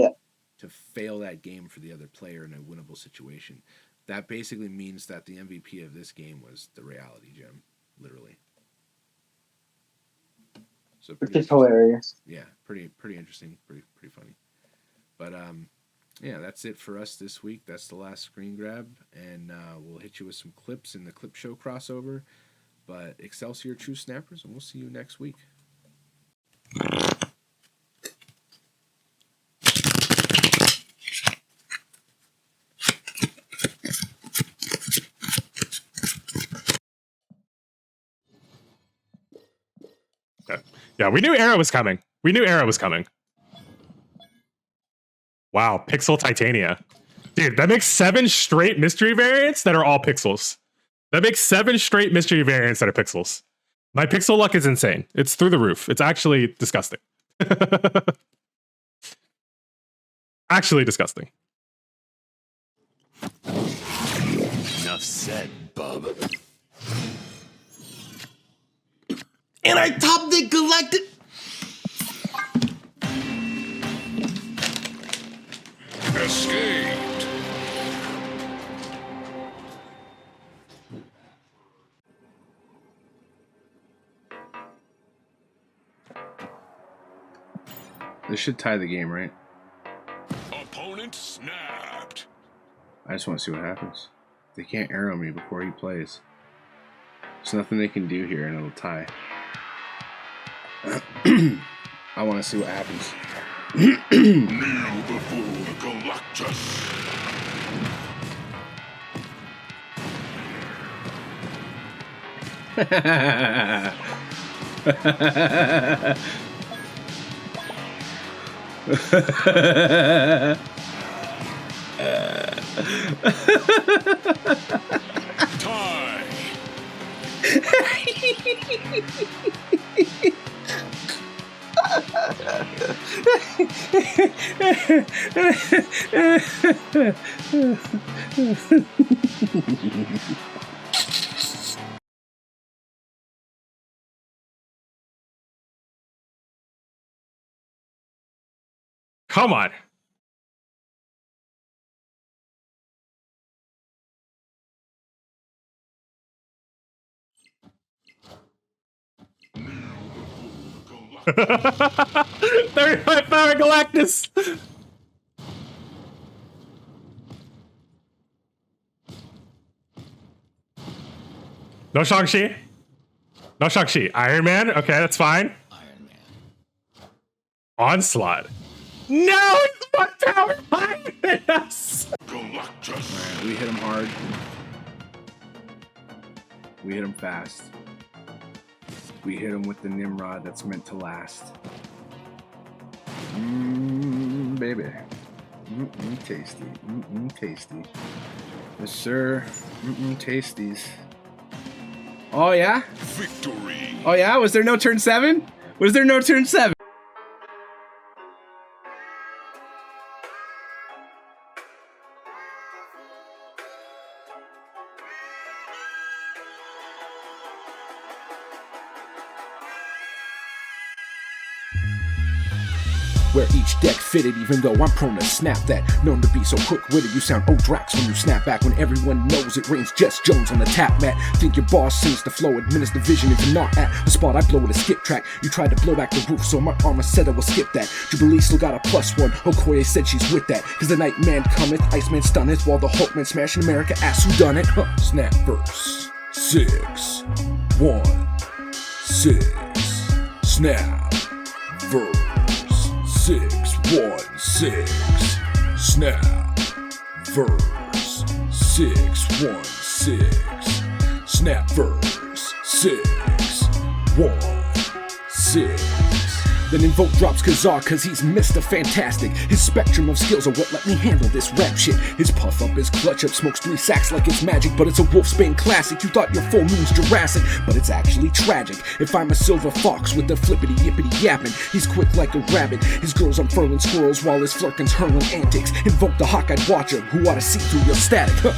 to fail that game for the other player in a winnable situation. That basically means that the MVP of this game was the Reality Gem, literally. So Which is hilarious. Yeah, pretty interesting, pretty funny. But yeah, that's it for us this week. That's the last screen grab, and we'll hit you with some clips in the Clip Show crossover. But Excelsior, True Snappers, and we'll see you next week. Yeah, we knew Era was coming. Wow, Pixel Titania. Dude, that makes 7 straight mystery variants that are all pixels. That makes 7 straight mystery variants that are pixels. My pixel luck is insane. It's through the roof. It's actually disgusting. Actually disgusting. Enough said, bub. And I top the galactic. Escaped. This should tie the game, right? Opponent snapped. I just want to see what happens. They can't arrow me before he plays. There's nothing they can do here, and it'll tie. I want to see what happens. Kneel before the Galactus. Tie. Come on. $35 Galactus. No Shang-Chi. No Shang-Chi. Iron Man. Okay, that's fine. Iron Man. Onslaught. No, it's one tower behind us. Galactus. Man, we hit him hard. We hit him fast. We hit him with the Nimrod that's meant to last. Baby. Tasty. Tasty. Yes, sir. Tasties. Oh, yeah? Victory. Oh, yeah? Was there no turn 7? Was there no turn 7? Where each deck fitted, even though I'm prone to snap that. Known to be so quick-witted, you sound Drax when you snap back. When everyone knows it rains Jess Jones on the tap mat. Think your boss sings the flow, administer vision if you're not at the spot I blow with a skip track. You tried to blow back the roof, so my armor said I will skip that. Jubilee still got a +1, Okoye said she's with that. Cause the Nightman cometh, Iceman stunneth, while the Hulkman smashing America ass who done it. Snapverse 616. Snapverse 616. Snapverse 616. Snapverse 616. Then Invoke drops Kazar cause he's Mr. Fantastic. His spectrum of skills are what let me handle this rap shit. His puff up, his clutch up, smokes 3 sacks like it's magic. But it's a Wolfsbane classic. You thought your full moon's Jurassic, but it's actually tragic. If I'm a silver fox with the flippity yippity yapping, he's quick like a rabbit. His girls unfurling squirrels while his flirkins hurling antics. Invoke the hawk-eyed watcher who ought to see through your static.